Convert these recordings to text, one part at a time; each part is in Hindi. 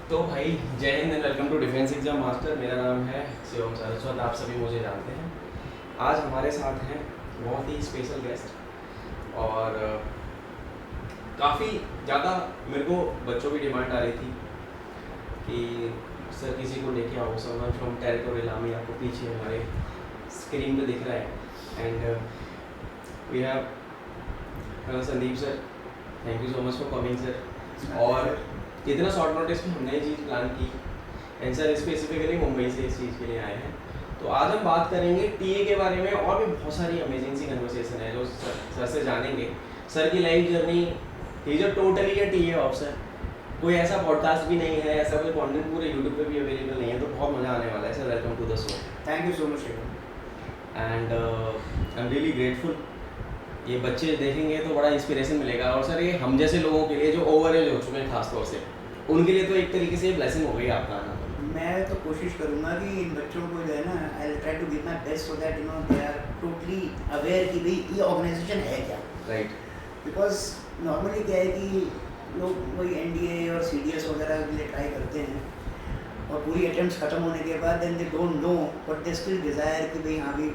तो भाई Jai Hind and welcome to defence exam master. मेरा नाम है शिवम सारस्वत, आप सभी मुझे जानते हैं। आज हमारे साथ हैं बहुत ही स्पेशल गेस्ट और काफ़ी ज़्यादा मेरे को बच्चों की डिमांड आ रही थी कि सर किसी को लेके आओ, समवन फ्रॉम टेरिटोरियल आर्मी। आपको पीछे हमारे स्क्रीन पे दिख रहा है and we have Sandeep sir. Thank you so much for coming sir. और इतना शॉर्ट नोटिस में हमने ये चीज़ प्लान की एंड सर स्पेसिफिकली मुंबई से इस चीज़ के लिए आए हैं। तो आज हम बात करेंगे टीए के बारे में और भी बहुत सारी अमेजिंग सी कन्वर्सेशन है जो सर से जानेंगे। सर की लाइफ जर्नी ही जो टोटली है टीए ऑफिसर। कोई ऐसा पॉडकास्ट भी नहीं है, ऐसा कोई कंटेंट पूरे यूट्यूब पे भी अवेलेबल नहीं है, तो बहुत मज़ा आने वाला है sir. Welcome to the show. Thank you so much and I am really grateful. ये बच्चे देखेंगे तो बड़ा इंस्पिरेशन मिलेगा। और सर ये हम जैसे लोगों के लिए जो ओवर एज हो चुके हैं खासतौर से, उनके लिए तो एक तरीके से ब्लेसिंग हो गई आपका आना। मैं तो कोशिश करूँगा कि इन बच्चों को जो है ना, I will try to give my best so that they are totally aware कि भाई ये ऑर्गेनाइजेशन है क्या। राइट। बिकॉज नॉर्मली क्या है कि लोग वही एनडीए और सीडीएस वगैरह के लिए ट्राई करते हैं और पूरी अटेम्प्ट्स खत्म होने के बाद then they don't know but they still desire कि भाई हाँ भी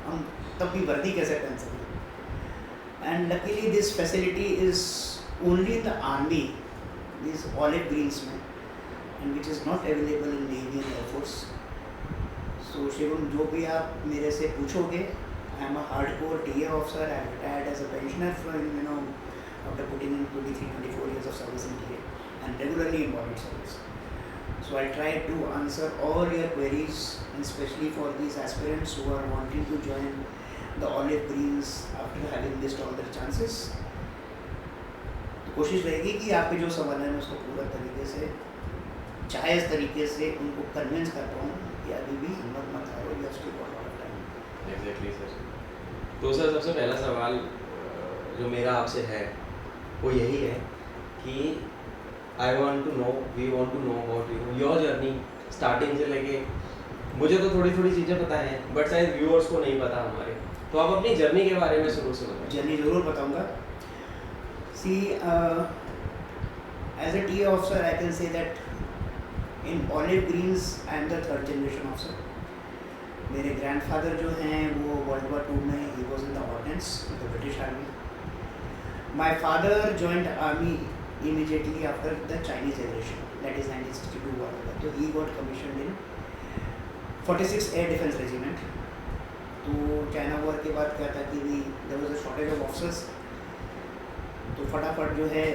हम तब भी वर्दी कैसे पहन सकें। And luckily this facility is only in the army, this olive greens में, and which is not available in Navy and Air Force. So Shivam, जो भी आप मेरे से पूछोगे, I am a hardcore TA officer. I retired as a pensioner from after putting in 23-24 years of service in TA and regularly in body service. So I'll try to answer all your queries, and especially for these aspirants who are wanting to join the olive greens after having missed all their chances. कोशिश रहेगी कि आपके जो सवाल है मैं उसको पूरा तरीके से जायज़ तरीके से उनको कन्विंस कर पाऊँ कि अभी भी हिम्मत मत हारो, या उसके बहुत टाइम। Exactly sir. तो सर सबसे पहला सवाल जो मेरा आपसे है वो यही है कि I want to know, we want to know about your journey starting से लेके। मुझे तो थोड़ी थोड़ी चीज़ें पता हैं बट शायद व्यूअर्स को नहीं पता हमारे, तो आप अपनी जर्नी के बारे में शुरू से बताएं। जर्नी ज़रूर बताऊँगा। See as a TA officer I can say that in Olive Greens I am the third generation officer. मेरे ग्रैंडफादर जो हैं वो World War II में he was in the ordnance with the British Army. My father joined army immediately after the Chinese aggression, that is 1962 war. तो he got commissioned in 46 Air Defense Regiment. तो चाइना वॉर के बाद क्या था कि there was a shortage of officers, तो फटाफट जो है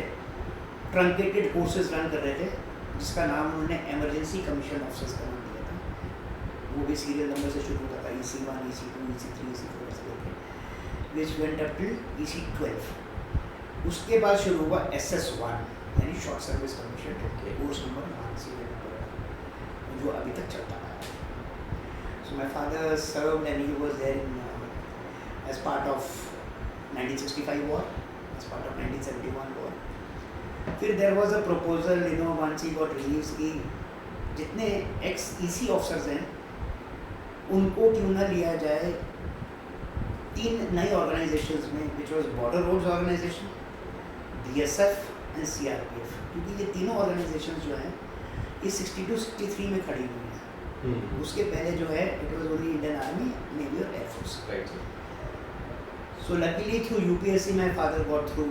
ट्रंकेटेड कोर्सेज रन कर रहे थे जिसका नाम उन्होंने एमरजेंसी कमीशन ऑफिसर्स का नाम दिया था। वो भी सीरियल नंबर से शुरू होता था, EC1, EC2, EC3, EC4 से लेकर which went up till EC12। उसके बाद शुरू हुआ SS1 यानी short service commission, course number 1 serial number जो अभी तक चलता है। So my father served and he was there in as part of 1965 war, as part of 1971 war. फिर there was a proposal once he got relieves कि जितने एक्स EC ऑफिसर्स हैं उनको क्यों ना लिया जाए 3 नई ऑर्गेनाइजेशंस में, which was border roads organisation, BSF and CRPF, क्योंकि ये तीनों ऑर्गेनाइजेशंस जो हैं ये 62-63 में खड़ी हुई हैं। उसके पहले जो है it was only Indian army, navy और air force. So luckily through UPSC my father got through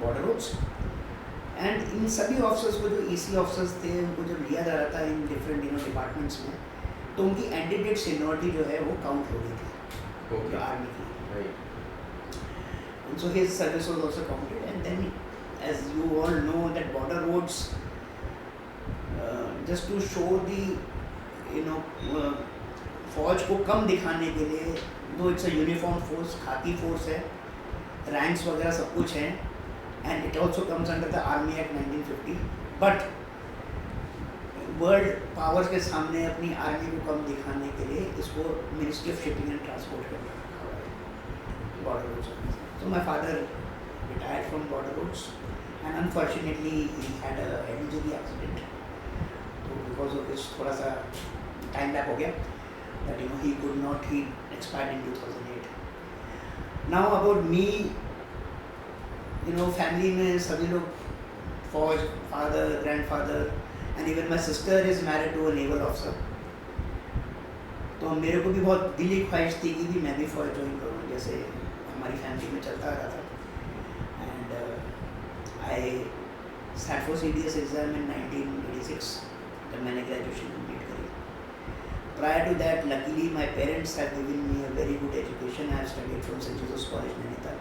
border roads, and इन सभी ऑफिसर्स को जो EC ऑफिसर्स थे उनको जब लिया जा रहा था इन डिफरेंट डिपार्टमेंट्स में, तो उनकी एंटीडेट सीनियरिटी जो है वो काउंट हो रही थी जो आर्मी की। And so his service was also counted, and then as you all know that border roads, just to show the फौज को कम दिखाने के लिए, दो इट्स अ यूनिफॉर्म फोर्स, खाकी फोर्स है, रैंक्स वगैरह सब कुछ हैं, and it also comes under the Army Act 1950, but world powers के सामने अपनी आर्मी को कम दिखाने के लिए इसको ministry of shipping and transport का रखा हुआ है border roads. So my father retired from border roads, and unfortunately he had a head injury accident. So because of this थोड़ा सा टाइम लैप हो गया, that he expired in 2008. Now about me, family में सभी लोग फौज, father, grandfather, and even my sister is married to a naval officer. तो मेरे को भी बहुत दिली ख्वाहिश थी कि भी मैं भी फौज ज्वाइन करूँ, जैसे हमारी फैमिली में चलता आ रहा था। And I sat for CDS exam in 1986 जब मैंने ग्रेजुएशन कंप्लीट करी। Prior to that, luckily my parents have given me a very good education. I have studied from St. Joseph's College Nainital,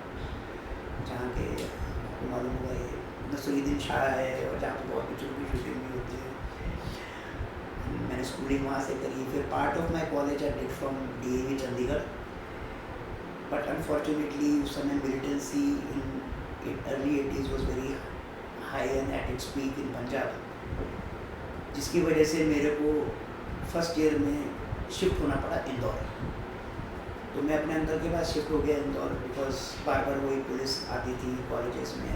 जहाँ के आपको मालूम होगा ये नसरुद्दीन शाह है और जहाँ पे बहुत पिक्चर की शूटिंग भी होती है। मैंने स्कूलिंग वहाँ से करी। फिर part of my college I did from DAV Chandigarh, but unfortunately उस समय militancy in early 80s was very high and at its peak in Punjab, जिसकी वजह से मेरे को फर्स्ट ईयर में शिफ्ट होना पड़ा इंदौर। तो मैं अपने अंदर के बाद शिफ्ट हो गया इंदौर, बिकॉज बार बार वही पुलिस आती थी कॉलेजेस में,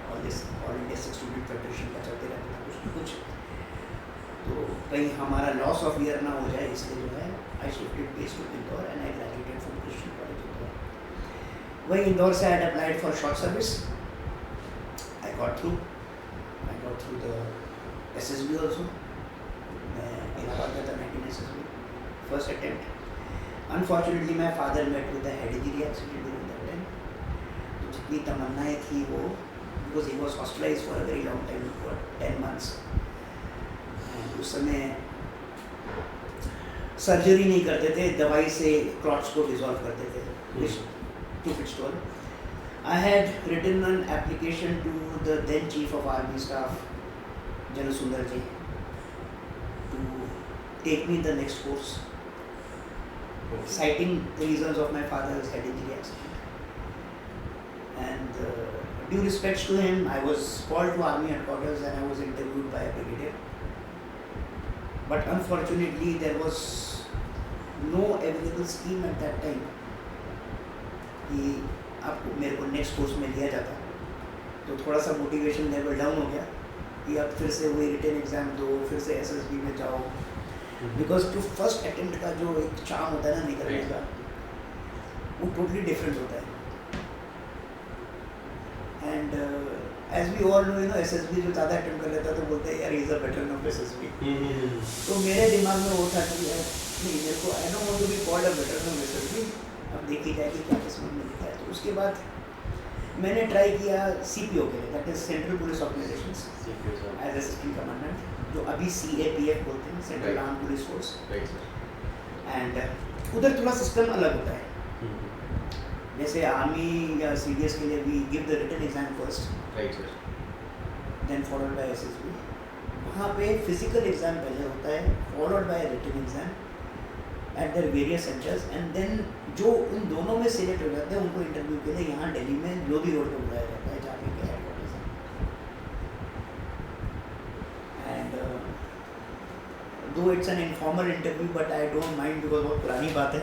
और this all India student federation का चलते रहता था कुछ न कुछ, तो कहीं हमारा लॉस ऑफ ईयर ना हो जाए, इसलिए जो है I shifted base to Indore and I graduated from Christian college Indore. वही इंदौर से I applied for short service, I got through the SSB also. मैं इलाहाबाद गया था 19 SSB first attempt. Unfortunately my father met with the head injury accident during that time. तो जितनी तमन्नाएँ थी वो, because he was hospitalise for a very long time, for 10 months। उस समय सर्जरी नहीं करते थे, दवाई से क्लॉट्स को डिसॉल्व करते थे, to its toll. I had written an application to the then Chief of Army Staff, General Sundar ji, to take me the next course, citing the reasons of my father's head injury accident. And due respects to him, I was called to Army headquarters and I was interviewed by a brigadier. But unfortunately, there was no available scheme at that time कि आपको मेरे को नेक्स्ट कोर्स में लिया जाता। तो थोड़ा सा मोटिवेशन लेवल डाउन हो गया कि अब फिर से वही रिटन एग्ज़ाम दो, फिर से SSB में जाओ, बिकॉज टू फर्स्ट अटेम्प्ट का जो एक चार्म होता है ना निकलने का, वो टोटली डिफरेंट होता है। And as we all know, SSB जो ज़्यादा अटेम्प्ट कर लेता है तो बोलते हैं यार is a better off SSB। तो मेरे दिमाग में वो था कि यार नहीं, मेरे को I don't want to be called a better off SSB, अब देखी जाएगी क्या किस्मत में लिखा है। तो उसके बाद मैंने ट्राई किया CPO के लिए, that is central police organisations, as assistant commandant, जो अभी CAPF बोलते हैं, central arm police force. And उधर थोड़ा सिस्टम अलग होता है, जैसे आर्मी या CDS के लिए we give the written exam first, then followed by SSB। वहाँ पे फिजिकल एग्जाम पहले होता है, followed by written exam at their various centres, and then जो उन दोनों में सिलेक्ट हो जाते हैं उनको इंटरव्यू के लिए यहाँ दिल्ली में लोधी रोड पर बुलाया जाता है, जहाँ पे हेडक्वार्टर्स है। एंड दो it's an informal interview, but I don't mind, because बहुत पुरानी बात है।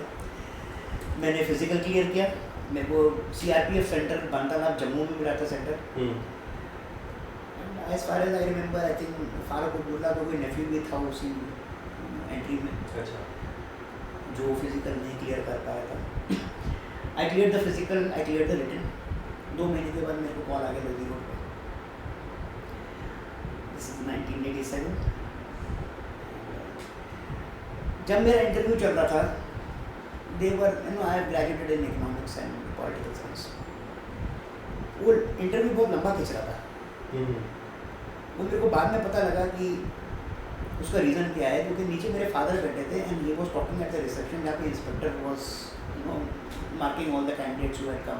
मैंने फिजिकल क्लियर किया, मेरे को CRPF सेंटर बनता जम्मू में मिला था centre. As far as I remember, I think Farooq Abdullah को कोई नेफ्यू भी था उसी एंट्री में। अच्छा। जो फिजिकल नहीं क्लियर कर पाया था। I clear the physical, I clear the written. 2 महीने के बाद मेरे को कॉल आ गया लोधी रोड पे। This is 1987। जब मेरा इंटरव्यू चल रहा था, they were I have graduated in economics and political science. वो इंटरव्यू बहुत लंबा खिंच रहा था। वो मेरे को बाद में पता लगा कि उसका रीज़न क्या है, क्योंकि नीचे मेरे फादर बैठे थे and he was talking at the reception, जहाँ पे inspector was marking all the candidates who had come.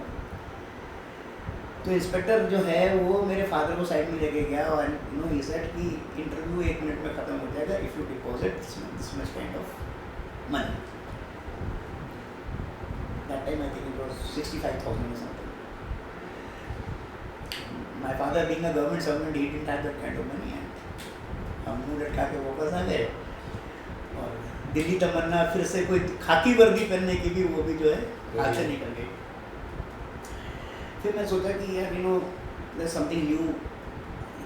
तो इंस्पेक्टर जो है वो मेरे फादर को साइड में लेके गया और ही सेड कि इंटरव्यू 1 मिनट में ख़त्म हो जाएगा if you deposit this much kind of money. That time I think it was 65,000 or something. My father being a government servant, he didn't have that kind of money, and हम मुँह लटका के वापस आ गए। और दिल्ली तमन्ना फिर से कोई खाकी वर्दी पहनने की भी, वो भी जो है हाथ से निकल गई। फिर मैं सोचा कि यार देयर समथिंग न्यू,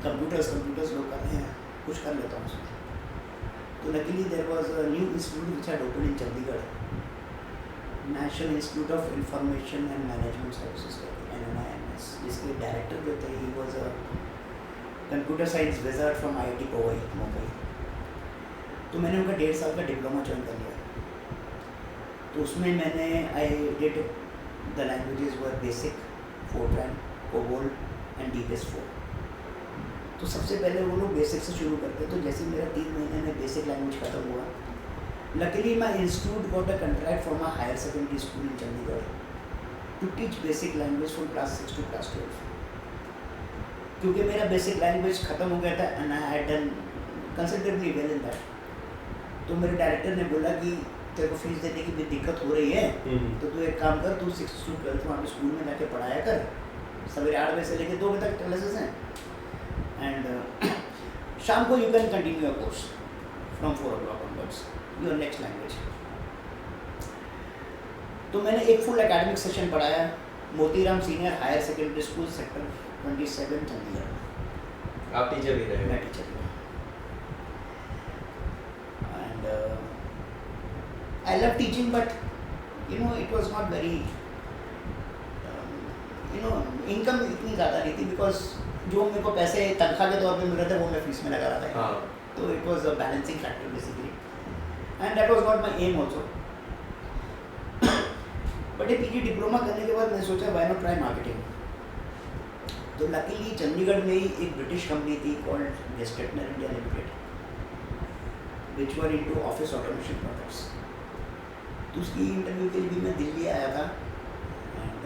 कंप्यूटर्स लोग कर रहे हैं, कुछ कर लेता हूँ उसमें। तो luckily there was a new institute which had open in Chandigarh, national institute of information and management services, NIMS, जिसके डायरेक्टर जो थे he was a computer science wizard from IIT Powai Mumbai. तो मैंने उनका 1.5 साल का डिप्लोमा ज्वाइन कर लिया। तो उसमें मैंने I did the languages were basic, fortran, cobol and DBase4। तो सबसे पहले वो लोग बेसिक से शुरू करते। तो जैसे मेरा 3 महीने में बेसिक लैंग्वेज खत्म हुआ, luckily my institute got a contract from a higher secondary school in Chandigarh to teach basic language from class 6 टू क्लास 12। क्योंकि मेरा बेसिक लैंग्वेज ख़त्म हो गया था and I had done considerably well in that. तो मेरे डायरेक्टर ने बोला कि तेरे को फीस देने की भी दिक्कत हो रही है, तो तू एक काम कर, तू 6 to 12 वहाँ पे स्कूल में जाके पढ़ाया कर। सवेरे 8 बजे से लेकर 2 बजे तक क्लासेस हैं एंड शाम को you can continue your course from 4 o'clock onwards your next language. तो मैंने एक फुल एकेडमिक सेशन पढ़ाया Motiram senior higher secondary school sector 27 Chandigarh. आप टीचर भी रहे? मैं टीचर हूँ and I love teaching, but you know it was not very income इतनी ज़्यादा नहीं थी, बिकॉज जो मेरे को पैसे तनख्वाह के तौर पे मिल रहे थे वो मैं फीस में लगा रहा था। हाँ। तो it was a balancing factor basically and that was not my aim also. But ये PG डिप्लोमा करने के बाद मैंने सोचा व्हाई नॉट ट्राई मार्केटिंग। तो लकीली चंडीगढ़ में ही एक ब्रिटिश कंपनी थी called Gestetner India limited, which were into office automation products. तो उसकी इंटरव्यू के लिए भी मैं दिल्ली आया था and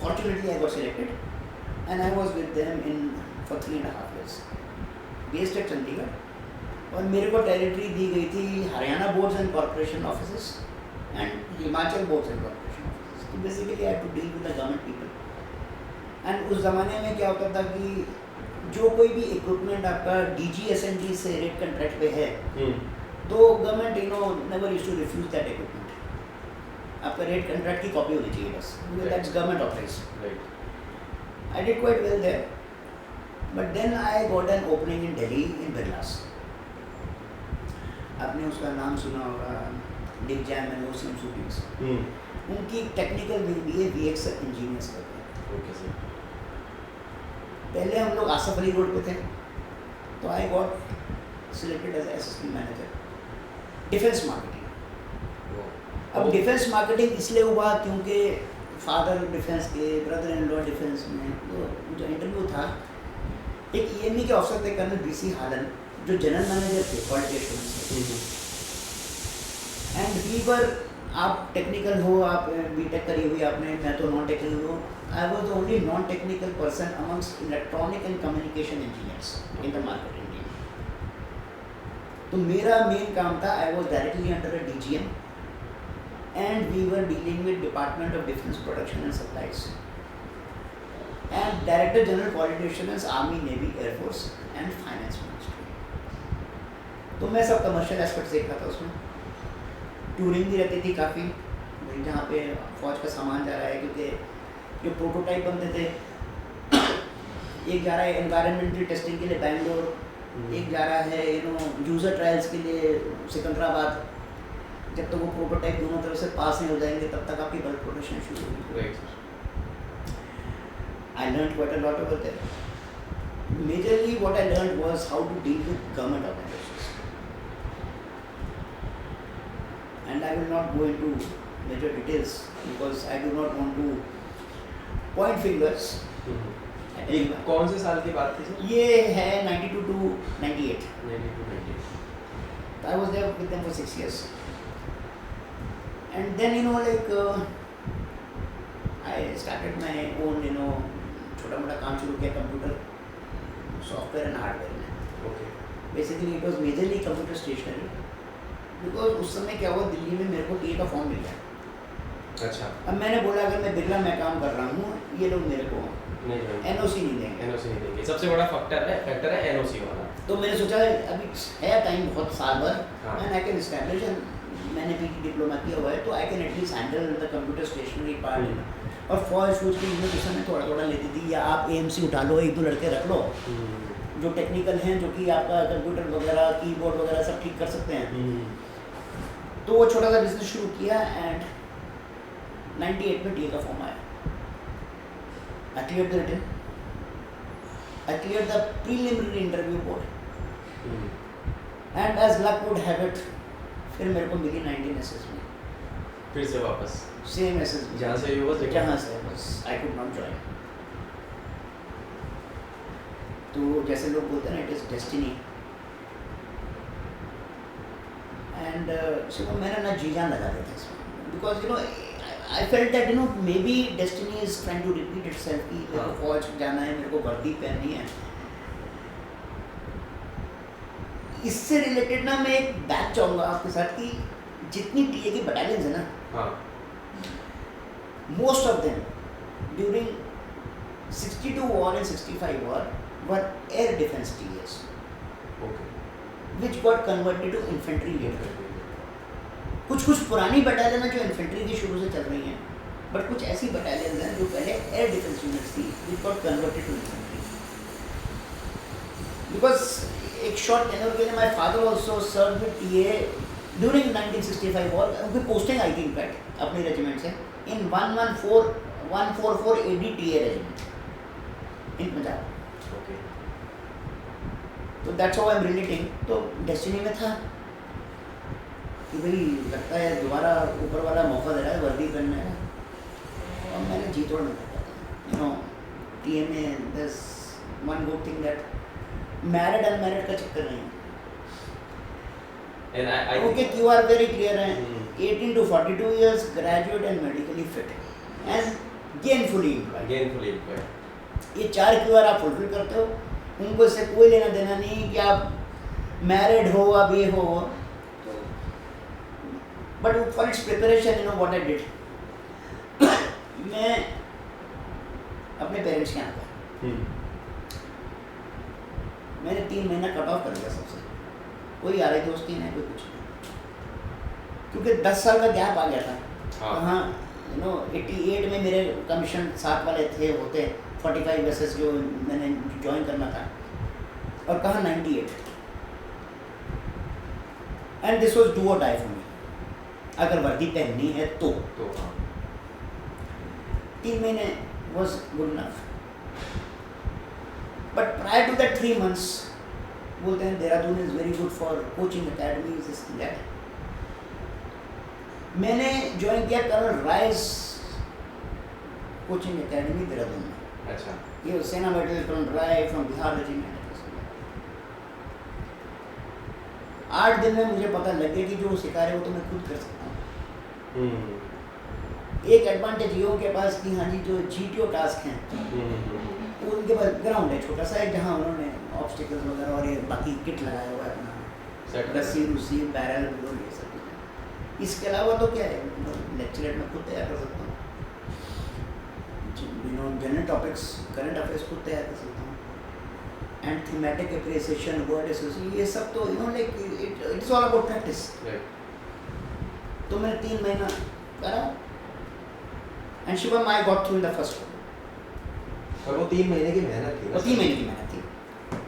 fortunately I got selected and I was with them in for 3.5 years based at Chandigarh. और मेरे को टेरिटरी दी गई थी Haryana boards and corporation offices and Himachal boards and corporation offices. तो basically I had to deal with the government people. And उस ज़माने में क्या होता था कि जो कोई भी इक्विपमेंट आपका DGSND से रेट कंट्रैक्ट पे है, तो government never used to refuse that equipment. आपका रेट कंट्रैक्ट की कॉपी होनी चाहिए बस, that's government authorised. I did quite well there, but then I got an opening in Delhi in Birlas. आपने उसका नाम सुना होगा, Dick Jam and OCM Shootings। उनकी टेक्निकल विंग भी है VX इंजीनियर्स करते हैं। Okay sir. पहले हम लोग आसफ अली रोड पे थे, तो I got selected as assistant manager defence marketing. अब डिफेंस मार्केटिंग इसलिए हुआ क्योंकि फादर डिफेंस के, ब्रदर इन लॉ डिफेंस में। तो जो इंटरव्यू था, एक EME के ऑफिसर थे कर्नल BC हालन, जो जनरल मैनेजर थे quality assurance. And we were, आप टेक्निकल हो, आप BTech करी हुई आपने, मैं तो नॉन टेक्निकल हूँ। I was the only non technical person amongst electronic and communication engineers in the marketing team. तो मेरा मेन काम था, आई was directly under a DGM and we were dealing with Department of Defense Production and Supplies and Director General Quality Assurance, Army, Navy, Air Force and Finance Ministry। तो मैं सब कमर्शियल एस्पेक्ट देखता था उसमें। टूरिंग भी रहती थी काफ़ी, जहाँ पे फौज का सामान जा रहा है, क्योंकि जो प्रोटोटाइप बनते थे, एक जा रहा है एनवायरमेंटल टेस्टिंग के लिए बैंगलोर, एक जा रहा है यूज़र ट्रायल्स के लिए सिकंदराबाद। जब तक वो प्रोटोटाइप दोनों तरफ से पास नहीं हो जाएंगे तब तक आपकी बल्क प्रोडक्शन शुरू होगी। I learn quite a lot over there. Majorly what I learn was how to deal with government organisations and I will not go into major details because I do not want to point fingers. ये कौन से साल की बात थी सर? ये है 92 to 98। 92-98। I was there with them for 6 years. And then I started my own छोटा मोटा काम शुरू किया कंप्यूटर सॉफ्टवेयर एंड हार्डवेयर में। Okay. Basically it was majorly computer stationery, because उस समय क्या हुआ, दिल्ली में मेरे को TA का फॉर्म मिल गया। अच्छा। अब मैंने बोला अगर मैं बिरला में काम कर रहा हूँ, ये लोग मेरे को नहीं NOC नहीं देंगे। NOC नहीं देंगे, सबसे बड़ा फैक्टर है NOC वाला। तो मैंने सोचा अभी है टाइम बहुत साल भर, हाँ। एंड आई कैन एस्टैब्लिश, मैंने PG डिप्लोमा किया हुआ है, तो I can at least handle the computer stationery part. और फौज की इन्विटेशन में थोड़ा थोड़ा लेती थी, या आप AMC उठा लो, 1-2 लड़के रख लो जो टेक्निकल हैं, जो कि आपका कंप्यूटर वगैरह कीबोर्ड वगैरह सब ठीक कर सकते हैं। तो वो छोटा सा बिजनेस शुरू किया एंड 98 में TA का फॉर्म आया। I cleared the written I cleared the preliminary interview board. And as luck would have it, फिर मेरे को मिली 19 SSB. फिर से वापस Same SSB. जहाँ से you was लेकिन जहाँ से बस I could not join. तो जैसे लोग बोलते हैं ना, it is destiny. And so मैंने ना जी जान लगा दिया था इसमें, because you know I felt that you know maybe destiny is trying to repeat itself कि मेरे को फौज जाना है, मेरे को वर्दी पहननी है. इससे रिलेटेड ना मैं एक बात चाहूँगा आपके साथ कि जितनी टीए की बटालियंस है ना, हाँ most of them during 62 war and 65 war were air defense TAs okay which got converted to infantry later. कुछ पुरानी बटालियन है जो इन्फेंट्री की शुरू से चल रही हैं, बट कुछ ऐसी बटालियन हैं जो पहले एयर डिफेंस यूनिट्स थी which got converted to infantry. Because एक शॉर्ट टेन्योर के लिए my father also served with TA during 1965 war. उनकी पोस्टिंग आई थी इनफैक्ट अपने रेजिमेंट से इन 144 AD टीए रेजिमेंट इन पंजाब. ओके तो that's how I am relating. तो डेस्टिनी में था कि भाई लगता है दोबारा ऊपर वाला मौका दे रहा है, वर्दी पहनना है, और मैंने जी तोड़ नहीं कर पाया. यू नो टीए में this one good thing that married unmarried का चक्कर नहीं है. And I okay you are very clear है. 18 to 42 years, graduate and medically fit and gainfully employed. Again fully employ. ये 4 क्यूआर आप फुलफिल करते हो, उनको इससे कोई लेना देना नहीं कि आप मैरिड हो अब ये हो. तो but for its preparation you know what I did, मैं अपने पेरेंट्स के यहाँ गया. मैंने 3 महीना कट ऑफ कर दिया सबसे. कोई यारी दोस्ती नहीं, कोई कुछ नहीं, क्योंकि 10 साल का गैप आ गया था. हाँ यू नो 88 में मेरे कमीशन 7 वाले थे होते 45 बेसिस जो मैंने ज्वाइन करना था, और कहाँ 98. And this was do or die for me. अगर वर्दी पहननी है तो हाँ 3 महीने was good enough. But prior to that 3 months बोलते हैं Dehradun is very good for coaching academies this that. मैंने ज्वाइन किया colonel Rai's coaching academy Dehradun में. अच्छा ये Sena medal colonel Rai from Bihar regiment. 8 दिन में मुझे पता लग गया कि जो सिखा रहे हो तो मैं खुद कर सकता हूँ. एक एडवांटेज ये हो के पास कि हाँ जी जो GTO टास्क हैं तो उनके पास ग्राउंड है छोटा सा, जहाँ उन्होंने ऑब्स्टिकल्स वगैरह और ये बाकी किट लगाया हुआ है अपना, रस्सी रुस्सी बैरल बिलोड ये सब कुछ. इसके अलावा तो क्या है, लेक्चरेट में खुद तैयार कर सकता हूँ. You know general topics current affairs खुद तैयार कर सकता हूँ. And thematic appreciation word association ये सब तो you know like it is all about practice. तो मैंने 3 महीना करा and Shivam I got through in the first one. और वो 3 महीने की मेहनत थी. और 3 महीने की मेहनत थी.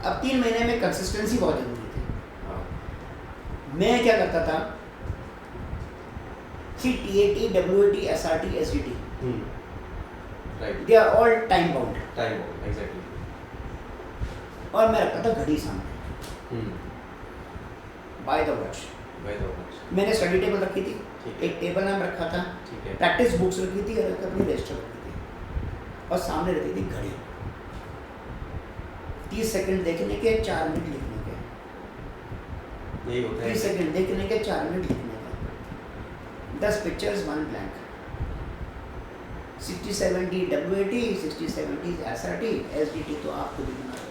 अब 3 महीने में कंसिस्टेंसी बहुत जरूरी थी. हाँ मैं क्या करता था, TAT, WAT, SRT, SDT, right they are all time bound. Time exactly. और मैं रखता था घड़ी सामने by the watch. By the watch. मैंने स्टडी टेबल रखी थी, ठीक है एक टेबल नाम रखा था, ठीक है. प्रैक्टिस बुक्स रखी थी और एक अपनी रजिस्टर रखी थी, और सामने रखी थी घड़ी. 30 सेकंड देखने के 4 मिनट लिखने के. यही होता है. 30 सेकंड देखने के 4 मिनट लिखने के. 10 pictures 1 blank. 60-70 WAT, 60-70 SRT, SDT तो आप खुद ही बना रहे.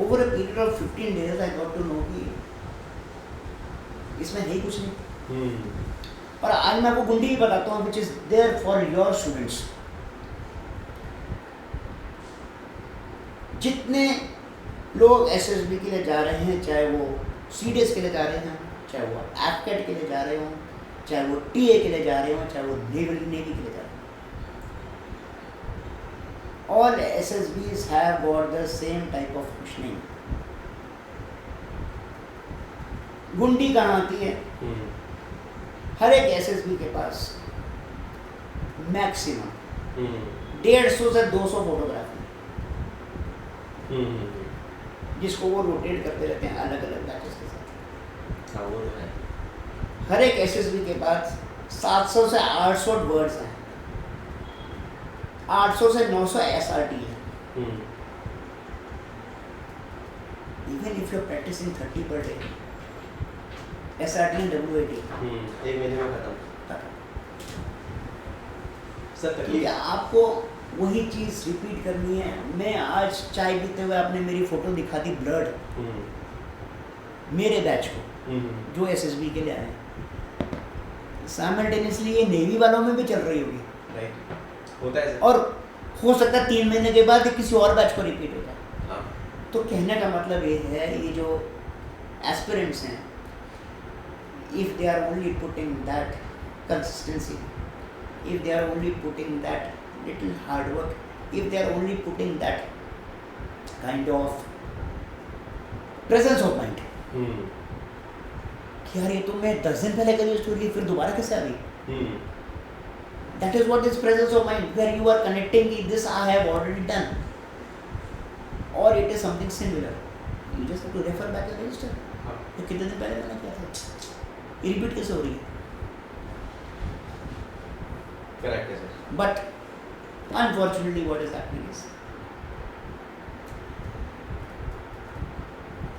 Over a period of 15 days I got to know कि इसमें है ही कुछ नहीं. और आज मैं आपको गुंडी भी बताता हूँ which is there for your students. जितने लोग SSB के लिए जा रहे हैं, चाहे वो CDS के लिए जा रहे हैं, चाहे वो AFCAT के लिए जा रहे हों, चाहे वो TA के लिए जा रहे हों, चाहे वो नेवी के लिए जा रहे हों, all SSBs have got the same type of questioning. गुंडी कहाँ आती है? हर एक SSB के पास मैक्सिमम 150 से 200 फोटोग्राफी, हम्म, जिसको वो रोटेट करते रहते हैं अलग अलग बैचेस के साथ। हाँ वो तो है। हर एक एसएसबी के पास 700 से 800 वर्ड्स हैं, 800 से 900 एसआरटी है। Hmm, even if you are practising 30 per day, SRT and WAT एक महीने में खत्म। सर क्योंकि तकलीफ, आपको वही चीज़ रिपीट करनी है। मैं आज चाय पीते हुए आपने मेरी फ़ोटो दिखा दी ब्लर्ड, मेरे बैच को जो एसएसबी के लिए आए हैं, साइमल्टेनियसली ये नेवी वालों में भी चल रही होगी, राइट, होता है सर। और हो सकता है 3 महीने के बाद ये किसी और बैच को रिपीट हो जाए। हाँ, तो कहने का मतलब ये है, ये जो एस्पिरेंट्स हैं, if they are only putting that consistency, if they are only putting that little hard work, if they are only putting that kind of presence of mind कि यार ये तो मैं 10 दिन पहले करी स्टोरी फिर दोबारा कैसे आ गई, that is what is presence of mind, where you are connecting with this I have already done, or it is something similar, you just have to refer back a register, तो कितने दिन पहले मैंने किया था, ये रिपीट कैसे हो रही है। करेक्ट है sir. But unfortunately what is happening is,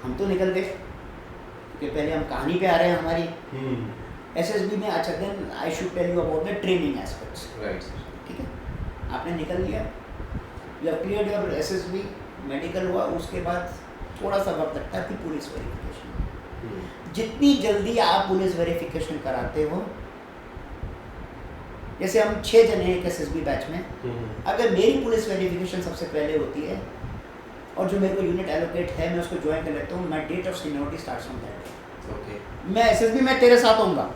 हम तो निकल गए क्योंकि पहले हम कहानी पे आ रहे हैं हमारी एसएसबी में। अच्छा, then I should tell you about the training aspects. Right sir. ठीक है, आपने निकल लिया, you have cleared your SSB, medical हुआ, उसके बाद थोड़ा सा वक्त लगता है फिर पुलिस वेरिफिकेशन। जितनी जल्दी आप पुलिस वेरिफिकेशन कराते हो, जैसे हम 6 जने हैं एक एसएसबी बैच में, अगर मेरी पुलिस वेरिफिकेशन सबसे पहले होती है और जो मेरे को यूनिट एलोकेट है मैं उसको ज्वाइन कर लेता हूँ, my date of seniority starts from that day. Okay, मैं एसएसबी में तेरे साथ होऊंगा,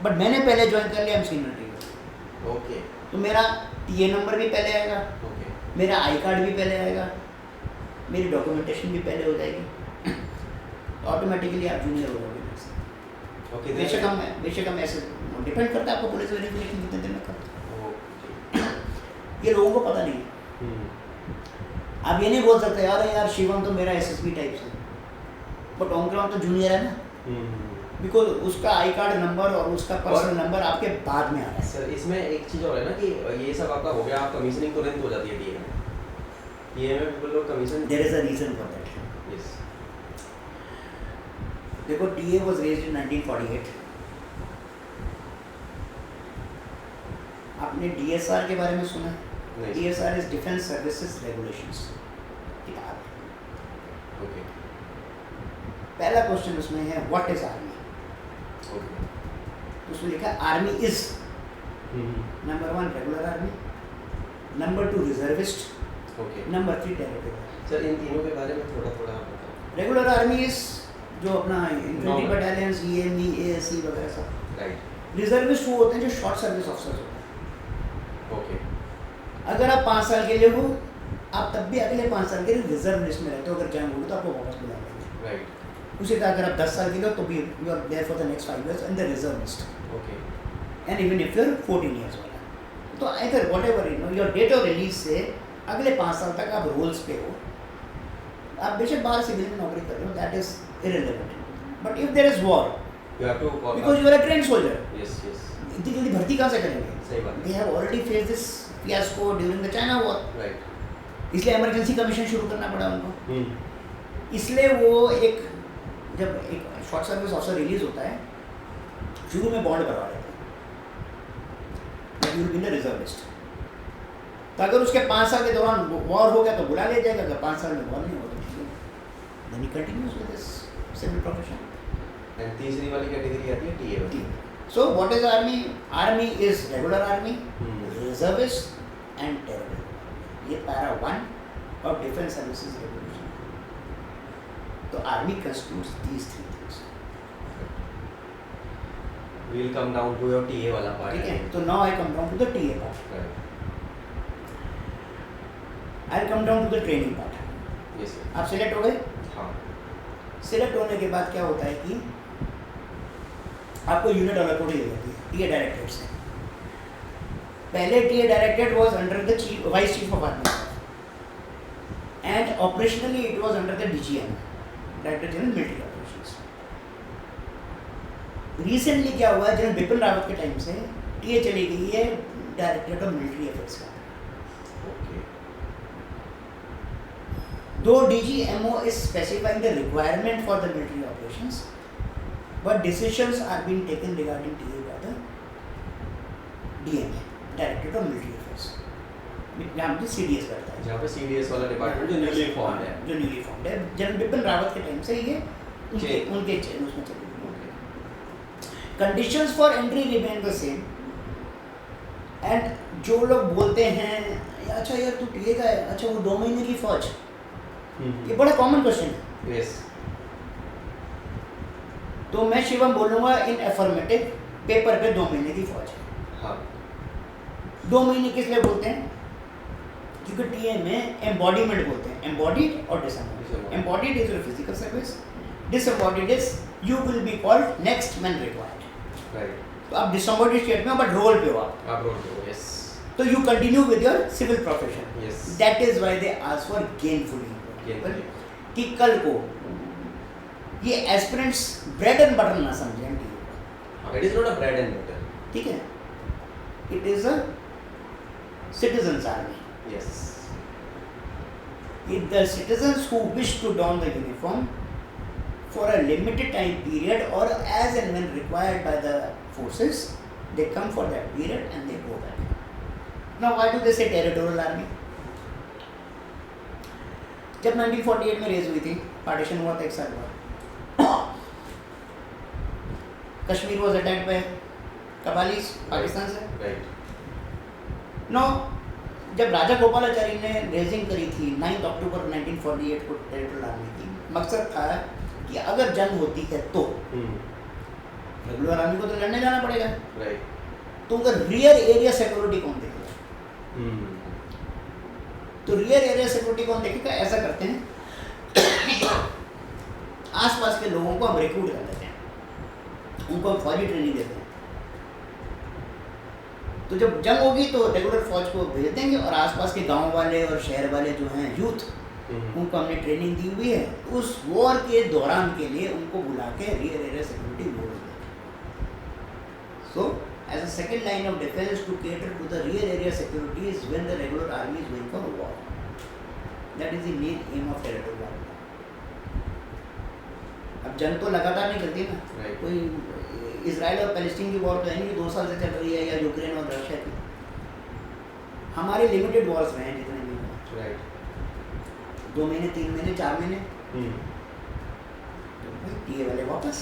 बट मैंने पहले ज्वाइन कर लिया, हम सीनियरिटी। ओके, तो मेरा टीए नंबर भी पहले आएगा, ओके, मेरा आई कार्ड भी पहले आएगा, मेरी डॉक्यूमेंटेशन भी पहले हो जाएगी, ऑटोमेटिकली आप जूनियर हो जाओगे मेरे से। ओके। बेशक हम ऐसे डिपेंड करता है आपको पुलिस वेरिफिकेशन कितने दिन में करते ओके। हैं, ये लोगों को पता नहीं है। आप ये नहीं बोल सकते यार शिवम तो मेरा एसएसबी टाइप से, बट ऑन ग्राउंड तो जूनियर है ना, बिकॉज उसका आई कार्ड नंबर और उसका पर्सनल नंबर आपके बाद में आ रहा है। सर इसमें एक चीज़ और है ना कि ये सब आपका हो गया, आप कमीशनिंग तुरंत हो जाती है टीए में। टीए में बिल्कुल लोग commission, there is a reason for that. Yes. देखो, टीए वाज रेज्ड इन 1948। आपने डीएसआर के बारे में सुना है? नहीं। DSR is defence services regulations किताब। ओके, पहला क्वेश्चन उसमें है व्हाट इज आर्मी। ओके, उसमें लिखा है army is number 1 regular army, number 2 reservist, okay. Number 3 territorial. Sir इन तीनों के बारे में थोड़ा थोड़ा आप बताओ। रेगुलर आर्मी इज जो अपना infantry Normal. Battalions, EME, ASC वगैरह सब। राइट, रिजर्विस्ट वो होते हैं जो शॉर्ट सर्विस ऑफिसर्स होते हैं। ओके, अगर आप 5 साल के लिए हो, आप तब भी अगले 5 साल के लिए रिजर्व लिस्ट में रहते हो, अगर जंग होगी तो आपको वापस बुला लेंगे। राइट, उसी तरह अगर आप 10 साल के लिए हो तो भी you are there for the next 5 years in the reserve list, okay, and even if you are 14 years वाला। तो either whatever you know your date of release से अगले 5 साल तक आप रोल्स पे हो। आप बेशक बाहर सिविल में नौकरी कर रहे हो, that is irrelevant, but if there is war, you have to call, because you are a trained soldier, yes yes, इतनी जल्दी भर्ती कहाँ से करेंगे? सही बात दे है। Have already face this fiasco during the China war, right, इसलिए इमरजेंसी कमीशन शुरू करना पड़ा उनको। इसलिए वो एक जब एक शॉर्ट सर्विस ऑफिसर रिलीज होता है, शुरू में बॉन्ड करवा देते हैं, you will be in the reserve list. तो अगर उसके 5 साल के दौरान वॉर हो गया तो बुला लिया जाएगा, अगर 5 साल में वॉर नहीं हो तो ठीक है, then he continues with this civil profession. And तीसरी वाली कैटेगरी आती है टीए वाली। So what is army? Army is regular army, reservist and territorial. ये para 1 of defence services regulation. तो army constitutes these 3 things. We will come down to your TA वाला पार्ट। ठीक है, तो now I come down to the TA part. I come down to the training part. Yes sir. आप सिलेक्ट हो गए? हाँ, सिलेक्ट होने के बाद क्या होता है कि आपको यूनिट अलॉट हो जाती है टीए डायरेक्टरेट से। पहले TA directorate was under the vice chief of army and operationally it was under the DGM, director general military operations. Recently क्या हुआ है, जनरल बिपिन रावत के टाइम से टीए चली गई है डायरेक्टरेट ऑफ मिलिट्री अफेयर्स का। Though DGMO is specifying the requirement for the military operations, but decisions are being taken regarding TA by the DMA, Directorate of Military Affairs, जहाँ पे CDS करता है, जहाँ पे CDS वाला डिपार्टमेंट जो न्यूली फॉर्म है, जनरल बिपिन रावत के टाइम से ये उनके उसमें चली गई। Conditions for entry remain the same, and जो लोग बोलते हैं अच्छा यार तू टीए का है, अच्छा वो 2 महीने की फौज, ये बड़ा कॉमन क्वेश्चन है। यस। तो मैं शिवम बोलूँगा इन अफर्मेटिव, पेपर पे 2 महीने की फौज है। हाँ। 2 महीने किस लिए बोलते हैं? क्योंकि टीए में एम्बॉडीमेंट बोलते हैं, एम्बॉडीड और disembodied. Embodied is your physical service, disembodied is you will be called next man required. Right. तो आप डिसएम्बॉडीड स्टेट में हो बट रोल पे हो आप रोल पे हो। यस। तो you continue with your civil profession. Yes. That is why they ask for gainfully, कि कल को ये एस्पिरेंट्स ब्रेड एंड बटर ना समझें। It is not a bread and butter, ठीक है, it is a citizens army. Yes. If the citizens who wish to don the uniform for a limited time period or as and when required by the forces, they come for that period and they go back. Now why do they say territorial army? जब 1948 में रेज हुई थी, पार्टीशन हुआ था, एक साल हुआ, कश्मीर वॉज अटैक्ड बाय कबालीस पाकिस्तान से। राइट। नो, जब राजा गोपालाचारी ने रेजिंग करी थी 9 अक्टूबर 1948 को टेरिटोरियल आर्मी की, मकसद था कि अगर जंग होती है तो रेगुलर आर्मी को तो लड़ने जाना पड़ेगा। राइट। तो उनका रियर एरिया सिक्योरिटी कौन देखेगा? तो रियर एरिया सिक्योरिटी कौन देखेगा? ऐसा करते हैं आसपास के लोगों को हम रिक्रूट कर लेते हैं, उनको हम फौजी ट्रेनिंग देते हैं। तो जब जंग होगी तो रेगुलर फौज को भेज देंगे और आसपास के गांव वाले और शहर वाले जो हैं यूथ, उनको हमने ट्रेनिंग दी हुई है, उस वॉर के दौरान के लिए उनको बुला के रियर एरिया सिक्योरिटी बोल देंगे। सो as a second line of defense to cater to the rear area securities when the regular army is going for a war. That is the main aim of territorial army. अब जंग तो लगातार नहीं चलती ना, Right. कोई इजराइल और पैलेस्टीन की वॉर तो है नहीं 2 साल से चल रही है, या यूक्रेन और रशिया की। हमारे लिमिटेड वॉर्स रहे हैं जितने भी हैं। राइट। 2 महीने, 3 महीने, 4 महीने, तो भाई टीए वाले वापस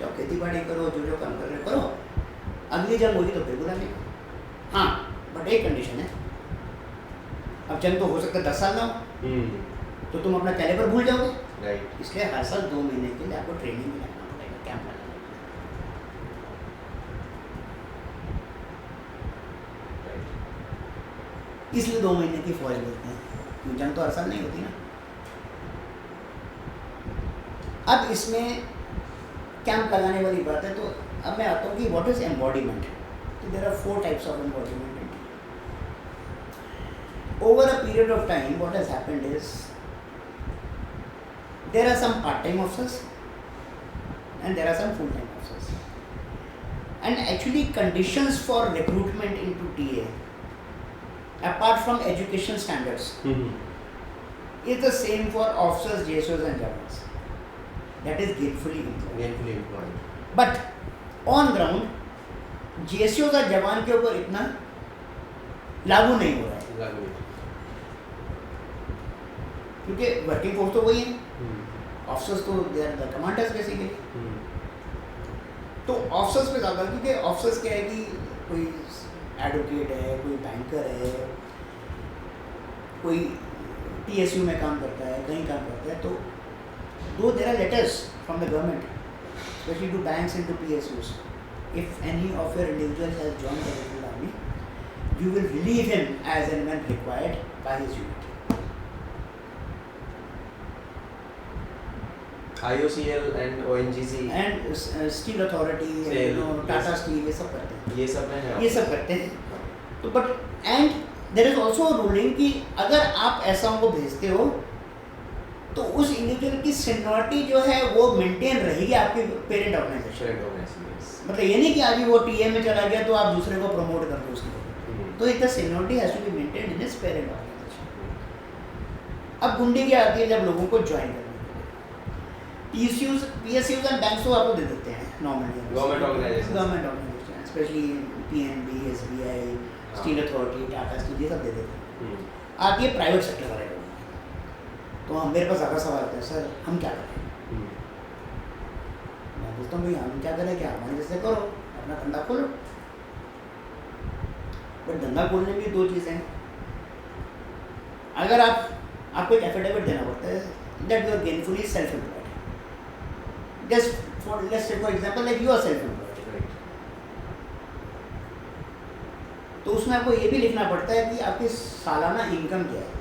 जाओ, खेती बाड़ी करो, जो जो काम कर रहे करो, अगली जंग होगी तो फिर बुला लेंगे। हाँ, बट एक कंडीशन है, अब जंग तो हो सकता है 10 साल ना हो, तो तुम अपना कैलिबर भूल जाओगे। राइट। इसलिए हर साल 2 महीने के लिए आपको ट्रेनिंग में लगना पड़ेगा, कैंप लगना पड़ेगा। इसलिए 2 महीने की फौज बोलते हैं, क्योंकि जंग तो हर साल नहीं होती ना। अब इसमें कैंप लगाने वाली बात है, तो अब मैं आता हूँ कि व्हाट इज एम्बॉडीमेंट। तो there are 4 types of embodiment. Over a period of time, what has happened is there are some part-time officers and there are some full-time officers. And actually, conditions for recruitment into TA, apart from education standards, is the same for officers, JSOs, and jawans. That is gainfully employed. But on ground, JSOs और जवान के ऊपर इतना लागू नहीं हो रहा है, क्योंकि वर्किंग फोर्स तो वही है, ऑफिसर्स तो they are the commanders basically. तो ऑफिसर्स पे ज़्यादा, क्योंकि ऑफिसर्स क्या है कि कोई एडवोकेट है, कोई बैंकर है, कोई PSU में काम करता है, कहीं काम करता है, तो दो there are letters from the government specially to banks and to PSUs, if any of your individual has joined the Regular Army, you will relieve him as and when required by his unit. IOCL and ONGC and Steel Authority, Steel, Tata Steel, ये सब करते हैं, ये सब में है, ये सब करते हैं। तो but and there is also ruling कि अगर आप ऐसा को भेजते हो तो उस इंडिविजुअल की सीनियरिटी जो है वो मेंटेन रहेगी आपके पेरेंट ऑर्गेनाइजेशन। मतलब ये नहीं कि आज वो टीए में चला गया तो आप दूसरे को प्रमोट कर दो उसकी। तो एक seniority has to be maintained in his parent organisation. अब गुंडी क्या आती है जब लोगों को ज्वाइन करने के लिए, पीएसयूज एंड बैंक्स तो आपको दे देते हैं normally, government organisation specially PNB, SBI, steel authority, Tata steel, ये सब दे देते हैं। आती है प्राइवेट सेक्टर वाले लोग, तो हम मेरे पास ज़्यादा सवाल आते हैं, सर हम क्या करें? मैं पूछता हूँ भाई हम क्या करें, क्या हमारे जैसे करो, अपना धंधा खोलो। बट धंधा खोलने में दो चीज़ें हैं। अगर आपको एक एफिडेविट देना पड़ता है that you are gainfully self employed, just for example like you are self employed, तो उसमें आपको ये भी लिखना पड़ता है कि आपकी सालाना इनकम क्या है।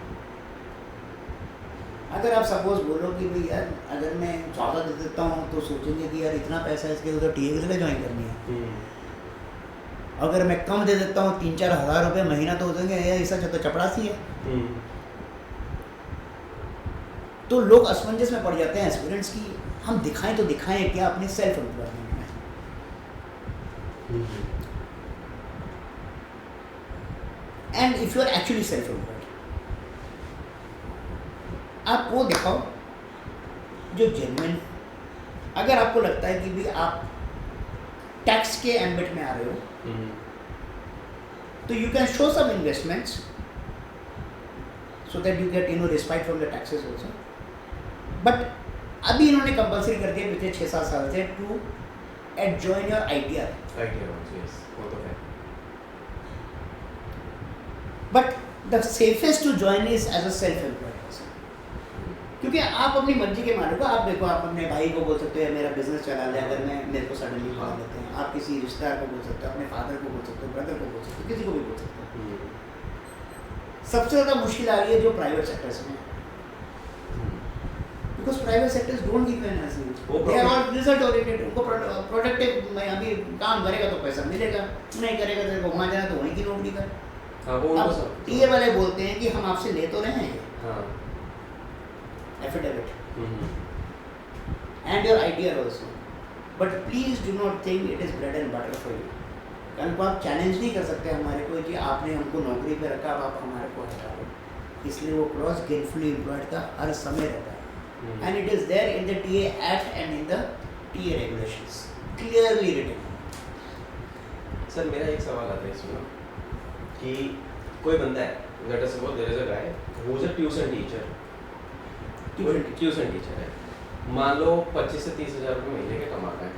अगर आप सपोज बोलो कि भाई यार अगर मैं 14 दे देता हूँ तो सोचेंगे कि यार इतना पैसा इसके उधर टीए के लिए ज्वाइन करनी है। अगर मैं कम दे देता हूँ 3-4 हज़ार रुपये महीना तो होते हैं यार, ऐसा तो चपड़ासी है। तो लोग असमंजस में पड़ जाते हैं एस्पिरेंट्स की, हम दिखाएं तो दिखाएं क्या अपने सेल्फ एम्प्लॉयमेंट में। And if you are actually self employed, आप वो दिखाओ जो जेन्युइन। अगर आपको लगता है कि भी आप टैक्स के एम्बिट में आ रहे हो तो you can show some investments so that you get respite from the taxes also. But अभी इन्होंने कंपल्सरी कर दिया पिछले 6-7 साल से to adjoin your ITR. But the safest to join is as a self employed person, क्योंकि आप अपनी मर्जी के मालिक हो। आप देखो, आप अपने भाई को बोल सकते हो मेरा बिजनेस चला ले, अगर मेरे को सडनली बुला लेते हैं। आप किसी रिश्तेदार को बोल सकते हो, अपने फादर को बोल सकते हो, ब्रदर को बोल सकते हो, किसी को भी बोल सकते हो। सबसे ज़्यादा मुश्किल आ रही है जो प्राइवेट सेक्टर्स में, because private sectors don't give an essence, they are all result oriented. उनको प्रोडक्टिव, मैं अभी काम करेगा तो पैसा मिलेगा, नहीं करेगा तो वहाँ जाना तो वहीं की नौकरी कर। अब टीए वाले बोलते हैं कि हम आपसे ले तो रहे हैं affidavit and your ITR also, but please do not think it is bread and butter for you. कल को आप चैलेंज नहीं कर सकते हमारे को कि आपने हमको नौकरी पे रखा, अब आप हमारे को हटा दो। इसलिए वो क्रॉस गेनफुली एम्प्लॉयड का हर समय रहता है, and it is there in the TA act and in the TA regulations clearly written. Sir मेरा एक सवाल आता है इसमें कि कोई बंदा है, let us suppose there is a guy who is a tuition teacher है, मान लो 25 से 30 हज़ार रुपये महीने के कमाता है,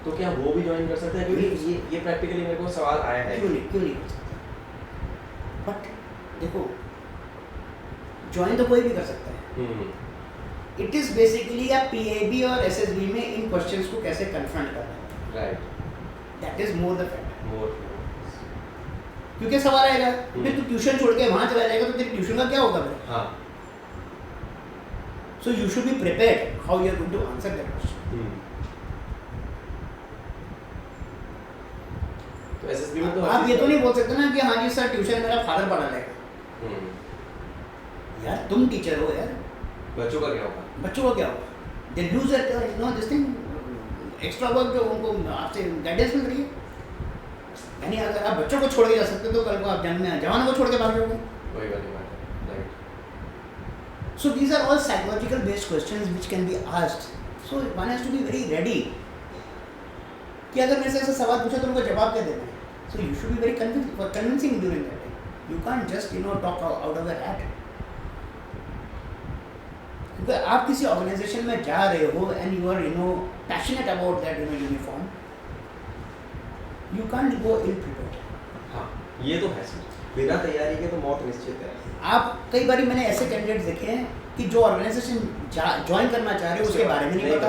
तो क्या वो भी ज्वाइन कर सकता है? क्योंकि ये प्रैक्टिकली मेरे को सवाल आया है। क्यों नहीं कर सकता? बट देखो, ज्वाइन तो कोई भी कर सकता है। इट इज बेसिकली या पीएबी और एसएसबी में इन क्वेश्चंस को कैसे कन्फ्रंट करना है, right? That is more the fact. क्योंकि सवाल आएगा फिर तू ट्यूशन छोड़ के वहां चला जाएगा तो तेरी ट्यूशन का क्या होगा फिर? हाँ। So you should be prepared how you are going to answer that question. तो एसएसबी में तो आप ये तो नहीं बोल सकते ना कि हाँ जी सर ट्यूशन मेरा फादर पढ़ा लेगा। यार तुम टीचर हो यार, बच्चों का क्या होगा? बच्चों का क्या होगा? They lose this thing, extra work जो उनको आपसे गाइडेंस मिल रही है। यानी अगर आप बच्चों को छोड़ के जा सकते हो तो कल को आप जवानों को छोड़ के भाग जाओगे। वही वाली बात है, right? So these are all psychological based questions which can be asked, so one has to be very ready कि अगर मेरे से ऐसा सवाल पूछा तो उनको जवाब क्या देना है। So you should be very convincing during that time. You can't just talk out of your hat. क्योंकि आप किसी ऑर्गेनाइजेशन में जा रहे हो and you are passionate about that uniform, you can't go ill prepared. हाँ, ये तो है सर, बिना तैयारी के तो मौत निश्चित है। आप कई बार मैंने ऐसे कैंडिडेट्स देखे हैं कि जो ऑर्गेनाइजेशन ज्वाइन करना चाह रहे हो उसके बारे में नहीं पता।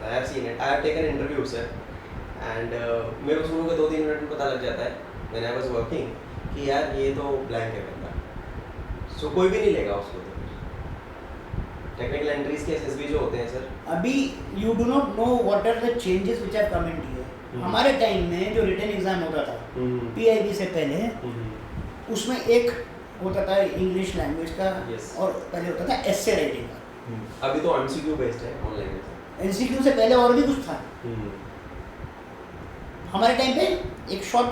आई have seen it, I have taken interview sir, and मेरे को शुरू के 2-3 मिनट में पता लग जाता है व्हेन आई वाज वर्किंग कि यार ये तो ब्लैंक है बंदा, सो कोई भी नहीं लेगा उसको। तो टेक्निकल एंट्रीज के एसएसबी जो होते हैं सर, अभी you do not know what are the changes which have come in here. हमारे टाइम में जो रिटन एग्जाम होता था पीआईबी से पहले, उसमें एक होता था इंग्लिश लैंग्वेज का Yes. और पहले होता था एस्से राइटिंग का। अभी तो एमसीक्यू बेस्ड है ऑनलाइन में। एमसीक्यू से पहले और भी कुछ था। हमारे टाइम पे एक short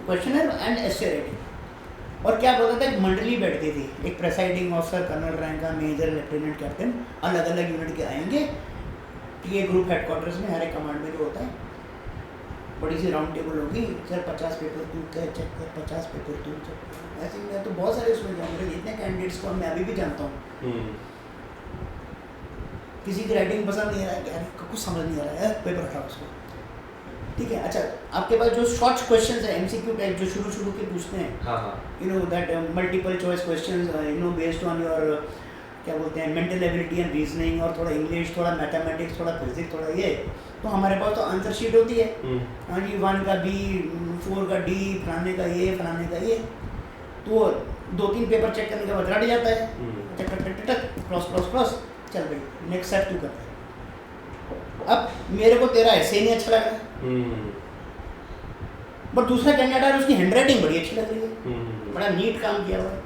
questionnaire and essay writing. और क्या बोलता था, एक मंडली बैठती थी, एक प्रेसाइडिंग ऑफिसर, कर्नल रैंक का, मेजर, लेफ्टिनेंट, कैप्टन, अलग अलग यूनिट के आएंगे। ये ग्रुप हेडक्वार्टर्स में हर एक कमांड में जो होता है, बड़ी सी राउंड टेबल होगी, सर 50 पेपर तू चेक कर, 50 पेपर तू चेक कर। ऐसे मैं तो बहुत सारे उसमें जाऊँगा, इतने कैंडिडेट्स को मैं अभी भी जानता हूँ। किसी की राइटिंग पसंद नहीं आ रहा है, यार कुछ समझ नहीं आ रहा है, पेपर हटाओ उसको, ठीक है। अच्छा, आपके पास जो शॉर्ट क्वेश्चंस है एमसीक्यू टाइप, जो शुरू के पूछते हैं, you know that multiple choice questions, you know based on your क्या बोलते हैं मेंटल एबिलिटी एंड रीजनिंग, और थोड़ा इंग्लिश, थोड़ा मैथमेटिक्स, थोड़ा फिजिक्स, थोड़ा ये, तो हमारे पास तो आंसर शीट होती है। हाँ जी, 1 का बी, 4 का डी, फलाने का ये, फलाने का ये, तो 2-3 पेपर चेक करने के बाद रट जाता है, टक टक टक टक, क्रॉस क्रॉस क्रॉस, चल भाई नेक्स्ट सेट तू कर। अब मेरे को तेरा ऐसे ही नहीं अच्छा लग रहा, बट दूसरा कैंडिडेट है, उसकी हैंडराइटिंग बड़ी अच्छी लग रही है, बड़ा नीट काम किया हुआ है,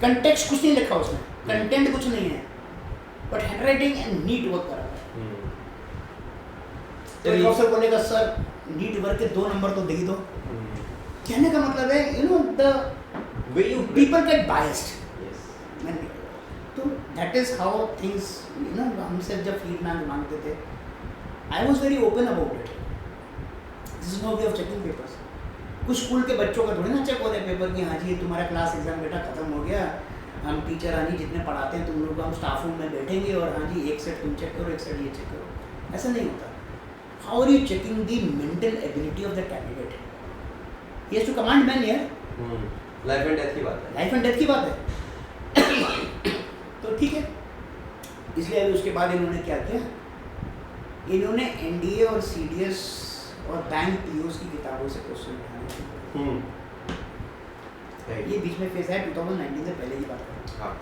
कंटेक्स्ट कुछ नहीं लिखा उसने, कंटेंट कुछ नहीं है, but handwriting and neat work कर रहा है। तो एक अफसर बोलेगा, सर नीट वर्क के 2 नंबर तो दे दो। कहने का मतलब है, you know the way you people get biased. तो that is how things, you know, हमसे जब फीडबैक मांगते थे, I was very open about it. This is no way of checking papers. कुछ स्कूल के बच्चों का थोड़ी ना चेक होता है पेपर कि हाँ जी तुम्हारा क्लास एग्जाम बेटा खत्म हो गया, हम टीचर आनी जितने पढ़ाते हैं तुम लोग, हम स्टाफ रूम में बैठेंगे और हाँ जी एक सेट तुम चेक करो, एक सेट ये चेक करो, ऐसा नहीं होता। How are you checking the mental ability of the candidate? He has to command man here. Life and death की बात है, लाइफ एंड डेथ की बात है। तो ठीक है, इसलिए अभी उसके बाद इन्होंने क्या किया, इन्होंने एनडीए और सीडीएस और बैंक पीओस की किताबों से क्वेश्चन बनाने शुरू किए। ये बीच में फेज है 2019 से पहले की बात है। हाँ।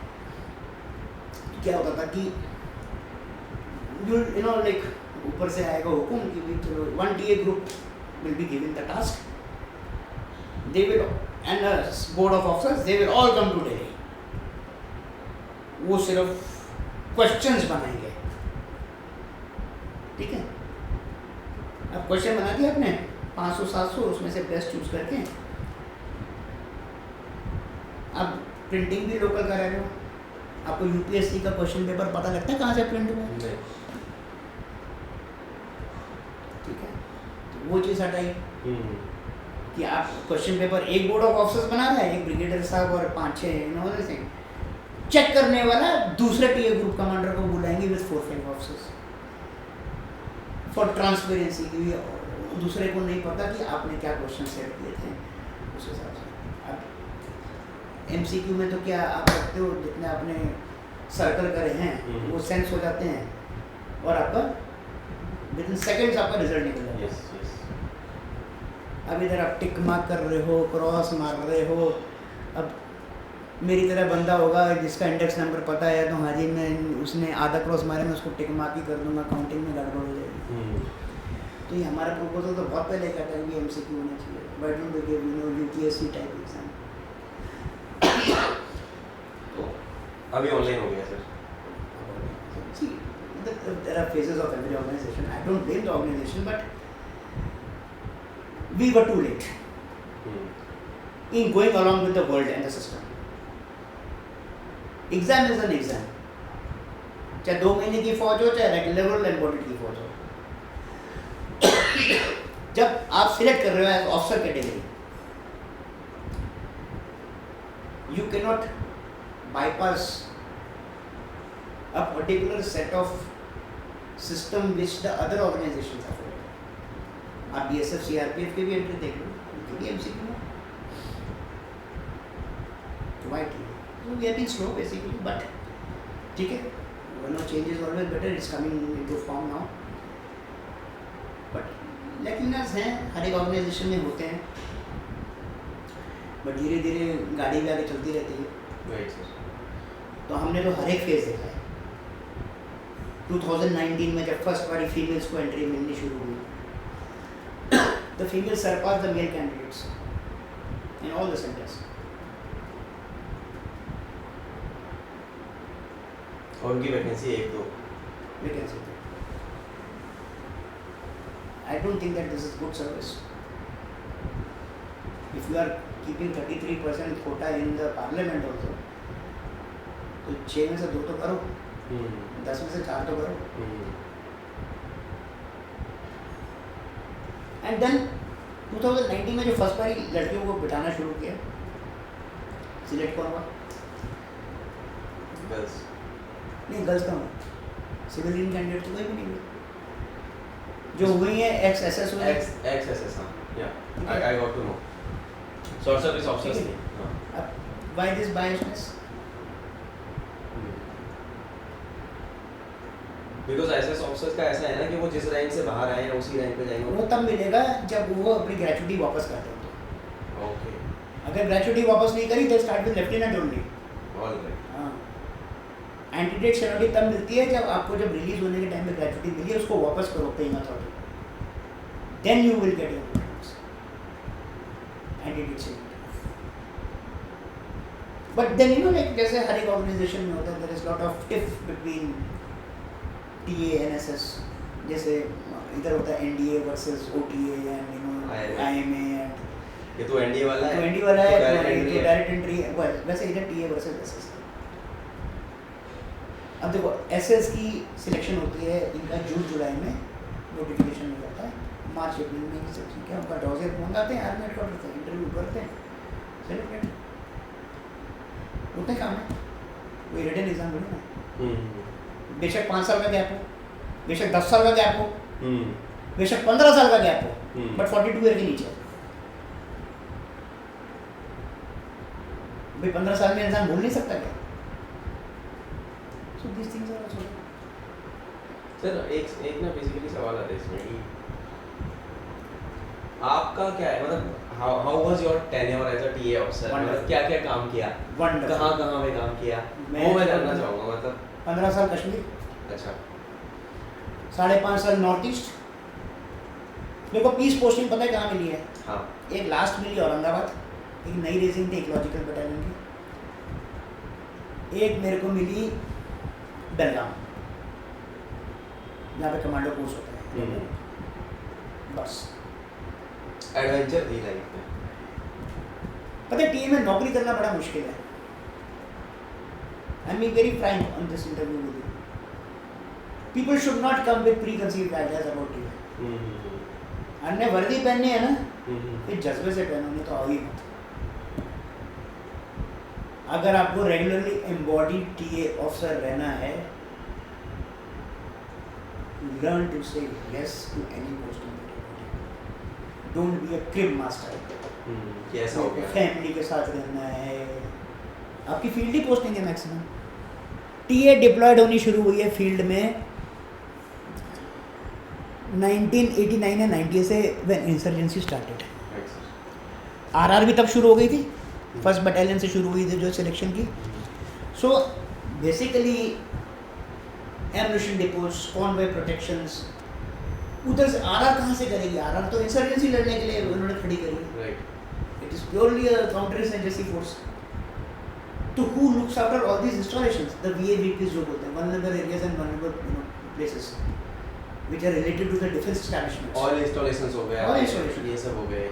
क्या होता था कि यू नो लाइक ऊपर से आएगा हुक्म कि भाई चलो 1 TA group will be given the task, they will and board of officers they will all come to Delhi. वो सिर्फ क्वेश्चंस बनाएंगे, ठीक है। अब क्वेश्चन बना दिया आपने 500-700, उसमें से बेस्ट चूज करके, अब प्रिंटिंग भी लोकल करा रहे हो। आपको यूपीएससी का क्वेश्चन पेपर पता लगता है कहाँ से प्रिंट हुआ है, ठीक है। तो वो चीज़ हटाई कि आप क्वेश्चन पेपर एक बोर्ड ऑफ ऑफिसर्स बना रहा है, एक ब्रिगेडियर साहब और 5-6 चेक करने वाला दूसरे टीए ग्रुप कमांडर को बुलाएंगे विद 4-5 ऑफिसर्स फॉर ट्रांसपेरेंसी, क्योंकि दूसरे को नहीं पता कि आपने क्या क्वेश्चन सेट किए थे उस हिसाब से। अब एमसीक्यू में तो क्या आप रखते हो, जितने आपने सर्कल करे हैं वो सेंस हो जाते हैं और आपका विद इन सेकेंड्स आपका रिजल्ट निकल जाता है। अब इधर आप टिक मार्क कर रहे हो, क्रॉस मार रहे हो। अब मेरी तरह बंदा होगा जिसका इंडेक्स नंबर पता है, तो हाँ जी मैं उसने आधा क्रॉस मारे, मैं उसको टिक मार्क ही कर दूंगा, काउंटिंग में गड़बड़ हो जाएगी। तो ये हमारा प्रपोजल तो बहुत पहले का था कि एमसीक्यू होना चाहिए, why don't we give you know UPSC type exam. तो अभी ऑनलाइन हो गया sir. See, there are phases of every organization. I don't blame the organization, but we were too late in going along with the world and the system. Exam is an exam. चाहे 2 महीने की फौज हो, चाहे रेगुलर एम्बॉडीड की फौज हो, जब आप सिलेक्ट कर रहे हो as officer category, you cannot bypass a particular set of system which the other organizations are following. आप BSF CRPF के भी एंट्री देख लो, उनके भी MCQ में white, so we have been slow basically, but ठीक है, no change is always better, it's coming into form now, but लैकिंगनेस हैं हर एक ऑर्गेनाइजेशन में होते हैं, बट धीरे धीरे गाड़ी भी आगे चलती रहती है। तो हमने तो हर एक फेज देखा है। 2019 में जब फर्स्ट बारी फीमेल्स को एंट्री मिलनी शुरू हुई, the females surpass the male candidates in all the centers. और उनकी वैकेंसी एक दो Vacancy. I don't think that this is good service. If you are keeping 33% quota in the parliament also, तो 6 में से 2 तो करो, 10 में से 4 तो करो. एंड देन 2019 में जो फर्स्ट बार लड़कियों को बिठाना शुरू किया, सिलेक्ट कौन हुआ? गर्ल्स नहीं, गर्ल्स का हुआ, सिविलियन कैंडिडेट तो कोई भी नहीं हुआ. जो हुई है एक्स एस एस हुई, एक्स एस एस, हाँ, या I got to know. Short service officers थे. Why this biasness? Because SS officers का ऐसा है ना कि वो जिस रैंक से बाहर आए हैं उसी रैंक पे जाएंगे. वो तब मिलेगा जब वो अपनी ग्रेचुटी वापस कर दें. ओके, अगर ग्रेचुटी वापस नहीं करी तो start with lieutenant only. Alright. हाँ, एंटीडेट सैलरी तब मिलती है जब आपको जब रिलीज होने के टाइम में ग्रेचुटी मिली है, उसको वापस करो paying authority, then you will get your antedate salary. But then you know, like जैसे हर एक ऑर्गेनाइजेशन में होता है, there is lot of tiff between TA NSS. जैसे इधर होता है NDA versus OTA and you know IMA. ये तो एनडीए वाला है, तो एनडीए वाला है, तो तो डायरेक्ट डायरेक्ट एंट्री है. वैसे इधर टीए वर्सेस एसएस. अब देखो एसएस की सिलेक्शन होती है, इनका जून जुलाई में नोटिफिकेशन निकलता है, मार्च अप्रैल में सिलेक्शन क्या उनका डॉजर मंगाते हैं, आर्मी हेडक्वार्टर से इंटरव्यू करते हैं, सेलेक्टेड उतने काम है. कोई रिटन एग्जाम नहीं है. बेशक 5 साल का गैप हो, बेशक 10 साल का गैप हो, बेशक 15 साल का गैप हो, बट 42 ईयर के नीचे. भाई 15 साल में इंसान भूल नहीं सकता क्या? So this things are also. Sir एक ना बेसिकली सवाल आता है इसमें कि आपका क्या है, मतलब how was your tenure as a TA officer, मतलब क्या क्या काम किया, कहाँ कहाँ में काम किया, वो मैं जानना चाहूँगा. मतलब 15 साल कश्मीर, अच्छा, 5.5 साल नॉर्थ ईस्ट. मेरे को पीस पोस्टिंग पता है कहाँ मिली है? हाँ, एक लास्ट मिली औरंगाबाद, एक नई रेजिंग थी इकोलॉजिकल बटालियन की. एक मेरे को मिली बेलगाम, जहाँ पे कमांडो कोर्स होता है. बस. एडवेंचर थी लाइफ में. पता है टीए में नौकरी करना बड़ा मुश्किल है. I am being very Frank on this interview with you. People should not come with preconceived ideas about TA. अन्य वर्दी पहननी है ना, फिर जज्बे से पहनो, नहीं तो आओ ही मत. अगर आपको रेगुलरली एम्बॉडीड टीए ऑफिसर रहना है, learn to say yes to any posting. Don't be a crib master. कैसा हो गया? फैमिली के साथ रहना है. आपकी फील्ड ही पोस्टिंग है मैक्सिमम. टीए डिप्लॉयड होनी शुरू हुई है फील्ड में 1989 या 90 से, व्हेन इंसर्जेंसी स्टार्टेड. आरआर भी तब शुरू हो गई थी, फर्स्ट बटालियन से शुरू हुई थी जो सिलेक्शन की. So basically ammunition depots, convoy protections, उधर से आरआर कहाँ से करेगी? आरआर तो इंसर्जेंसी लड़ने के लिए उन्होंने खड़ी करी. It is purely a counter insurgency force. तो who looks after all these installations? The VAVPs जो बोलते हैं, vulnerable areas and vulnerable places which are related to the defense establishments. All installations हो गए, All installations. ये सब हो गए.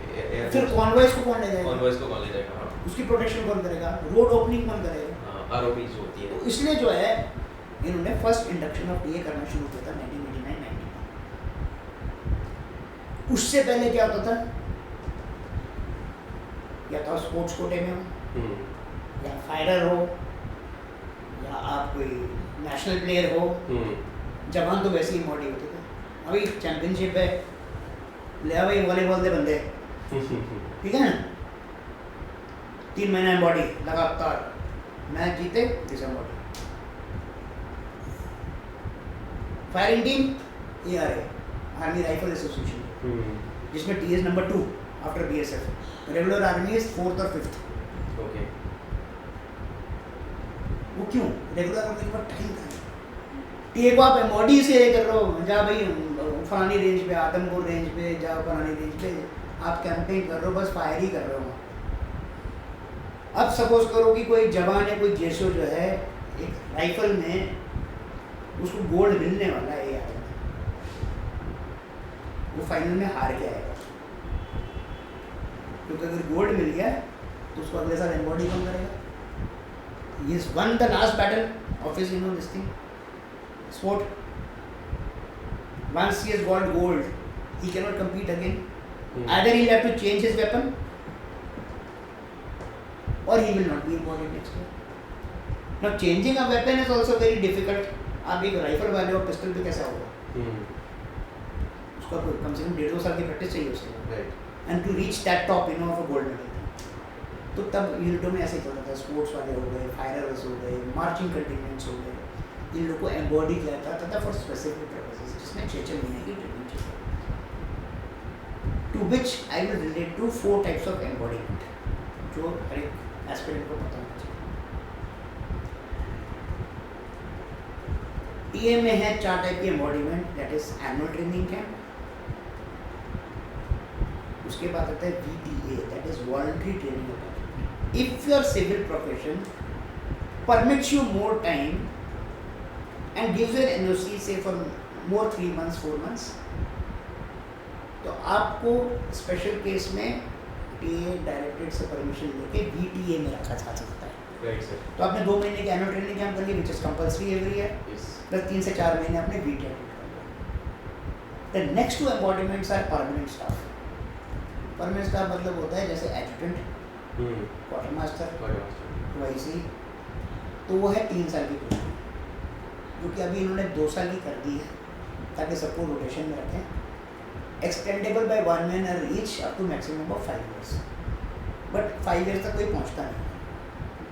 फिर कॉन्वॉयज को कौन ले जाएगा? कॉन्वॉयज को कौन ले जाएगा? हाँ, उसकी प्रोटेक्शन कौन करेगा? रोड ओपनिंग कौन करेगा? आरओपीज होती है. तो इसलिए जो है इन्होंने फर्स्ट इंडक्शन ऑफ टीए करना शुरू किया था 1989-90. उससे पहले क्या होता था? या तो स्पोर्ट्स कोटे में हो, या फाइटर हो, या आप कोई नेशनल प्लेयर हो. जवान तो वैसे ही मॉडी होते थे. अभी चैंपियनशिप है, ले आ भाई वॉलीबॉल दे बंदे, ठीक है ना? 3 महीना बॉडी लगातार मैच जीते, body. Firing team ARA, army rifle association, जिसमें TA's number 2 after BSF. Regular army is 4th और 5th. ओके. वो क्यों? रेगुलर आर्मी के पास टाइम का है. टीए को आप एमओडी से कर रहे हो, जा भाई फलानी रेंज पे, आदमपुर रेंज पे जाओ, फलानी रेंज पे आप कैंपिंग कर रहे हो, बस फायर ही कर रहे हो। अब सपोज करो कि कोई जवान है, कोई जेसो जो है एक राइफल में उसको गोल्ड मिलने वाला है यार, वो फाइनल में हार के आएगा, क्योंकि अगर गोल्ड मिल गया तो उसको अगले साल एम्बॉडी कम करेगा। He has won the last battle of his, this thing, sport. Once he has got gold, he cannot compete again. Either he'll have to change his weapon, or he will not be embodied next year. Now changing a weapon is also very difficult. आप एक राइफल वाले और पिस्टल पे कैसा होगा? उसका कम से कम 1.5-2 साल की प्रैक्टिस चाहिए उसके लिए, and to reach that top of a gold medal. तो तब यूनिटों में ऐसे चलता था, स्पोर्ट्स वाले हो गए, फायरर्स हो गए, मार्चिंग कंटिजेंट्स हो गए, इन लोगों को एम्बॉडी किया जाता था फॉर स्पेसिफिक पर्पसेस, जिसमें 6 महीने की ट्रेनिंग चाहिए। To which I will relate to 4 types of embodiment, जो हर एक एस्पिरेंट को पता होना चाहिए। टीए में है 4 टाइप की embodiment, that is annual training camp, उसके बाद आता है VTA, that is voluntary training. If your civil profession permits you more time and gives you an NOC say for more 3 months 4 months, तो आपको स्पेशल केस में टीए डायरेक्टरेट से परमिशन लेके VTA में रखा जा सकता है। Right sir. तो आपने 2 महीने के एनुअल ट्रेनिंग कैंप कर लिया, which is compulsory every year, plus 3 से 4 महीने आपने VTA कर लिया। The next 2 embodiments are permanent staff. Permanent staff मतलब होता है जैसे एडजुटेंट, क्वार्टर मास्टर, वाईसी, तो वो है 3 साल की ट्रेनिंग, जो कि अभी इन्होंने 2 साल की कर दी है ताकि सबको रोटेशन में रखें। Extendable by 1 year each up to maximum of 5 years, but 5 years तक कोई पहुंचता नहीं है।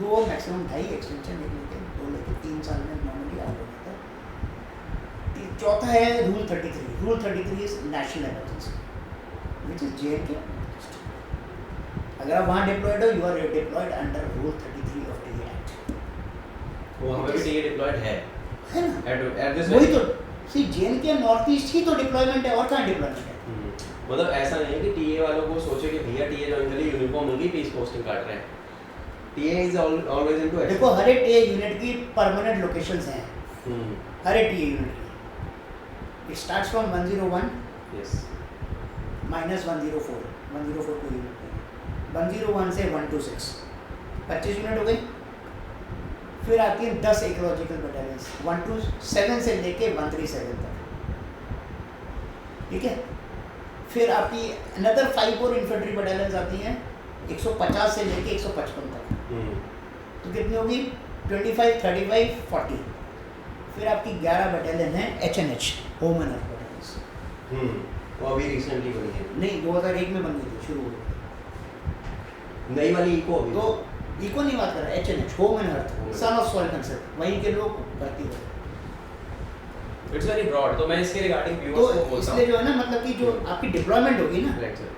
2 मैक्सिमम 2.5 एक्सटेंशन लेके 2 लेके 3 साल में नॉर्मली आउट हो जाता है। चौथा है rule 33। Rule 33 is national emergency, which is JNK। अगर आप वहाँ डिप्लॉयड हो, you are deployed under rule 33 of TA act. वो हमें भी टीए डिप्लॉयड है ना? एट दिस वही तो सी JNK नॉर्थ ईस्ट ही तो डिप्लॉयमेंट है, और कहाँ डिप्लॉयमेंट है? मतलब ऐसा नहीं है कि टीए वालों को सोचे कि भैया टीए ज्वाइन करिए, यूनिफॉर्म होगी, पीस पोस्टिंग काट रहे हैं। टीए इज ऑलवेज इनटू, देखो हर एक टीए यूनिट की परमानेंट लोकेशंस हैं, हर एक टीए यूनिट की। It starts from 101 yes minus 104 कोई यूनिट नहीं, 101 से 126 25 यूनिट हो गई। फिर आती है 10 इकोलॉजिकल बटालियंस, 127 से लेके 137 तक, ठीक है। फिर आपकी अनदर 5 और इन्फेंट्री बटालियंस आती हैं 150 से लेके 155 तक। तो कितनी होगी? 25, 35, 40। फिर आपकी 11 बटालियन है HNH, home and earth battalions. वो अभी रिसेंटली बनी है। नहीं, 2001 में बन गई थी, शुरू हुई नई वाली इको अभी। तो इको नहीं बात कर रहा, HNH, home and earth, son of soil concept, वहीं के लोग भर्ती हुए। इट्स वेरी ब्रॉड, तो मैं इसके रिगार्डिंग व्यूअर्स को तो बोलता इसलिए हूं जो है ना, मतलब कि जो आपकी डिप्लॉयमेंट होगी ना, राइट सर,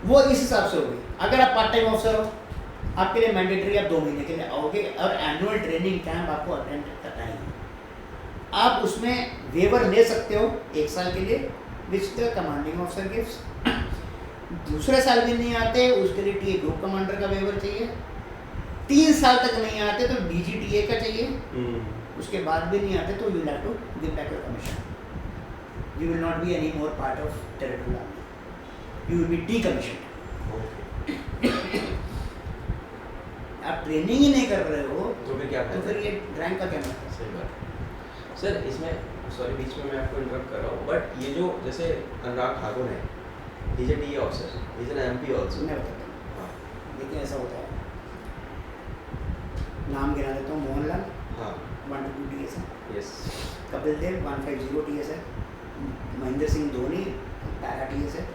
वो इस हिसाब से होगी। अगर आप पार्ट टाइम ऑफिसर हो, आपके लिए मैंडेटरी आप 2 महीने के लिए आओगे और एनुअल ट्रेनिंग कैंप आपको अटेंड करना ही है। आप उसमें वेवर ले सकते हो 1 साल के लिए, which the commanding officer gives. दूसरे साल भी नहीं आते, उसके लिए टीए ग्रुप कमांडर का वेवर चाहिए। 3 साल तक नहीं आते तो DGTA का चाहिए। उसके बाद भी नहीं आते तो you have to give back your commission. You will not be any more part of territorial army, you will be decommissioned. आप ट्रेनिंग ही नहीं कर रहे हो तो फिर क्या तो फिर ये रैंक का क्या मतलब? सही बात सर। इसमें सॉरी बीच में मैं आपको इंटरप्ट कर रहा हूँ, बट ये जो जैसे अनुराग ठाकुर है, he is a TA officer, he is an MP also. मैं बताता हूँ, हाँ देखिए ऐसा होता है। नाम गिना देता हूँ, मोहनलाल हाँ 122 TS है, यस, कपिल देव 150 TS है, महेंद्र सिंह धोनी पैरा TS है,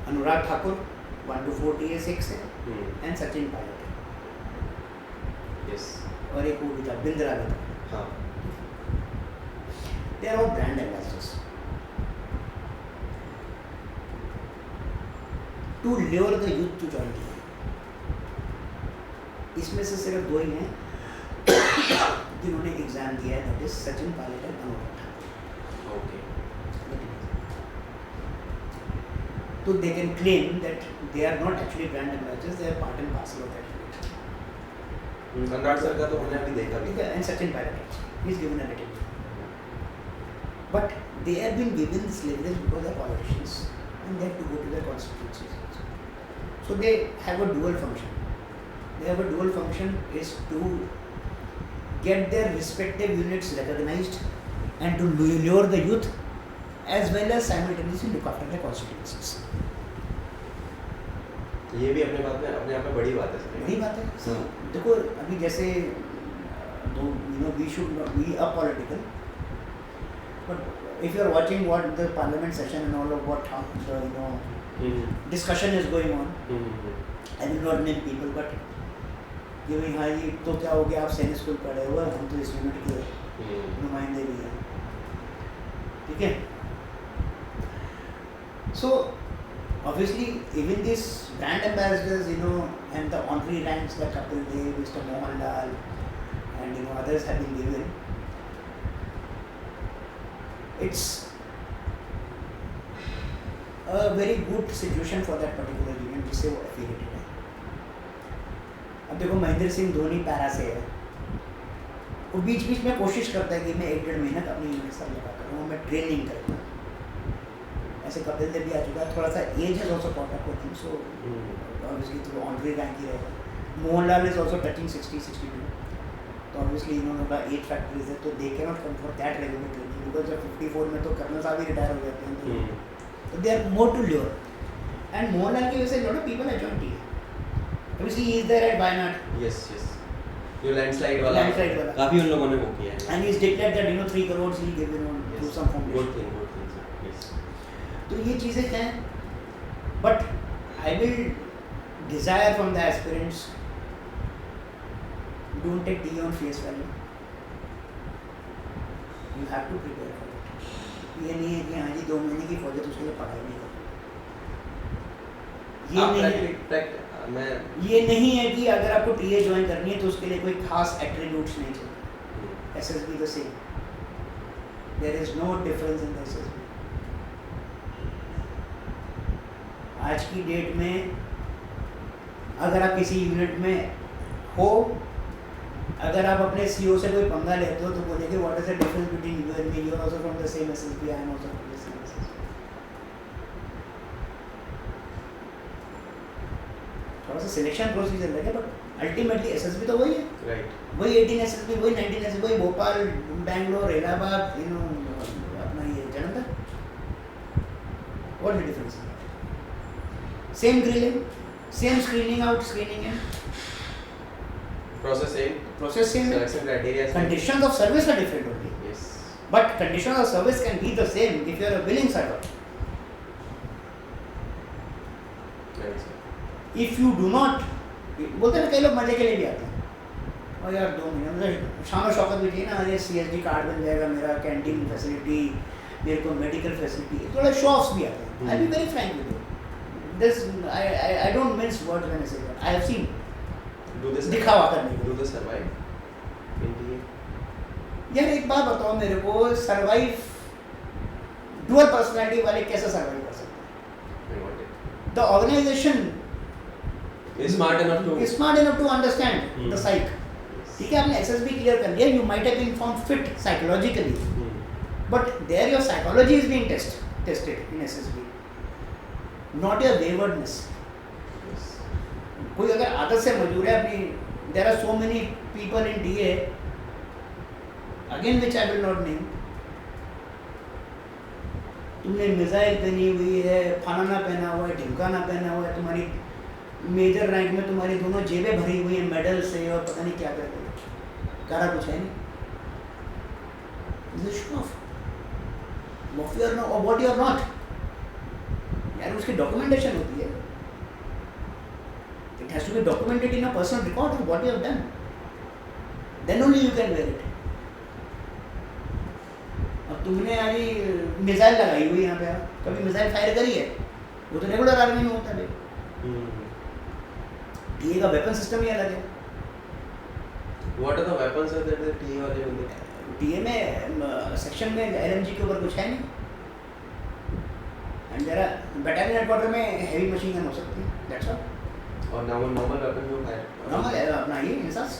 अनुराग ठाकुर 124 TS 6 है, एंड सचिन पायलट, यस, और एक वो भी था बिंद्रा भी था। हाँ they are all brand ambassadors to lure the youth to join TA. इसमें से सिर्फ 2 ही हैं जिन्होंने एग्जाम दिया है, that is Sachin Pilot and Anubhav. Okay. तो they can claim that they are not actually brand ambassadors, they are part and parcel of that. Anurag sir का तो हमने अभी देखा भी एंड Sachin Pilot he is given a little, but they have been given this leverage because they are politicians and they have to go to their constituencies also. So they have a dual function. They have a dual function is to get their respective units recognized and to lure the youth as well as simultaneously look after their constituencies. ये भी अपने बात में अपने आप में बड़ी बात है सर। बड़ी बात है। So, देखो अभी जैसे we should not be apolitical, but if you are watching what the parliament session and all of what discussion is going on, I will not name people, but ये भाई हाँ जी तो क्या हो गया, आप सैनिक स्कूल पढ़े हुए, हम तो इस यूनिट के नुमाइंदे भी हैं, ठीक है। So obviously even these brand ambassadors, and the honorary ranks like Kapil Dev, Mr. Mohanlal, and others have been given. It's a very good situation for that particular union जिससे वो affiliated है। अब देखो महेंद्र सिंह धोनी पैरा से है, वो बीच बीच में कोशिश करता है कि मैं 1-1.5 महीना अपनी यूनिट से लगा करूँ, मैं ट्रेनिंग करूँ। ऐसे कपिल देव भी आ चुका है, थोड़ा सा एज है also caught up with him, so obviously तो ऑनरी रैंक ही रहेगा। मोहनलाल इज ऑल्सो टचिंग 60-62, तो ऑब्वियसली इन्होंने 8 फैक्ट्रीज है, तो they can not come for that regular training, because जब 54 में तो कर्नल साहब ही रिटायर हो जाते हैं, तो they are more to lure. And Mohanlal की वजह से lot of people have joined team. Obviously he is there at Wayanad. Yes जो लैंडस्लाइड वाला काफी उन लोगों ने वो किया है, and he is declared that 3 crores he given on to some foundation. Good thing sir. Yes तो ये चीज़ें हैं, but I will desire from the aspirants, don't take it on face value, you have to prepare for it. ये नहीं है कि हाँ जी 2 महीने की फौज है तो उसके लिए पढ़ाई नहीं करो, ये नहीं है कि अगर आपको टीए ज्वाइन करनी है तो उसके लिए कोई खास एट्रीब्यूट्स नहीं चाहिए। SSB the same, there is no difference in the SSB. आज की डेट में अगर आप किसी यूनिट में हो, अगर आप अपने सीईओ से कोई पंगा लेते हो तो बोलेंगे what is the difference between you and me, you are also from the same SSB, I am also from the same SSB. थोड़ा सा सिलेक्शन प्रोसीजर लगे, बट अल्टीमेटली एसएसबी तो वही है, राइट। वही 18 एसएसबी, वही 19 एसएसबी, वही भोपाल, बेंगलोर, इलाहाबाद, अपना ये Jalandhar, what the difference? Same grilling, same screening out, screening in, process same, selection criteria same. Conditions of service are different only. Yes. But conditions of service can be the same if you are a willing server. Right, sir. If you do not, बोलते हैं कई लोग मजे के लिए भी आते हैं, और यार 2 महीने मतलब शान और शौकत भी चाहिए ना, अरे CSD कार्ड बन जाएगा मेरा, कैंटीन फैसिलिटी, मेरे को मेडिकल फैसिलिटी, थोड़ा शो ऑफ्स भी आते हैं। I be very frank with you, this I don't mince words when I say that. I have seen दिखावा करने के। Do they survive in DA? यार एक बात बताओ मेरे को, सर्वाइव डुअल पर्सनालिटी वाले कैसे सर्वाइव कर सकते हैं? The organisation is smart enough to understand the psych. ठीक है, आपने एसएसबी क्लियर कर लिया, you might have been found fit psychologically, but there your psychology is being tested in SSB, not your waywardness. कोई अगर आदत से मजबूर है अपनी, there are so many people in DA again which I will not name, तुमने मिसाइल पहनी हुई है, फलाना पहना हुआ है, ढिमकाना पहना हुआ है, तुम्हारी मेजर रैंक में तुम्हारी दोनों जेबें भरी हुई हैं मेडल से और पता नहीं क्या करते हो, करा कुछ है नहीं, this is show off, what you are not or what you are not, यार उसकी डॉक्यूमेंटेशन होती है, it has to be documented in a personal record of what you have done, then only you can wear it. अब तुमने आज मिसाइल लगाई हुई यहाँ पे, कभी मिसाइल फायर करी है? वो तो रेगुलर आर्मी में होता है। डीए का वेपन सिस्टम ही अलग है। What are the weapons that the TA वाले बंदे? टीए में सेक्शन में एलएमजी के ऊपर कुछ है नहीं, and there are battalion headquarter में हैवी मशीन गन हो सकती है, दैट्स ऑल। और नॉर्मल वेपन जो है नॉर्मल है अपना ये इंसास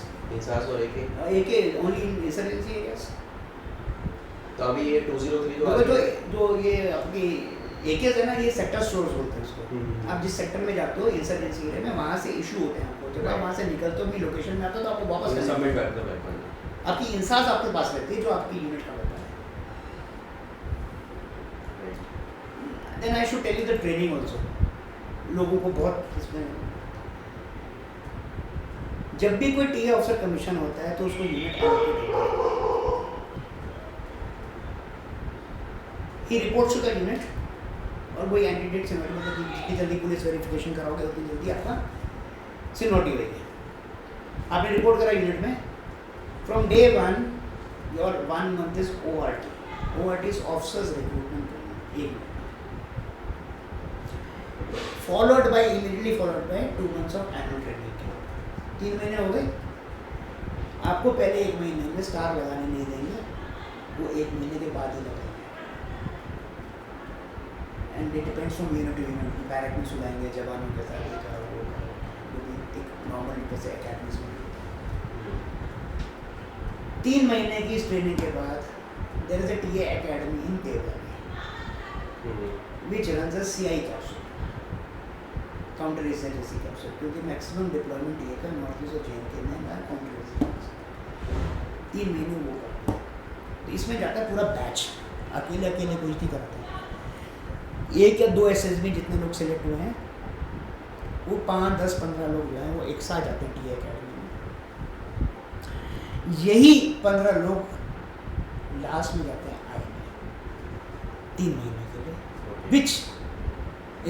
और AK. AK only in insurgency areas. तो अभी ये 203 जो ये आपकी एकेज है ना, ये सेक्टर स्टोर्स बोलते हैं इसको। आप जिस सेक्टर में जाते हो इंसर्जेंसी एरिया में, वहाँ से इशू होते हैं आपको, जब आप वहाँ से निकलते हो अपनी लोकेशन में आते हो तो आपको वापस करना सबमिट पड़ता बैक द वेपन। है। आपकी इंसास आपके पास रहती है जो आपकी यूनिट का वेपन है। Then I should tell you the training also. लोगों को बहुत इसमें, जब भी कोई टीए ऑफिसर कमीशन होता है तो उसको यूनिट एलोकेट होता है। ही रिपोर्ट्स टू द यूनिट, और वही एंटीडेट से मतलब कि जितनी जल्दी पुलिस वेरिफिकेशन कराओगे उतनी जल्दी आपका सीनियरिटी होगी। आपने रिपोर्ट करा यूनिट में, from day 1 your 1 month is ORT। ORT is officers recruitment training, followed by immediately followed by 2 months of annual training. 3 महीने हो गए, आपको पहले 1 महीने में स्टार लगाने नहीं देंगे, वो 1 महीने के बाद ही लगाएंगे। And it depends from unit to unit. Barrack में सुलाएंगे जवानों के साथ, ये करो वो करो, जो भी एक नॉर्मल जैसे अकेडमीज में। 3 महीने की इस ट्रेनिंग के बाद there is a TA academy in Devlali which runs a CI capsule, counter insurgency capsule, क्योंकि मैक्सिमम डिप्लॉयमेंट टीए का नॉर्थ ईस्ट और JNK में है काउंटर इंसर्जेंसी। 3 महीने वो करते हैं, तो इसमें जाता है पूरा बैच, अकेले कुछ नहीं करते। 1 या 2 SSB जितने लोग सेलेक्ट हुए हैं, वो 5, 10, 15 लोग जो हैं वो एक साथ जाते हैं टीए अकेडमी में। यही 15 लोग लास्ट में जाते हैं IMA 3 महीने के लिए, विच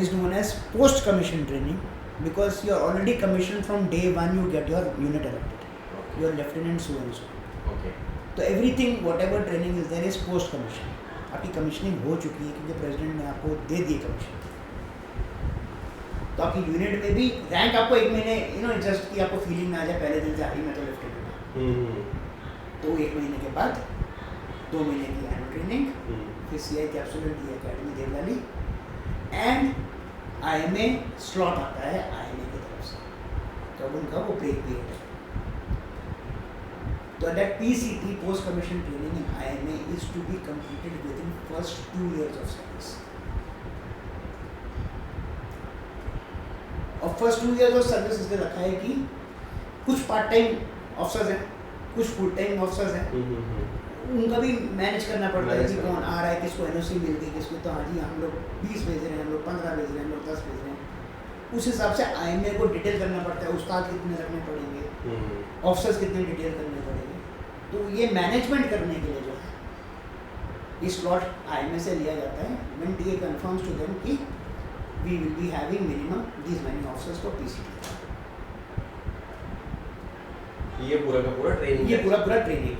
is known as post commission training, because you are already commissioned from day 1 you get your unit elected, your lieutenant so and so. Okay. तो everything whatever training is there is post commission। आपकी कमीशनिंग हो चुकी है क्योंकि प्रेसिडेंट ने आपको दे दिए कमीशन। तो आपकी यूनिट में भी रैंक आपको 1 महीने जस्ट कि आपको फीलिंग ना आ जाए पहले दिन से आई मैं तो लेफ्टिनेंट हूँ। तो 1 महीने के बाद 2 महीने की एनुअल ट्रेनिंग, फिर CI capsule TA academy Devlali, and IMA slot आता है IMA की तरफ से, तो उनका वो ब्रेक पीरियड है। तो that PCT post commission training in IMA is to be completed within first 2 years of service. और फर्स्ट 2 years ऑफ सर्विस इसलिए रखा है कि कुछ पार्ट टाइम ऑफिसर्स हैं, कुछ फुल टाइम ऑफिसर्स हैं, उनका भी मैनेज करना पड़ता है कि कौन आ रहा है, किसको NOC मिल गई, किसको तो हाँ जी हम लोग 20 भेज रहे हैं, हम लोग 15 भेज रहे हैं, हम लोग 10 भेज रहे हैं। उस हिसाब से IMA को डिटेल करना पड़ता है, उस्ताद कितने रखने पड़ेंगे, ऑफिसर्स कितने डिटेल करने पड़ेंगे। तो ये मैनेजमेंट करने के लिए जो है ये स्लॉट IMA से लिया जाता है when TA confirms to them कि we will be having minimum these many officers for PCT। ये पूरा का पूरा ट्रेनिंग, ये पूरा ट्रेनिंग।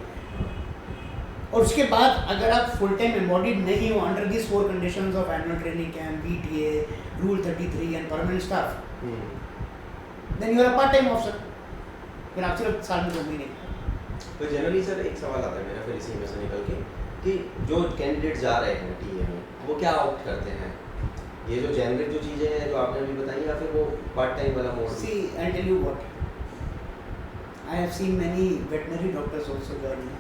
और उसके बाद अगर आप फुल टाइम एम्बॉडीड नहीं हो under this 4 conditions of annual training camp, BTA, rule 33 and permanent staff, then you are a part time officer, फिर आप सिर्फ साल में 2 महीने। तो जनरली सर एक सवाल आता है मेरा फिर इसी में से निकल के कि जो कैंडिडेट जा रहे हैं टीए में वो क्या ऑप्ट करते हैं, ये जो जेनरिक जो चीज़ें हैं जो आपने अभी बताई, या फिर वो पार्ट टाइम वाला mode? See I tell you what, I have seen many veterinary doctors also joining.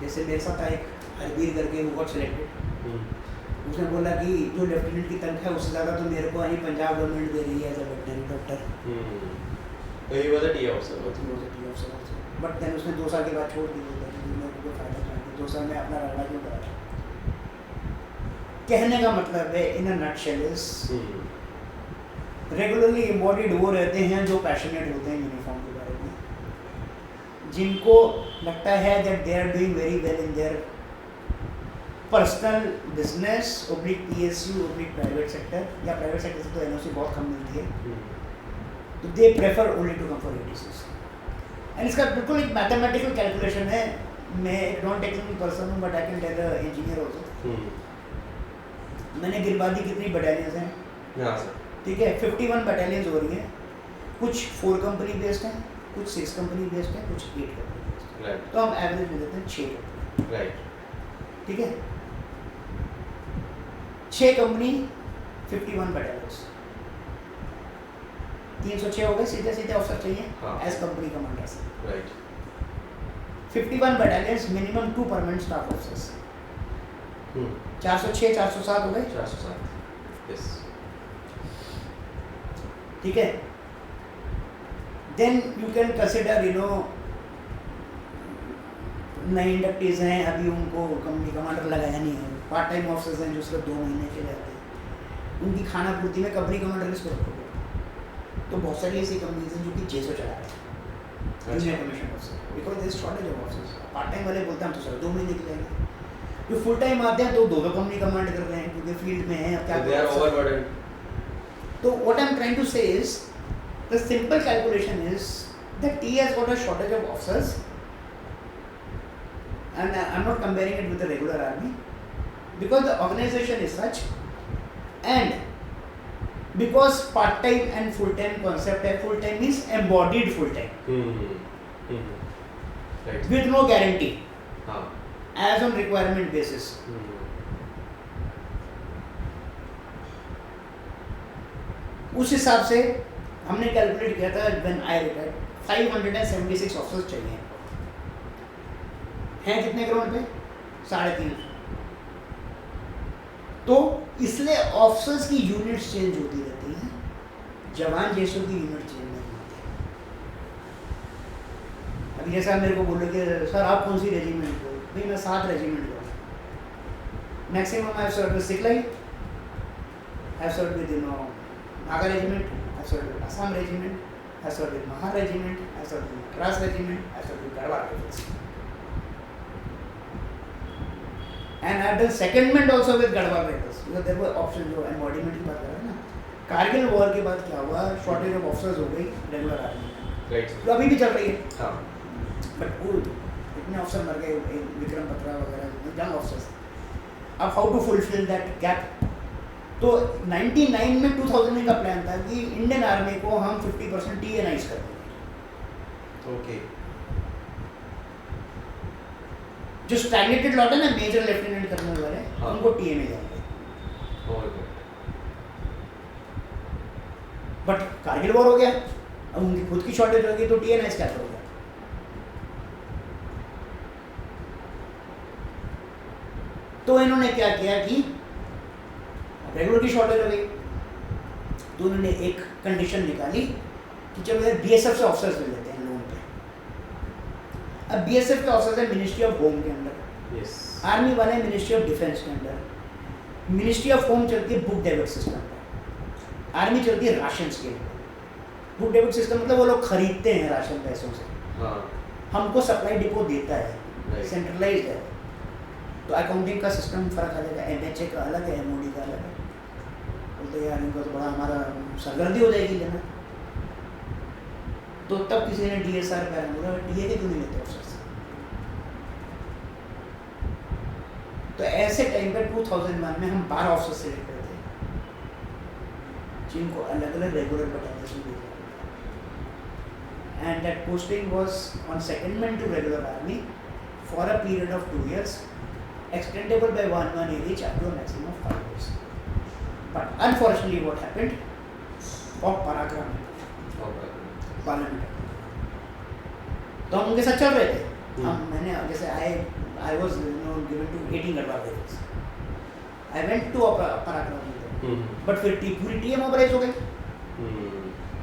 जैसे मेरे साथ एक हरबीर करके वो गॉट सिलेक्टेड, उसने बोला कि जो लेफ्टिनेंट की तनख्वाह है उससे ज़्यादा तो मेरे को अभी पंजाब गवर्नमेंट दे रही है एज अ वेटनरी डॉक्टर। तो ये वाला टीए ऑफिसर बट देन उसने 2 साल के बाद छोड़ दी, मेरे को कोई फायदा नहीं, 2 साल में अपना रगड़ा क्यों करा। कहने का मतलब है in a nutshell is regularly embodied वो रहते हैं जो पैशनेट होते हैं यूनिफॉर्म के बारे में, जिनको लगता है that they are doing very well in their personal business PSU private sector, या प्राइवेट सेक्टर से तो NOC बहुत कम मिलती है, तो they prefer only to come for ATCs। And इसका बिल्कुल एक मैथमेटिकल कैलकुलेशन है, मैं एक नॉन टेक्निकल पर्सन हूँ but I can tell engineer also. मैंने गिरवा दी कितनी बटालियंस हैं, ठीक है 51 बटालियंस हो रही हैं, कुछ 4 कंपनी बेस्ड हैं, कुछ 6 कंपनी बेस्ड है, कुछ 8 कंपनी बेस्ड है। राइट तो हम एवरेज में लेते हैं 6 कंपनी, राइट ठीक है। 6 कंपनी 51 बटालियंस, 306 हो गए, सीधे सीधे ऑफिसर चाहिए हाँ। एज कंपनी कमांडर से। Right 51 battalions, minimum 2 permanent staff officers, 406 407 हो गए, 407 यस ठीक है। देन यू कैन कंसिडर नए इंडक्टीज हैं, अभी उनको कंपनी कमांडर लगाया नहीं है, पार्ट टाइम ऑफिसर्स हैं जो सिर्फ 2 महीने के लिए आते हैं, उनकी खाना पूर्ति में कंपनी कमांडर किसको रखोगे? तो बहुत सारी ऐसी कंपनीज हैं जो कि 600 चला रहे हैं junior commission officer, because there is shortage of officers. Part time वाले बोलते हैं हम तो सिर्फ 2 महीने के लिए आएंगे, जो फुल टाइम आते हैं तो 2 कंपनी कमांड कर रहे हैं क्योंकि फील्ड में है। अब क्या दे आर ओवरबर्डन। तो what I am trying to say is the simple calculation is that T has got a shortage of officers, and I'm not comparing it with the regular army because the organization is such, and because part time and full time concept है, full time means embodied full time right with no guarantee हाँ as on requirement basis। उस हिसाब से हमने कैलकुलेट किया था when I retired 576 ऑफिसर्स चाहिए हैं, कितने ग्राउंड पे 350। तो इसलिए ऑफिसर्स की यूनिट्स चेंज होती रहती हैं, जवान जैसों की यूनिट चेंज नहीं होती। अभी जैसा मेरे को बोलो कि सर आप कौन सी रेजिमेंट हो, भाई मैं 7 रेजिमेंट का हूँ। Maximum I have served with Sikh LI, I have served with Naga regiment, I have served with Assam regiment, I have served with Mahar regiment, I have served with Madras regiment, I have served with Garhwal rifles. And I have done secondment also with Garhwal Rifles because there were options। जो embodiment की बात कर रहे हैं ना, कारगिल वॉर के बाद क्या हुआ, शॉर्टेज ऑफ ऑफिसर्स हो गई रेगुलर आर्मी में, राइट जो अभी भी चल रही है। हाँ बट वो इतने अफसर मर गए, विक्रम बत्रा वगैरह जंग ऑफिसर्स। अब how to fulfil that gap? तो 99 में 2000 का प्लान था कि इंडियन आर्मी को हम 50% TNIs कर देंगे। ओके जो स्टैग्नेटेड लॉट है ना, मेजर लेफ्टिनेंट कर्नल वाले, हाँ। उनको TNA जाएंगे। और बट कारगिल वॉर हो गया, अब उनकी खुद की शॉर्टेज होगी तो TNIs क्या करोगे? तो इन्होंने क्या किया कि रेगुलर की शॉर्टेज हो गई, तो उन्होंने एक कंडीशन निकाली कि चलो यार BSF से ऑफिसर्स ले लेते हैं लोन पे। अब BSF के ऑफिसर्स है मिनिस्ट्री ऑफ होम के अंडर, यस आर्मी वाले मिनिस्ट्री ऑफ डिफेंस के अंडर, मिनिस्ट्री ऑफ होम चलती है बुक डेबिट सिस्टम पे, आर्मी चलती है राशन के ऊपर। बुक डेबिट सिस्टम मतलब वो लोग खरीदते हैं राशन पैसों से, हाँ हमको सप्लाई डिपो देता है, राइट सेंट्रलाइज्ड है। तो अकाउंटिंग का सिस्टम फर्क आ जाएगा, MHA का अलग है, MOD का अलग है। बोलते यार इनको तो बड़ा हमारा सरगर्दी हो जाएगी लेना। तो तब किसी ने DSR पे बोला DA के क्यों नहीं लेते ऑफिसर्स? तो ऐसे टाइम पे 2001 में हम 12 ऑफिसर्स सेलेक्ट करते हैं जिनको अलग अलग रेगुलर बटालियन में भेजा, and that posting was on secondment to regular army for a period of 2 years, extendable by 1 year each up to a maximum of 5 years. But unfortunately what happened, for Parakram parliament, तो हम उनके साथ चल रहे थे। हम मैंने जैसे I was given to 18 Garhwal rifles, I went to Parakram, but फिर पूरी टीम मोबिलाइज हो गई।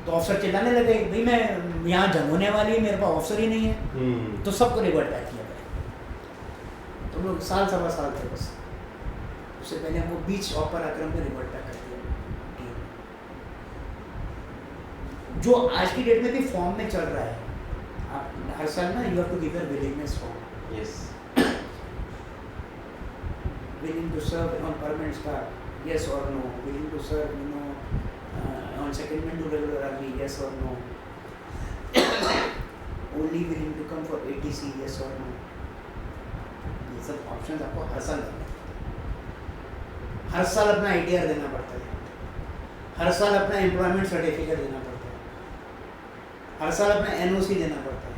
तो ऑफिसर चिल्लाने लगे भाई मैं यहाँ जंग होने वाली है, मेरे पास ऑफिसर ही नहीं है। तो सबको रिवर्ट बैक किया गया। तो लोग साल सवा साल थे बस, उससे पहले हमको बीच ऑफ पराक्रम में रिवर्ट बैक कर दिया। जो आज की डेट में भी फॉर्म में चल रहा है, आप हर साल ना you have to give your willingness form, yes willing to serve on permanent staff, yes or no, willing to serve on secondment to regular army, yes or no, only willing to come for ATC, yes or no। ये सब ऑप्शंस आपको हर साल देना पड़ता है, हर साल अपना ITR देना पड़ता है, हर साल अपना एम्प्लॉयमेंट सर्टिफिकेट देना पड़ता है, हर साल अपना एनओसी देना पड़ता है।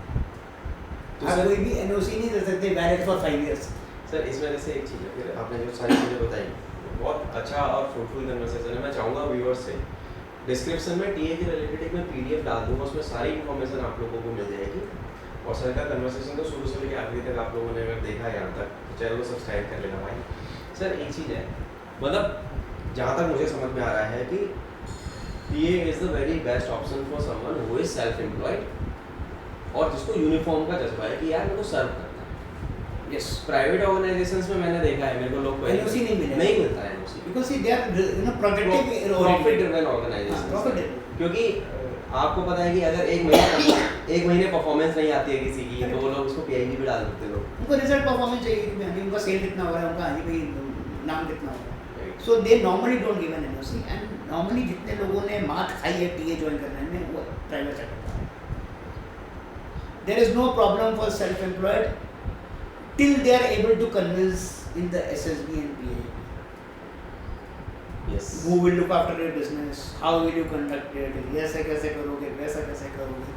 तो आप सर कोई भी एनओसी नहीं दे सकते वैलिड फॉर 5 इयर्स। सर इसमें जैसे एक चीज़ है, फिर आपने जो सारी चीज़ें बताई बहुत अच्छा और फ्रूटफुल कन्वर्सेशन है। मैं चाहूँगा व्यूअर्स से डिस्क्रिप्शन में टीए के रिलेटेड एक मैं पीडीएफ डाल दूँगा, उसमें सारी इन्फॉर्मेशन आप लोगों को मिल जाएगी। और सर का कन्वर्सेशन तो शुरू से लेकर आखिरी तक आप लोगों ने अगर देखा है यहाँ तक तो चैनल को सब्सक्राइब कर लेना भाई। सर एक चीज़ है, मतलब जहाँ तक मुझे समझ में आ रहा है कि TA is the very best option for someone who is self employed और जिसको यूनिफॉर्म का जज्बा है कि यार मेरे को सर्व करना है। यस, प्राइवेट ऑर्गेनाइजेशंस में मैंने देखा है, मेरे को लोग एनओसी नहीं मिलेगा। नहीं मिलता है NOC because they are projective profit driven organisation. Profit, क्योंकि आपको पता है कि अगर एक महीने परफॉर्मेंस नहीं आती है किसी की तो वो लोग उसको पीआईडी पे डाल देते लोग। उनको रिजल्ट परफॉर्मेंस चाहिए कि भाई उनका सेल कितना हो रहा है, उनका हानि भाई नाम कितना हो रहा है। Right. So they normally don't give N NOC and normally जितने लोगों ने मात खाई है टीए ज्वाइन करने में वो प्राइवेट सेक्टर का है। There is no problem for self employed till they are able to convince in the SSB and PA Yes. who will look after your business, how will you conduct it, ऐसे कैसे करोगे, वैसा कैसे करोगे।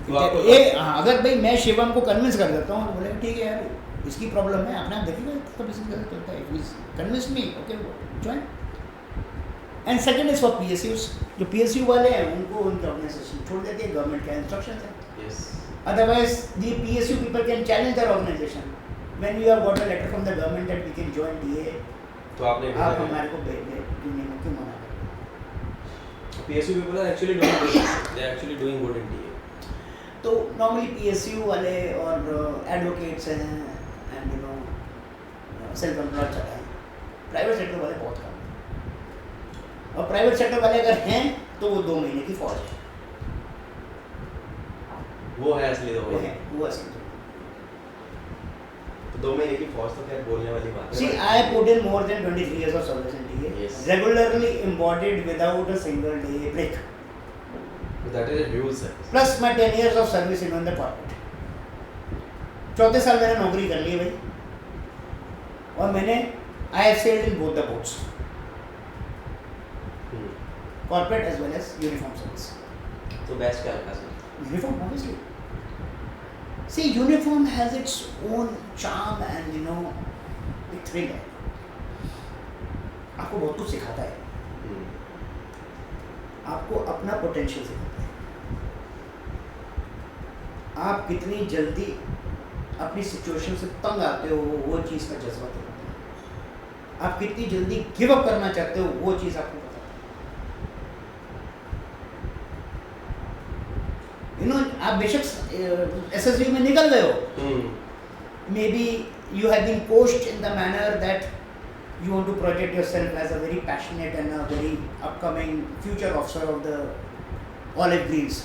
तो आपको अगर भाई मैं शिवम को कन्विंस कर देता हूँ, बोले ठीक है यार इसकी प्रॉब्लम है, अपने आप देखिएगा तो बिजनेस कैसे चलता है, please convince me, okay join. And second is for PSUs, जो पीएसयू वाले हैं उनको उनकी ऑर्गेनाइजेशन छोड़ देती है, गवर्नमेंट का इंस्ट्रक्शन है। Yes. Otherwise, the PSU people can challenge their organization. When you have got a letter from the government that we can join DA, तो आपने आप हमारे को यूनियन में क्यों मना कर? PSU people are actually doing good. They are actually doing good in TA. तो नॉर्मली पीएसयू वाले और एडवोकेट्स हैं and you no self employed चला है, प्राइवेट सेक्टर वाले बहुत कम हैं। और प्राइवेट सेक्टर वाले अगर हैं तो वो 2 महीने की फौज है, वो है असली दो वो महीने। है, वो असली। तो 2 महीने की फौज तो खैर बोलने वाली बात है। See, I put in more than 23 years of service in TA, Yes. regularly embodied without a single day break. That is a huge service. Plus मैं 10 years of service in the corporate। 34 साल मैंने नौकरी कर ली है भाई, और मैंने I have sailed in both the boats, corporate as well as uniform service। तो बेस्ट क्या लगा sir? Uniform obviously। See, uniform has its own charm and you know a thrill है, आपको बहुत कुछ सिखाता है, आपको अपना पोटेंशियल सिखाता है, आप कितनी जल्दी अपनी सिचुएशन से तंग आते हो वो चीज़ का जज्बा दिखाता है, आप कितनी जल्दी गिव अप करना चाहते हो वो चीज़ आपको बताता है। यू नो आप बेशक एसएसबी में निकल गए हो, may be you have been coached in the manner that you want to project yourself as a very passionate and a very upcoming future officer of the olive greens,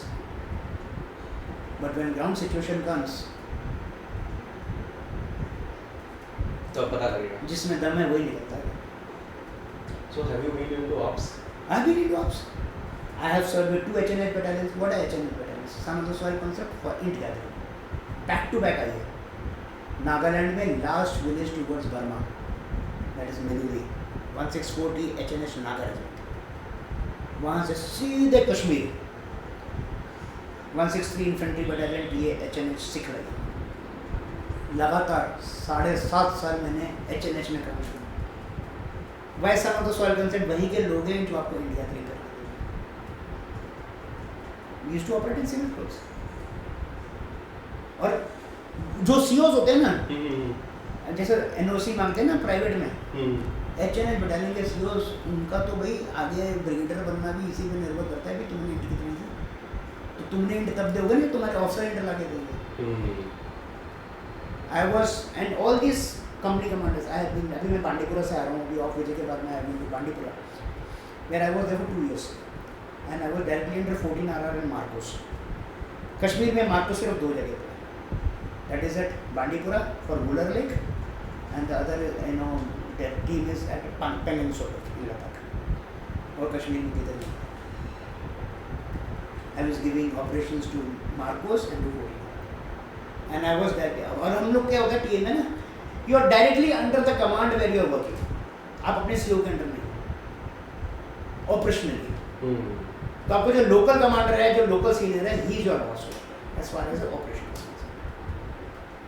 but when ground situation comes, तो पता लगेगा। जिसमें दम है वही निकलता है। So have you been into ops? I have been in ops. I have served with 2 HNH battalions. What are HNH battalions? Some of the soil concept for int gathering. Back to back आइए। नागालैंड में last village towards Burma, that is Meluri, 1640 HNH Naga regiment, वहाँ से सीधे Kashmir 163 infantry battalion TA HNH सिख रही। लगातार 7.5 साल मैंने HNH में काम किया। Vice some of the soil concept वहीं के लोग हैं जो आपको इंडिया के लिए used to operate in civil course. और जो सीओज होते हैं ना, जैसे एनओसी मांगते हैं ना प्राइवेट में, HNH बटालियन के सीओज, उनका तो भाई आगे ब्रिगेडियर बनना भी इसी पे निर्भर करता है कि तुमने इंट कितनी दी, तो तुमने इंट तब दोगे नहीं, तुम्हारे ऑफिसर इंट ला के देंगे। I was and all this company commanders, I have been, अभी मैं बांडीपुरा से आ रहा हूँ, अभी ऑफ विजय के बाद मैं I been to Bandipura, where I was there for 2 years and I was directly under 14 RR in MARCOS. Kashmir में मार्कोस सिर्फ 2 जगह पर, that is at Bandipura for Wular Lake, and the other, you know, the team is at Peninsula in Ladakh, or Kashmir में किधर नहीं। I was giving operations to Marcos and to Woody, and I was that, और हम लोग क्या होता है टीम में ना, you are directly under the command where you are working, आप अपने CEO के अंडर नहीं, operationally, तो आपको जो लोकल कमांडर है, जो लोकल सीनियर है, he is your boss as far as operation.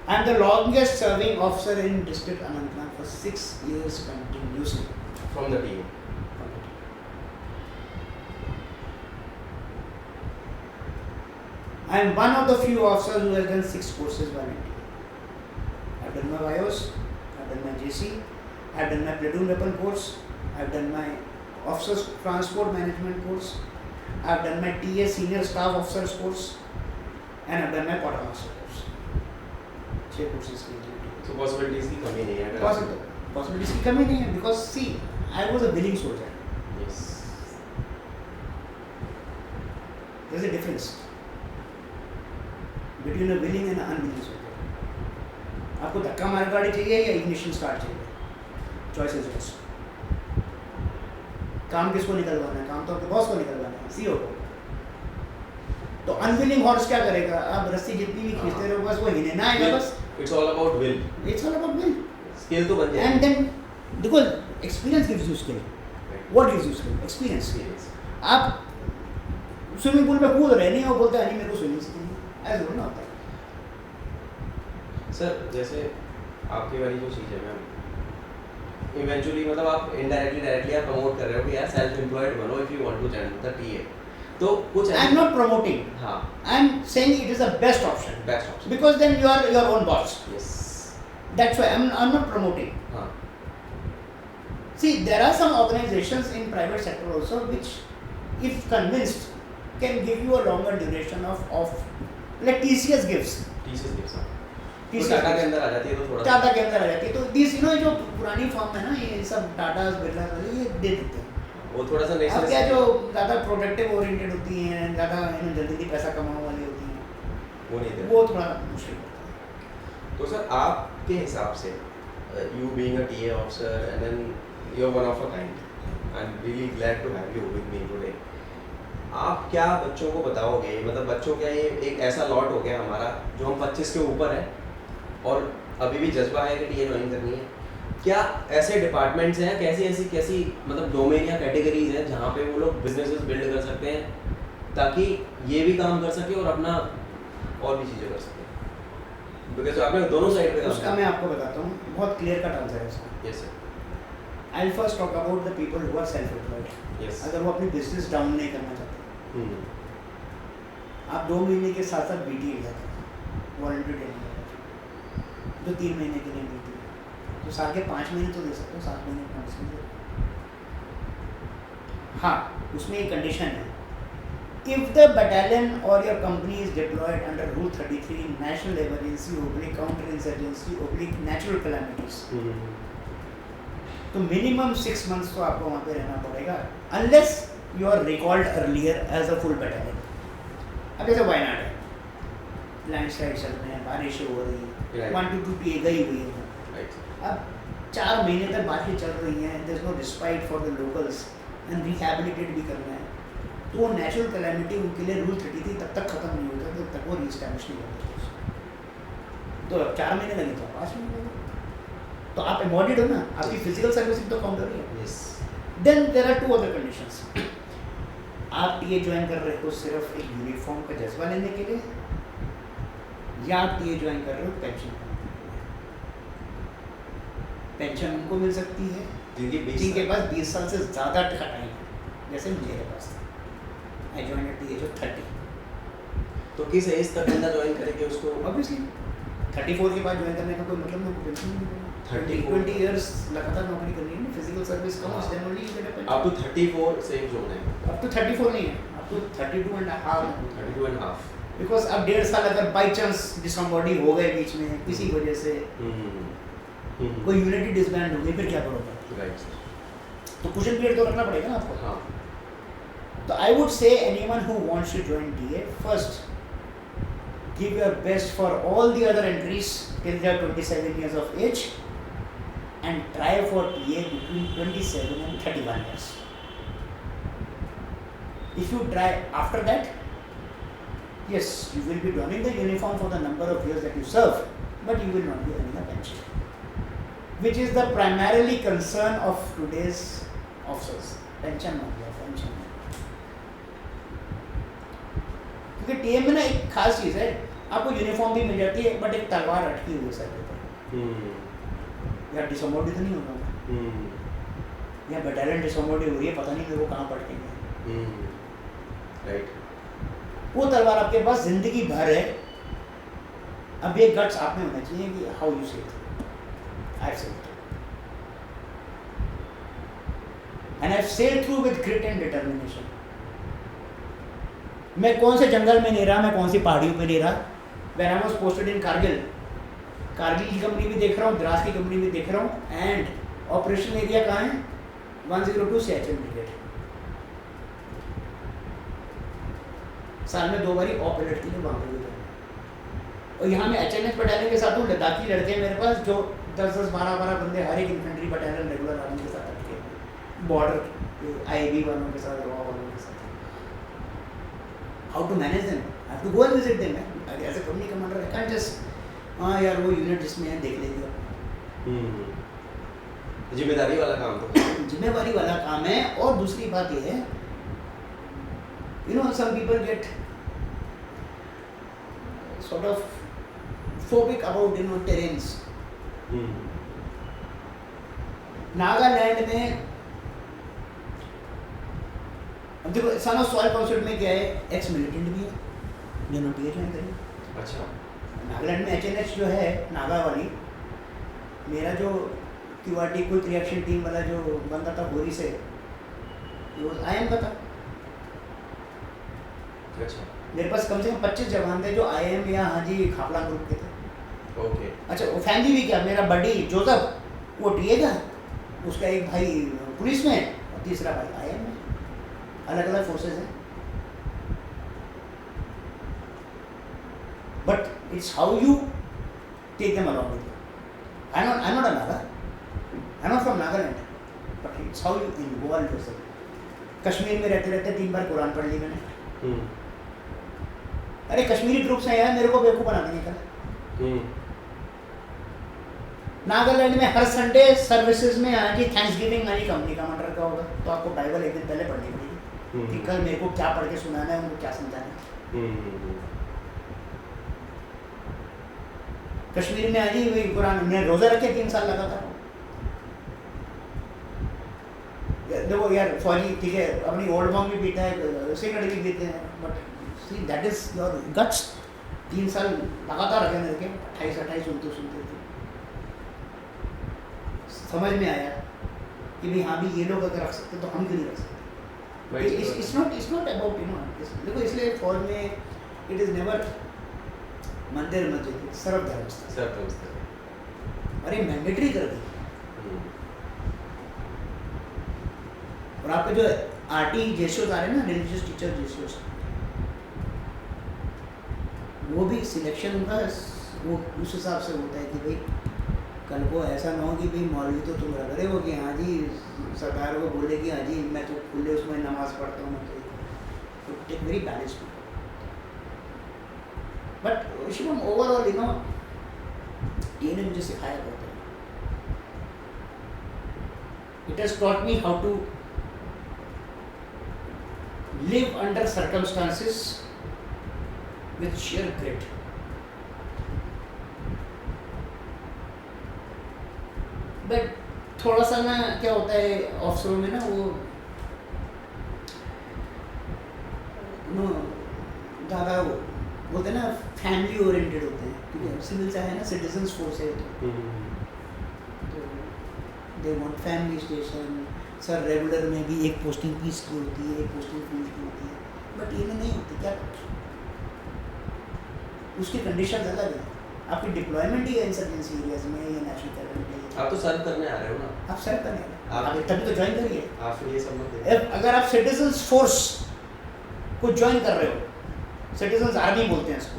I am the longest serving officer in district Anantnag for 6 years continuously from the team. I am one of the few officers who has done 6 courses by NTA. I have done my BIOS, I have done my JC, I have done my platoon weapon course, I have done my officers transport management course, I have done my TA senior staff officers course, and I have done my quartermaster course. 6 courses के लिए। So possibilities की कमी नहीं है अगर Possibilities की कमी नहीं है because see, I was a willing soldier. Yes. There is a difference between a willing and an unwilling soldier. आपको धक्का मार गाड़ी चाहिए या इग्निशन स्टार्ट चाहिए? Choice is yours. काम किसको निकलवाना है? काम तो आपके बॉस को निकलवाना है, सीईओ को। तो अनविलिंग हॉर्स क्या करेगा? आप रस्सी जितनी भी खींचते रहो बस वो हिलने ना आएगा बस। It's all about will. It's all about will. Skill तो बन जाएगी। And then देखो experience gives you skill. What gives you skill? Experience. आप स्विमिंग पूल में कूद रहे नहीं, वो बोलते हैं नहीं मेरे को स्विमिंग सीखनी है, ऐसा थोड़ी ना होता है। सर जैसे आपकी वाली जो चीज़ है मैम, इवेंचुअली मतलब आप इनडायरेक्टली डायरेक्टली आप प्रमोट कर रहे हो कि यार सेल्फ एम्प्लॉयड बनो if you want to join the TA. तो कुछ आई एम नॉट प्रमोटिंग, हाँ, I am saying it is the best option, best option, because then you are your own boss. Yes, that's why I am not promoting. हाँ, See, there are some organizations in private sector also which, if convinced, can give you a longer duration of like TCS gives. TCS gives, हाँ। TCS टाटा के अंदर आ जाती है तो थोड़ा टाटा के अंदर आ जाती है तो दिस यू नो जो पुरानी फॉर्म है ना, ये सब टाटा बिरला वाले ये दे देते हैं। वो थोड़ा सा अब नेक्स्ट क्या जो ज़्यादा प्रोडक्टिव ओरिएंटेड होती हैं, ज़्यादा जल्दी पैसा कमाने वाली होती हैं, वो नहीं दे। वो थोड़ा मुश्किल होता है। तो सर आपके हिसाब से you being a TA officer and then you are one of a kind, I am really glad to have you with me today. आप क्या बच्चों को बताओगे, मतलब बच्चों क्या ये एक ऐसा लॉट हो गया हमारा जो हम 25 के ऊपर है और अभी भी जज्बा है कि टीए ज्वाइन करनी है, क्या ऐसे डिपार्टमेंट्स हैं, कैसी मतलब डोमेन या कैटेगरीज हैं जहाँ पे वो लोग बिजनेसेस बिल्ड कर सकते हैं ताकि ये भी काम कर सके और अपना और भी चीज़ें कर सके? बिकॉज आपने दोनों साइड पे उसका मैं आपको बताता हूँ, बहुत क्लियर कट आंसर है उसका। Yes sir. I will first talk about the people who are self employed. Yes. अगर वो अपनी बिजनेस डाउन नहीं करना चाहते, आप 2 महीने के साथ साथ बीटी एग्जाम वॉलंटियर ट्रेनिंग जो 3 महीने के लिए मिलती है, तो साल के 5 महीने तो दे सकते हो, 7 महीने का उसमें दे। हाँ, उसमें एक कंडीशन है, if the battalion or your company is deployed under Rule 33 national emergency / counterinsurgency / natural calamities, तो मिनिमम 6 months तो आपको वहाँ पे रहना पड़ेगा unless you are recalled earlier as a full battalion। अब जैसे वायनाड है, लैंडस्लाइड चल रहे हैं, बारिश हो रही है, 1 to 2 टीए गई हुई है, अब 4 महीने तक बातें चल रही हैं, there is no respite for the locals and rehabilitate भी करना है, तो वो नेचुरल कैलेमिटी उनके लिए रूल 33 तब तक खत्म नहीं होता जब तक वो रीस्टैब्लिश नहीं होते। तो 4 महीने लगे तो 5 महीने लगे, तो आप एम्बॉडीड हो ना, आपकी फिजिकल सर्विसिंग तो काउंट हो रही है। Yes. Then there are 2 other conditions. आप टीए ज्वाइन कर रहे हो सिर्फ एक यूनिफॉर्म का जज्बा लेने के लिए, या आप टीए ज्वाइन कर रहे हो पेंशन। पेंशन उनको मिल सकती है जिनके पास 20 साल से ज़्यादा का टाइम है, जैसे मेरे पास था। I join at the age of 30। तो किस एज तक बंदा ज्वाइन करेंगे उसको? ऑब्वियसली 34 के बाद ज्वाइन करने का कोई मतलब नहीं, पेंशन नहीं मिलेगा। 20 इयर्स लगातार नौकरी करनी है ना, physical service come then only you get a pension. Up to 34 safe zone है। अब तो 34 नहीं है, अब तो 32 and half. 32 and half, because अब 1.5 साल अगर बाई चांस डिसकम्बॉडी हो गए बीच में किसी वजह से, कोई यूनिटी डिसबैंड हो गई, फिर क्या करोगे? राइट। तो कुशन पीरियड तो रखना पड़ेगा ना आपको। हाँ। तो I would say anyone who wants to join TA, first give your best for all the other entries till they are 27 years of age and try for TA between 27 and 31 years. If you try after that, yes, you will be donning the uniform for the number of years that you serve, but you will not be earning a pension, which is the primarily concern of today's officers. Pension not your pension. क्योंकि टीएम में ना एक खास चीज़ है, आपको यूनिफॉर्म भी मिल जाती है बट एक तलवार अटकी हुई है सर के ऊपर। यार डिसमोटिव तो नहीं होगा, या बटालियन डिसमोटिव हो रही है, पता नहीं मेरे को कहाँ पटकेंगे। राइट, वो तलवार आपके पास जिंदगी भर है। अब ये गट्स आप में होना चाहिए कि how you say it. I have said and I have sailed through with grit and determination. मैं कौन से जंगल में नहीं रहा, मैं कौन सी पहाड़ियों पे नहीं रहा। When I was posted in Kargil, Kargil की कंपनी भी देख रहा हूँ, द्रास की कंपनी भी देख रहा हूँ, एंड ऑपरेशन एरिया कहाँ है? 102 सियाचिन ब्रिगेड। साल में 2 बारी ऑपरेट के लिए वहाँ पे भी जाना। और यहाँ मैं HMS बटालियन के साथ हूँ, लद्दाखी लड़के हैं मेरे पास जो 10-10, 12-12 बंदे हर एक इन्फेंट्री बटालियन रेगुलर आर्मी के साथ अटके हैं, बॉर्डर IAB वालों के साथ, रॉ वालों के साथ। How to manage them, I have to go and visit them. As a company commander I can't just हाँ यार वो यूनिट जिसमें है देख लेंगे। जिम्मेदारी वाला काम तो जिम्मेवारी वाला काम है। और दूसरी बात ये है, you know, some people get sort of phobic about, you know, terrains. Nagaland में अब देखो सन ऑफ सॉइल कॉन्सेप्ट में क्या है, एक्स मिलिटेंट भी है जिन्होंने टीए ज्वाइन करी। अच्छा, नागालैंड में HNH जो है नागा वाली, मेरा जो QRT क्विक रिएक्शन टीम वाला जो बंदा था गोरी से, वो IM का था। अच्छा, मेरे पास कम से कम 25 जवान थे जो IM या हाजी खापला ग्रुप के थे। ओके, अच्छा वो फैमिली भी क्या, मेरा बडी जोसेफ वो टीए का, उसका एक भाई पुलिस में और तीसरा भाई IM में, अलग अलग फोर्सेस हैं। But it's how you take them along with you. I am not a Naga, I am not from Nagaland, but it's how you involve yourself. Kashmir में रहते रहते 3 बार कुरान पढ़ ली मैंने। अरे कश्मीरी ग्रुप्स हैं यार, मेरे को बेवकूफ़ बना देंगे कल। नागालैंड में हर संडे सर्विसेज में आज ही थैंक्सगिविंग आज कंपनी कमांडर का होगा, तो आपको बाइबल एक दिन पहले पढ़नी पड़ेगी कि कल मेरे को क्या पढ़ के सुनाना है, उनको क्या समझाना है। कश्मीर में आज ही वही कुरान ने रोज़ा रखे 3 साल लगातार। देखो यार फौजी ठीक है अपनी ओल्ड बॉम्ब भी पीता है, सिगरेट भी पीते हैं, but see that is your guts. 3 साल लगातार रखे मेरे के 28 सुनते थे। समझ में आया कि भाई हाँ भी ये लोग अगर रख सकते तो हम क्यों नहीं रख सकते। It's not about, you know, देखो इसलिए फौज में इट इज़ नेवर मंदिर मस्जिद, सर्वधर्म स्थल। अरे मैंडेटरी कर दी। और आपके जो RT जेशोज आ रहे हैं ना, रिलीजियस टीचर जेशोज, वो भी सिलेक्शन उनका वो उस हिसाब से होता है कि भाई कल को ऐसा ना हो कि भाई मौलवी तो तुम रख रहे हो कि हाँ जी सरकार को बोले कि हाँ जी मैं तो खुले उसमें नमाज पढ़ता हूँ, तो take very balance. But Shivam overall, you know, ये ने मुझे सिखाया बहुत है। It has taught me how to live under circumstances with sheer grit. But थोड़ा सा ना क्या होता है ऑफिसरों में ना, वो नो ज़्यादा बोलते हैं ना फैमिली ओरिएंटेड होते हैं, क्योंकि सिविल से है ना, सिटीजन्स फोर्स है तो they want family station. Sir regular में भी एक पोस्टिंग पीस की होती है, एक पोस्टिंग फील्ड की होती है, बट ये में नहीं होती। क्या उसकी कंडीशन अलग है। आपकी डिप्लॉयमेंट ही है इंसर्जेंसी एरियाज में या नेशनल कैबिनेट। आप तो सर्व करने आ रहे हो ना, आप सर्व करने आ रहे हो, आप तभी तो ज्वाइन करिए। आप ये सब मत देखिए। अगर आप सिटीजन्स फोर्स को ज्वाइन कर रहे हो, सिटीजन्स आर्मी बोलते हैं इसको,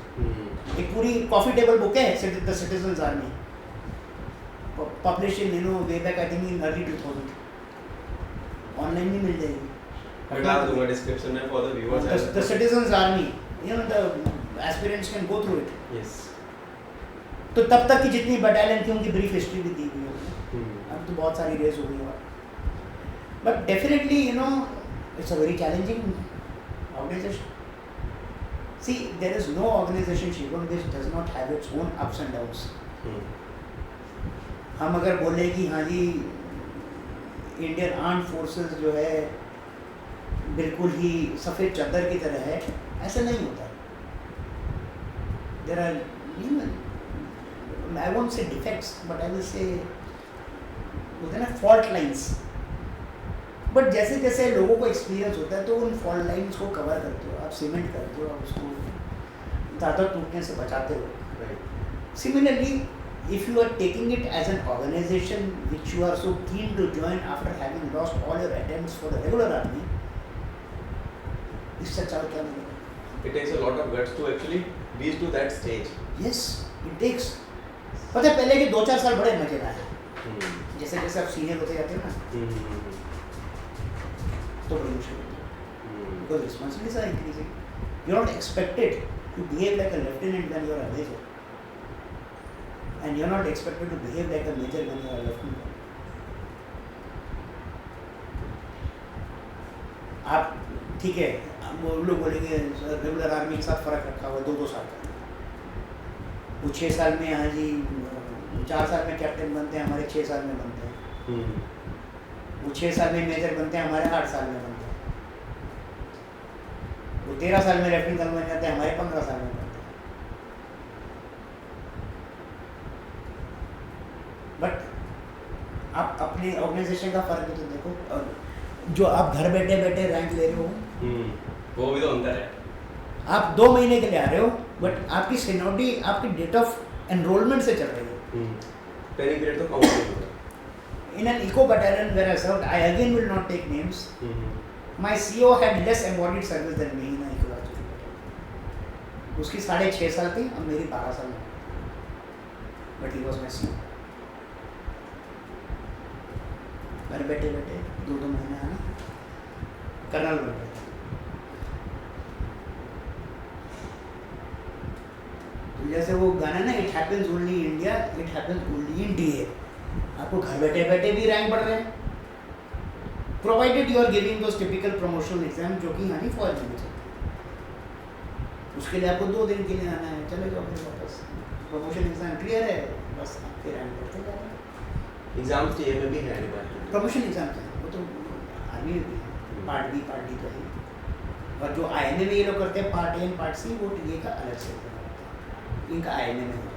एक पूरी कॉफी टेबल बुक है the citizens army, publish in way back I think in early 2000, online भी मिल जाएगी। मैं डाल दूंगा डिस्क्रिप्शन में for the viewers. The citizens army, you know, the aspirants can go through it. Yes, तो तब तक की जितनी बटालियन थी उनकी ब्रीफ हिस्ट्री भी दी हुई है। अब तो बहुत सारी रेस हो गई है, but definitely, you know, it's a very challenging organisation. See, there is no organization Shivam which does not have its own ups and downs. हम अगर बोले कि हाँ जी इंडियन आर्म्ड फोर्सेस जो है बिल्कुल ही सफ़ेद चादर की तरह है, ऐसा नहीं होता. There are I won't say defects, but I will say बोलते हैं ना fault lines. बट जैसे जैसे लोगों को एक्सपीरियंस होता है तो उन फॉल्ट लाइन्स को कवर करते हो, आप सीमेंट करते हो, आप उसको ज़्यादा टूटने से बचाते हो. Similarly if you are taking it as an organization which you are so keen to join after having lost all your attempts for the regular army, इससे अच्छा क्या मिलेगा? It takes a lot of guts to actually reach to that stage. Yes, it takes. पता है पहले के 2-4 साल बड़े मजे आए. जैसे जैसे आप सीनियर होते जाते हो ना, तो बड़ी मुश्किल होती है. Because responsibilities are increasing. You are not expected to behave like a lieutenant when you are a major. And you are not expected to behave like a major when you are a lieutenant. आप ठीक है, वो लोग बोलेंगे रेगुलर आर्मी के साथ फ़र्क रखा हुआ 2-2 साल का. वो 6 साल में हाँ जी 4 साल में कैप्टन बनते हैं, हमारे 6 साल में बनते हैं. वो 6 साल में मेजर बनते हैं, हमारे 8 साल में बनते हैं. वो 13 साल में लेफ्टिनेंट कर्नल बन जाते हैं, हमारे 15 साल में बनते हैं. बट आप अपने ऑर्गेनाइजेशन का फर्क भी तो देखो. और जो आप घर बैठे बैठे रैंक ले रहे हो, वो भी तो अंतर है. आप 2 महीने के लिए आ रहे हो, बट आपकी सीनियरिटी आपकी डेट ऑफ एनरोलमेंट से चल रही है. ट्रेनिंग पीरियड तो कम नहीं होता. In an eco battalion where I served, I again will not take names. My CO had less embodied service than me in an eco battalion. उसकी 6.5 साल थी और मेरी 12 साल में. But he was my CO. घर बैठे बैठे 2-2 महीने आना, कर्नल बन गया. जैसे वो गाना ना, it happens only in India, it happens only in DA. आपको घर बैठे बैठे भी रैंक बढ़ रहे हैं, provided you are giving those typical promotional exam जो कि यहाँ नहीं फौज में चलते. उसके लिए आपको 2 दिन के लिए आना है, चले जाओ फिर वापस. प्रमोशन एग्जाम क्लियर है, बस आपके रैंक बढ़ते जा रहे हैं. एग्जाम्स टीए में भी है डिपार्टमेंट. प्रमोशन एग्जाम क्या है, वो तो आर्मी में भी है. पार्ट बी पार्ट डी तो है. और जो INA में ये लोग करते हैं पार्ट A पार्ट C, वो टीए का अलग से होता है. इनका INA में होता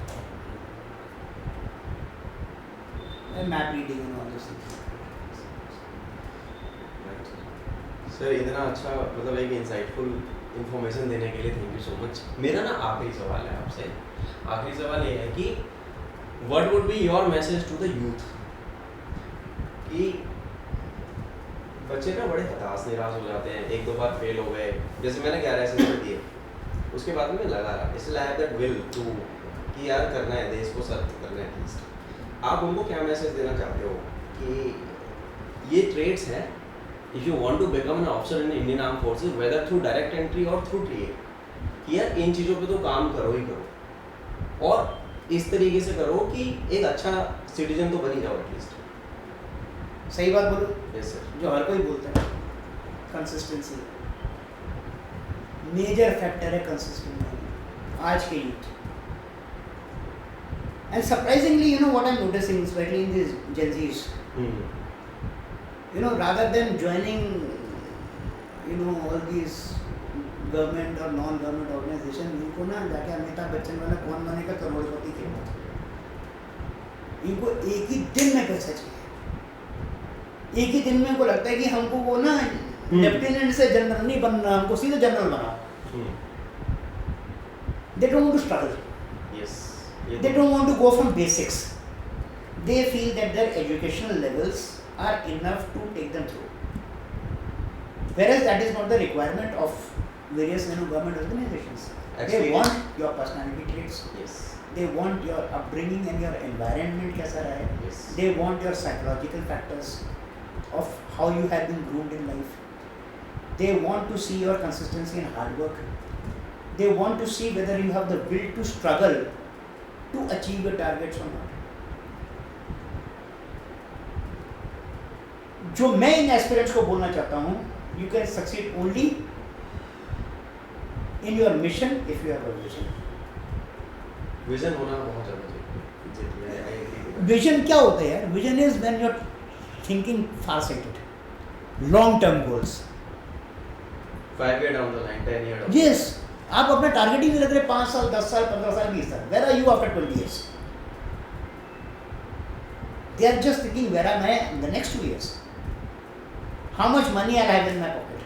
है map reading and all this things. Sir इतना अच्छा मतलब एक इंसाइटफुल इंफॉर्मेशन देने के लिए थैंक यू सो मच. मेरा ना आखिरी सवाल है आपसे. आखिरी सवाल ये है कि what would be your message to the youth कि बच्चे ना बड़े हताश निराश हो जाते हैं, 1-2 बार फेल हो गए. जैसे मैंने 11 असेसमेंट दिए, उसके बाद में लगा रहा, इसलिए I have that will to कि यार करना है, देश को सर्व करना है एटलीस्ट. आप उनको क्या मैसेज देना चाहते हो कि ये ट्रेड्स हैं, if you want to become an officer in Indian arm forces whether through direct entry और थ्रू टीए, कि यार इन चीज़ों पे तो काम करो ही करो और इस तरीके से करो कि एक अच्छा सिटीजन तो बन ही जाओ एटलीस्ट. सही बात बोलो. Yes sir. जो हर कोई बोलता है, कंसिस्टेंसी मेजर फैक्टर है. कंसिस्टेंट आज के youth. And surprisingly, you know what I'm noticing, especially in these Gen Zs, you know, rather than joining, you know, all these government or non-government organization, इनको ना जाके अमिताभ बच्चन वाला कौन बनेगा करोड़पति के, इनको एक ही दिन में पैसा चाहिए. एक ही दिन में इनको लगता है कि हमको वो ना लेफ्टिनेंट से जनरल नहीं बनना, हमको सीधे जनरल बनाओ. They don't want to struggle. Yes. They don't want to go from basics. They feel that their educational levels are enough to take them through. Whereas that is not the requirement of various government organizations. They want your personality traits. Yes. They want your upbringing and your environment कैसा रहा है. Yes. They want your psychological factors of how you have been groomed in life. They want to see your consistency and hard work. They want to see whether you have the will to struggle to achieve your targets or not. जो मैं इन एस्पिरेंट्स को बोलना चाहता हूँ, you can succeed only in your mission if you have a vision. Vision होना बहुत ज़्यादा चाहिए। I agree with that. Vision क्या होता है यार? Vision is when you are thinking far sighted, long term goals. 5 year down the line, 10 year down. Yes, आप अपना टारगेट ही नहीं लग रहे 5 साल, 10 साल, 15 साल, 20 साल। Where are you after 20 years? They are just thinking, where am I in the next 2 years? How much money I have in my pocket?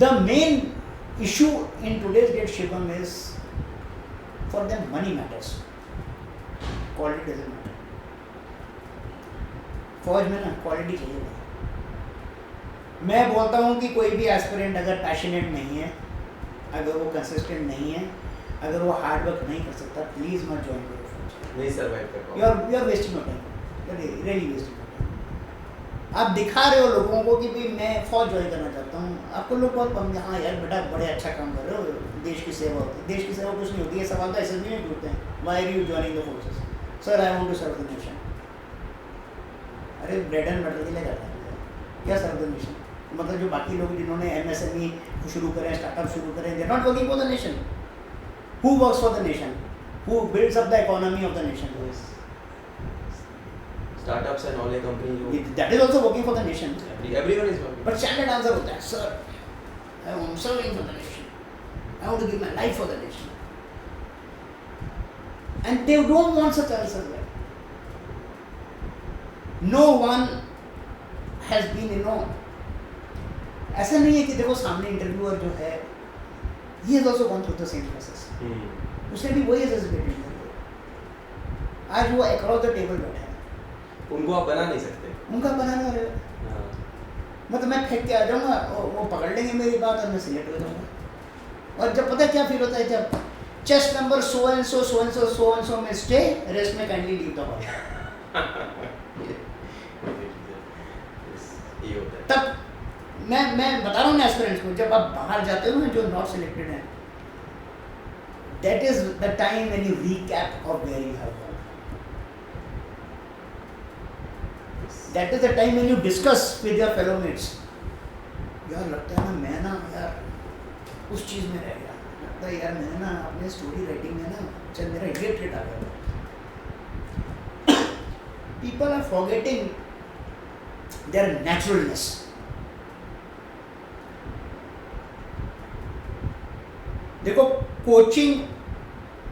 The main issue in today's date, Shivam, is for them money matters. Quality doesn't matter. फौज में ना क्वालिटी चाहिए नहीं। मैं बोलता हूँ कि कोई भी एस्पिरेंट अगर पैशनेट नहीं है, अगर वो कंसिस्टेंट नहीं है, अगर वो हार्ड वर्क नहीं कर सकता, प्लीज़ मत ज्वाइन करो फौज। नहीं सर्वाइव कर पाओगे। You are wasting your time, really wasting your time. आप दिखा रहे हो लोगों को कि भाई मैं फौज ज्वाइन करना चाहता हूँ, आपको लोग बहुत हाँ यार बेटा बड़े अच्छा काम कर रहे हो, देश की सेवा होती है। देश की सेवा कुछ नहीं होती है। सवाल तो ऐसे भी नहीं पूछते हैं, why are you joining the forces? Sir I want to serve the nation. अरे ब्रेड एंड बटर के लिए करता है क्या सर्व द नेशन? मतलब जो बाकी लोग जिन्होंने MSME शुरू करें, स्टार्टअप शुरू करें, they are not working for the nation. Who works for the nation? Who builds up the economy of the nation? Yes. Startups and all a company. That is also working for the nation. Everyone is working. But standard answer होता है, sir, I am serving for the nation. I want to give my life for the nation. And they don't want such answers. No one has been, ऐसा नहीं है कि देखो सामने इंटरव्यूअर जो है, he has also gone through the same process. उसने भी वही एसेसमेंट किया। आज वो अक्रॉस द टेबल बैठा है। उनको आप बना नहीं सकते। उनका बनाने वाले मतलब मैं फेंक के आ जाऊँगा, वो पकड़ लेंगे मेरी बात और मैं सिलेक्ट हो जाऊँगा। और जब पता है क्या फील होता है, जब chest number so and so में स्टे, रेस्ट में काइंडली लीव द हॉल। तब मैं बता रहा हूँ ना एस्पिरेंट्स को, जब आप बाहर जाते हो ना, जो नॉट सिलेक्टेड हैं, that is the time when you recap of where you have gone. That is the time when you discuss with your fellow mates. यार लगता है ना मैं ना यार उस चीज़ में रह गया, लगता है यार मैंने ना अपने स्टोरी राइटिंग में ना चल मेरा इडियट रेट आ गया। People are forgetting their naturalness. देखो कोचिंग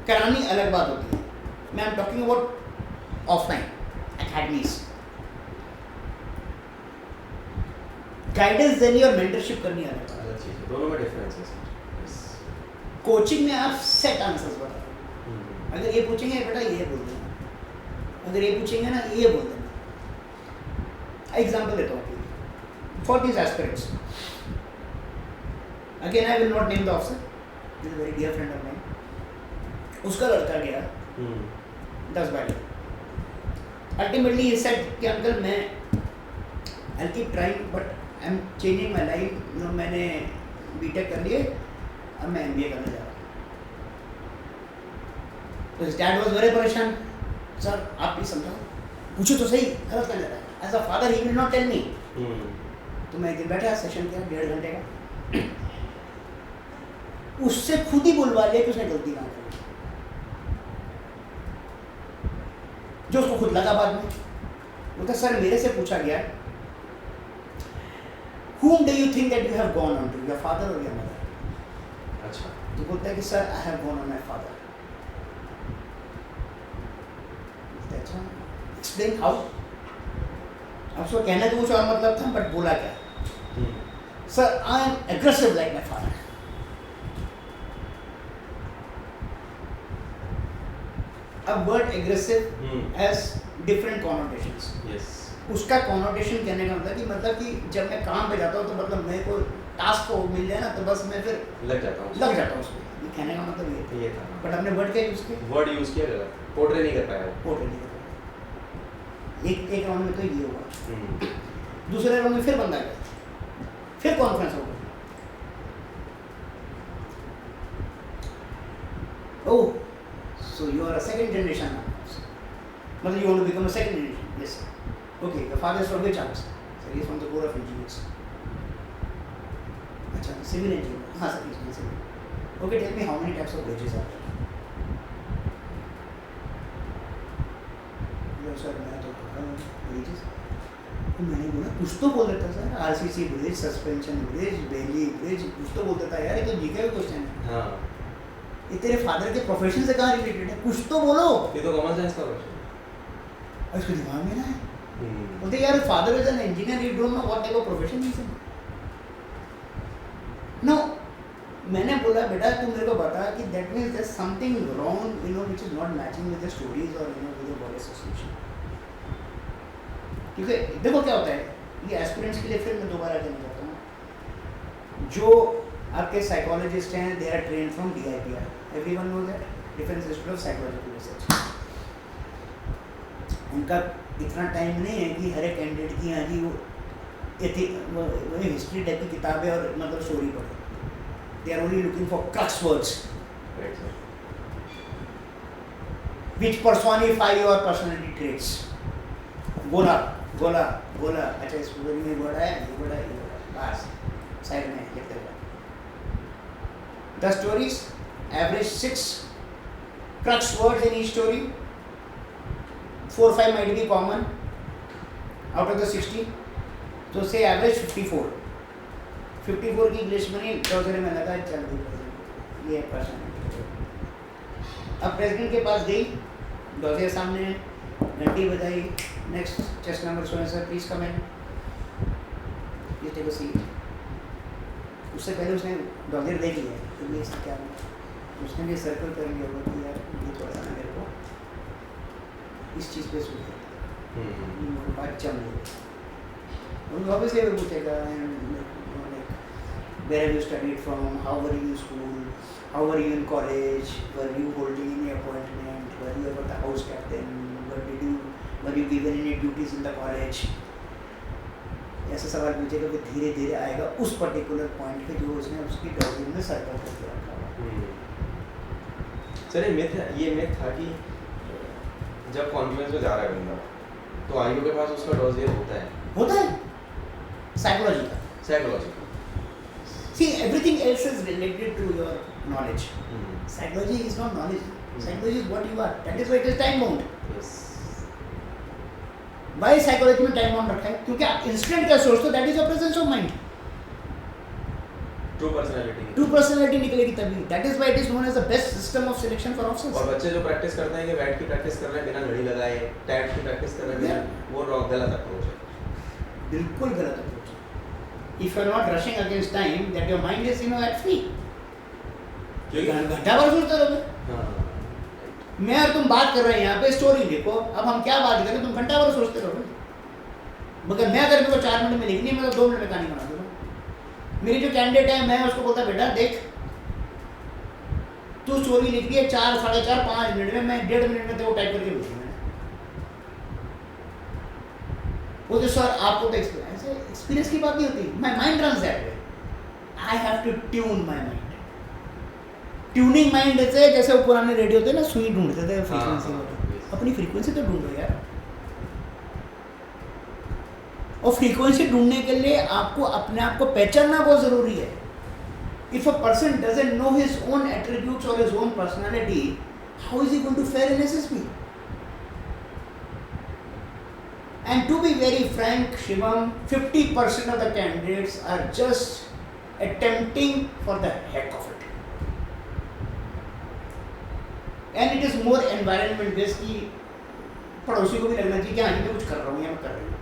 करानी अलग बात होती है, मैं am talking about offline academies. Guidance देनी और मेंटरशिप करनी अलग चीज़ है, दोनों में डिफरेंस है। कोचिंग में आप सेट आंसर्स बता रहे हो। अगर ये पूछेंगे बेटा ये बोल देना, अगर ये पूछेंगे ना ये बोल देना। एग्जाम्पल देता हूँ for this aspirants. Again I will not name the officer, is a very dear friend of mine. उसका लड़का गया 10 बार। अल्टीमेटली ही सेड कि अंकल मैं I keep trying but I am changing my life. मैंने बीटेक कर लिए, अब मैं MBA करने जा रहा हूँ। तो हिज डैड वाज वेरी परेशान, सर आप प्लीज समझाओ, पूछो तो सही गलत कर जा रहा है। As a father he will not tell me. तो मैं एक दिन बैठा, सेशन किया 1.5 घंटे का, उससे खुद ही बुलवा लिया कि उसने गलती कहाँ की, जो उसको खुद लगा बाद में। बोलता सर मेरे से पूछा गया, whom do you think that you have gone on to, your father or your mother? अच्छा। तो बोलता है कि sir I have gone on my father. अच्छा, explain how? अब उसको कहने तो कुछ और मतलब था, बट बोला क्या? Sir I am aggressive like my father. अब word aggressive has different connotations. Yes. उसका कॉनोटेशन कहने का मतलब कि जब मैं काम पे जाता हूँ तो मतलब मेरे को टास्क को मिल जाए ना तो बस मैं फिर लग जाता हूँ उसमें। ये कहने का मतलब ये था। बट हमने वर्ड क्या यूज़ किया? वर्ड यूज़ किया गलत, पोर्ट्रे नहीं कर पाया वो। पोर्ट्रे नहीं कर पाया। एक राउंड में तो ये हुआ, दूसरे राउंड में फिर बंदा गया, फिर कॉन्फ्रेंस होगा। ओह, so you are a second generation now. Mother, you want to become a second generation? Yes. Okay. The father is from which house? So he is from the core of engineers. अच्छा, सिविल इंजीनियर, हाँ सर इसमें civil. Okay, tell me how many types of bridges are there? Sir मैं तो ब्रिजेस, तो मैंने बोला कुछ तो बोल देता sir, RCC bridge, suspension bridge, Bailey bridge, कुछ तो बोल देता यार, ये तो जीके का क्वेश्चन है। हाँ, ये तेरे फादर के प्रोफेशन से कहाँ रिलेटेड है, कुछ तो बोलो। ये तो कॉमन सेंस का क्वेश्चन और इसको दिमाग में ना है, है। बोलते यार father is an engineer, you don't know what type of profession is. No, मैंने बोला बेटा तू मेरे को बता कि that means there something wrong, you know, which is not matching with the stories और you know with the body association. क्योंकि देखो क्या होता है, ये एस्पिरेंट्स के लिए फिर मैं दोबारा कहना चाहता हूँ, जो आपके साइकोलॉजिस्ट हैं they are train from DIPR, everyone knows that, defence institute of psychological research. उनका इतना टाइम नहीं है कि हर एक कैंडिडेट की यहाँ जी वो हिस्ट्री टाइप की किताबें और मतलब स्टोरी पढ़े। They are only looking for crux words which personify your personality traits। गोला गोला गोला, अच्छा इस पूरी में वर्ड है, ये वर्ड है, ये वर्ड है, बस साइड में लिखते रहो। The stories average 6 crux words in each story, 4-5 might be common out of the 60, तो say average 54 की इंग्लिश बनी, डॉक्टर में लगा चल ये पर्सन। अब प्रेसिडेंट के पास गई, डॉक्टर सामने घंटी बजाई, next chest number so sir please come in, ये टेक अ सीट। उससे पहले उसने डॉक्टर देख लिया कि ये इसका क्या है, उसने भी सर्कल कर लिया होगा कि यार ये थोड़ा सा मेरे को इस चीज़ पे सूट बात चल रही है। उनको ऑब्वियसली वो पूछेगा where have you studied from, how were you in school, how were you in college, were you holding any appointment, were you ever the house captain, were you given any duties in the college। ऐसे सवाल पूछेगा, फिर धीरे धीरे आएगा उस पर्टिकुलर पॉइंट पे जो उसने उसकी डॉक्यूमेंट में सर्कल करके रखा हुआ। सर ये मिथ था कि जब कॉन्फ्रेंस में जा रहा है बंदा तो आईओ के पास उसका डॉजियर होता है साइकोलॉजी का। See, everything else is related to your knowledge. Psychology is not knowledge. Psychology is what you are. That is why it is time bound. Yes. Why psychology में time bound रखा है? क्योंकि आप instant क्या सोचते हो, that is your presence of mind. True personality निकलेगी तभी. That is why it is known as the best system of selection for officers. और बच्चे जो प्रैक्टिस करते हैं कि बैट की प्रैक्टिस कर रहे हैं बिना घड़ी लगाए, टैट की प्रैक्टिस कर रहे हैं बिना, वो गलत अप्रोच है। बिल्कुल गलत approach. If you are not rushing against time, that your mind is at free. घंटा भर सोचते रहोगे। मैं और तुम बात कर रहे हैं यहाँ पे, स्टोरी लिखो, अब हम क्या बात करें, तुम घंटा भर सोचते रहोगे। मगर मैं अगर मेरे को 4 मिनट में लिखनी है, मैं तो 2 मिनट में कहानी बना दूँगा। मेरी जो कैंडिडेट है, मैं उसको बोलता बेटा देख तू स्टोरी लिख दी है 4, 4.5, 5 मिनट में, मैं 1.5 मिनट में तो वो टाइप करके भेजी मैंने। बोलते सर आपको तो एक्सपीरियंस की बात नहीं होती, my mind runs that way, I have to tune my mind. Tuning mind से जैसे वो पुराने रेडियो थे ना, सुई ढूंढते थे फ्रीक्वेंसी में, अपनी फ्रीक्वेंसी तो ढूंढो यार। और फ्रीक्वेंसी ढूंढने के लिए आपको अपने आप को पहचानना बहुत जरूरी है। If a person doesn't know his own attributes और his own personality, how is he going to fare in SSB? And to be very frank, Shivam, 50% of the candidates are just attempting for the heck of it. And it is more environment based कि पड़ोसी को भी लगना चाहिए कि हाँ मैं कुछ कर रहा हूँ या मैं कर रही हूँ।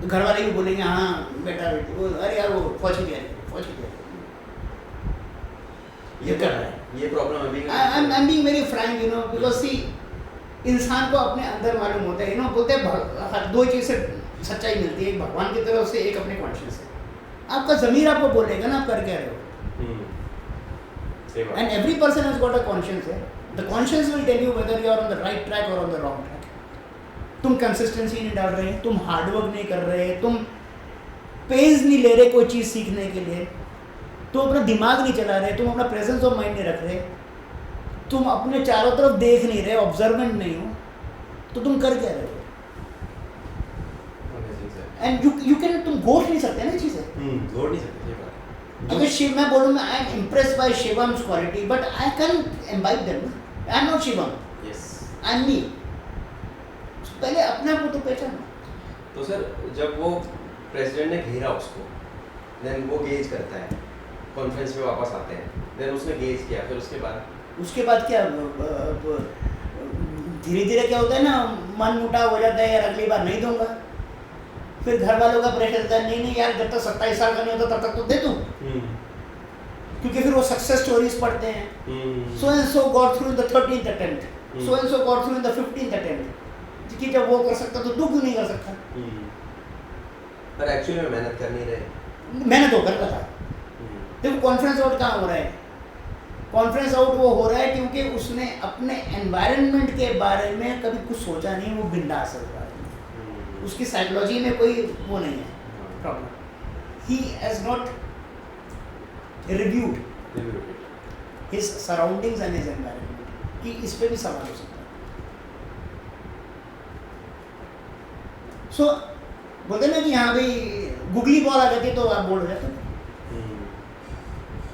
तो घर वाले भी बोलेंगे हाँ बेटा बेटी वो, अरे यार वो फौज की तैयारी ये कर रहा है। ये प्रॉब्लम अभी I'm being very frank, you know, because see, इंसान को अपने अंदर मालूम होता है, बोलते हैं 2 चीज़ से सच्चाई मिलती है, एक भगवान की तरफ से, एक अपने कॉन्शियस से। आपका ज़मीर आपको बोलेगा ना आप कर क्या रहे हो। And every person has got a conscience है, the conscience will tell you whether you are on the right track और ऑन द रॉन्ग ट्रैक। तुम कंसिस्टेंसी नहीं डाल रहे, तुम हार्डवर्क नहीं कर रहे, तुम पेज नहीं ले रहे कोई चीज़ सीखने के लिए, तुम अपना दिमाग नहीं चला रहे, तुम अपना प्रेजेंस ऑफ माइंड नहीं रख रहे, तुम अपने चारों तरफ देख नहीं रहे, ऑब्जर्वेंट नहीं हो, तो तुम कर क्या रहे हो। एंड यू कैन, तुम घोट नहीं सकते ना चीज़ें। घोट नहीं सकते, ये बात है। अगर शिव मैं बोलूँ I am impressed by Shivam's quality but I can imbibe them, I am not Shivam, yes. I am me. पहले अपने आप को तो पहचानो। तो सर जब वो प्रेसिडेंट ने घेरा उसको, देन वो गेज करता है, कॉन्फ्रेंस में वापस आते हैं, देन उसने गेज किया, फिर उसके बाद क्या धीरे धीरे क्या होता है ना, मन मुटाव हो जाता है, यार अगली बार नहीं दूंगा। फिर घर वालों का प्रेशर रहता है, नहीं नहीं यार जब तक 27 साल का नहीं होता तब तक तो दे दूँ, क्योंकि फिर वो सक्सेस स्टोरीज पढ़ते हैं। So and so got through in the 13th attempt, so and so got through in the 15th attempt, कि जब वो कर सकता तो तू क्यों नहीं कर सकता। पर एक्चुअली में मेहनत कर नहीं रहे, मेहनत होकर रहा था। देखो कॉन्फ्रेंस आउट कहाँ हो रहा है, कॉन्फ्रेंस आउट वो हो रहा है क्योंकि उसने अपने एनवायरनमेंट के बारे में कभी कुछ सोचा नहीं, वो बिंदास है, उसकी साइकोलॉजी में कोई वो नहीं है problem. He has not reviewed his surroundings and his environment, कि इस पे भी सवाल हो सकता है। सो बोलते ना कि हाँ भाई गुगली बॉल आ जाती है तो आप बोल हो जाते हो,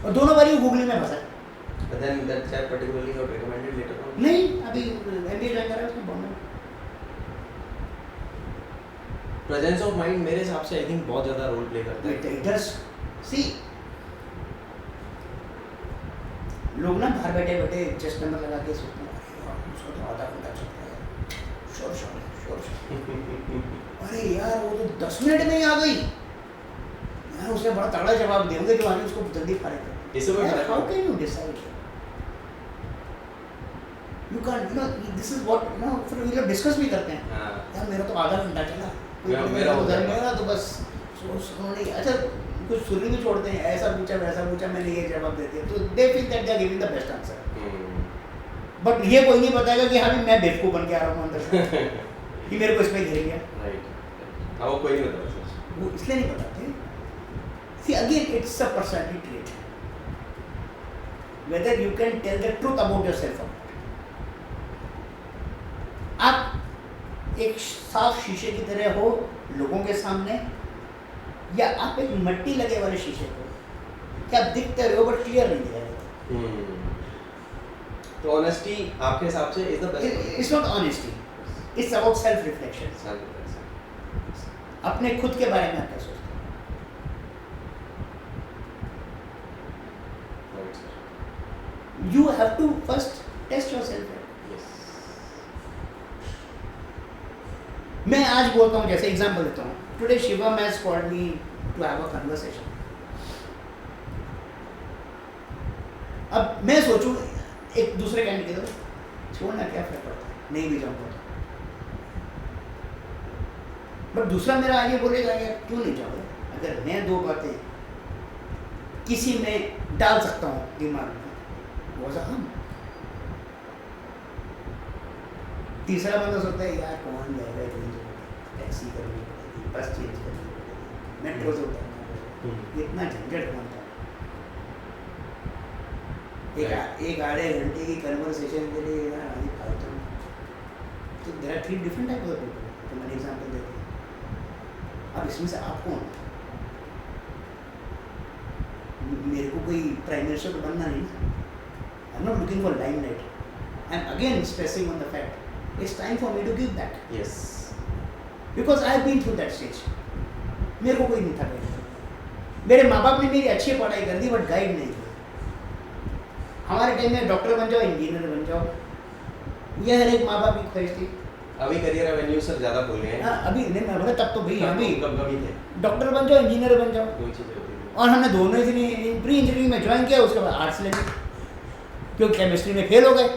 और दोनों बारी गुगली में फंसा। But then that chap particularly got recommended later on. नहीं, अभी MBA ज्वाइन करा है उसने बॉम्बे में। प्रेजेंस ऑफ माइंड मेरे हिसाब से आई थिंक बहुत ज़्यादा रोल प्ले करता है। It does. See, लोग ना बाहर बैठे बैठे चेस्ट नंबर लगा के सोचते हैं अरे उसको तो आधा घंटा चलता है, शोर अरे यार वो तो 10 मिनट में ही आ गई यार, उसने बड़ा तगड़ा जवाब देंगे जो आने उसको जल्दी फाड़े थे। How can you decide? You can't, you know, this is what, you know, फिर ये लोग डिस्कस भी करते हैं। यार मेरा तो आधा घंटा चला, मेरा उधर मेरा तो बस उन्होंने अच्छा कुछ सुनी भी छोड़ते हैं, ऐसा पूछा वैसा पूछा, मैंने ये जवाब दे दिया, तो they feel that they are giving the best answer. बट ये कोई नहीं बताएगा कि हाँ भी मैं बेवकूफ बन के आ रहा हूँ अंदर से कि मेरे को इसमें घेर लिया। राइट, वो कोई नहीं बताता, वो इसलिए नहीं बताते। See again, it's a personality trait. Whether you can tell the truth about yourself or not. आप एक साफ शीशे की तरह हो लोगों के सामने, या आप एक मट्टी लगे वाले शीशे हो कि आप दिखते रहो बट क्लियर नहीं दिखाई देते। तो ऑनेस्टी आपके हिसाब से is the best? It's not honesty, it's about self reflection. अपने खुद के बारे में आप क्या सोचते हैं? You have to first test yourself. Yes. मैं आज बोलता हूँ, जैसे एग्जाम्पल देता हूँ, today Shivam has called me to have a conversation. अब मैं सोचूं एक दूसरे कैंडिडेट को छोड़ना क्या फर्क पड़ता है, नहीं भी जाऊँगा तो, बट दूसरा मेरा आगे बोलेगा यार क्यों नहीं जाऊँगा, अगर मैं दो बातें किसी में डाल सकता हूँ दिमाग में, हम तीसरा बंदा सोचता है यार कौन जाएगा, टैक्सी करनी पड़ेगी, बस चेंज करनी पड़ेगी, मेट्रो से उतरना, इतना झंझट कौन था। एक आधे घंटे की कन्वर्सेशन के लिए यार आधी फालतू। तो there are 3 different type of people, तो मैंने एग्जांपल दे दिया। अब इसमें से आप कौन? मेरे को कोई प्राइम मिनिस्टर तो बनना नहीं ना। I'm not looking for limelight. I'm again stressing on the fact it's time for me to give back. Yes. Because I've been through that stage. मेरे को कोई नहीं था गाइड, मेरे माँ बाप ने मेरी अच्छी पढ़ाई कर दी बट गाइड नहीं किया। हमारे टाइम में डॉक्टर बन जाओ, इंजीनियर बन जाओ, ये हर एक माँ बाप की ख्वाहिश थी। अभी करियर एवेन्यू सर ज़्यादा बोल रहे हैं। हाँ अभी नहीं, मैं बोला तब तो भाई अभी कभी थे डॉक्टर बन जाओ, इंजीनियर बन जाओ, कोई चीज़ होती है। और हमने दोनों ही प्री इंजीनियरिंग में ज्वाइन किया, उसके बाद आर्ट्स ले ली क्योंकि केमिस्ट्री में फेल हो गए।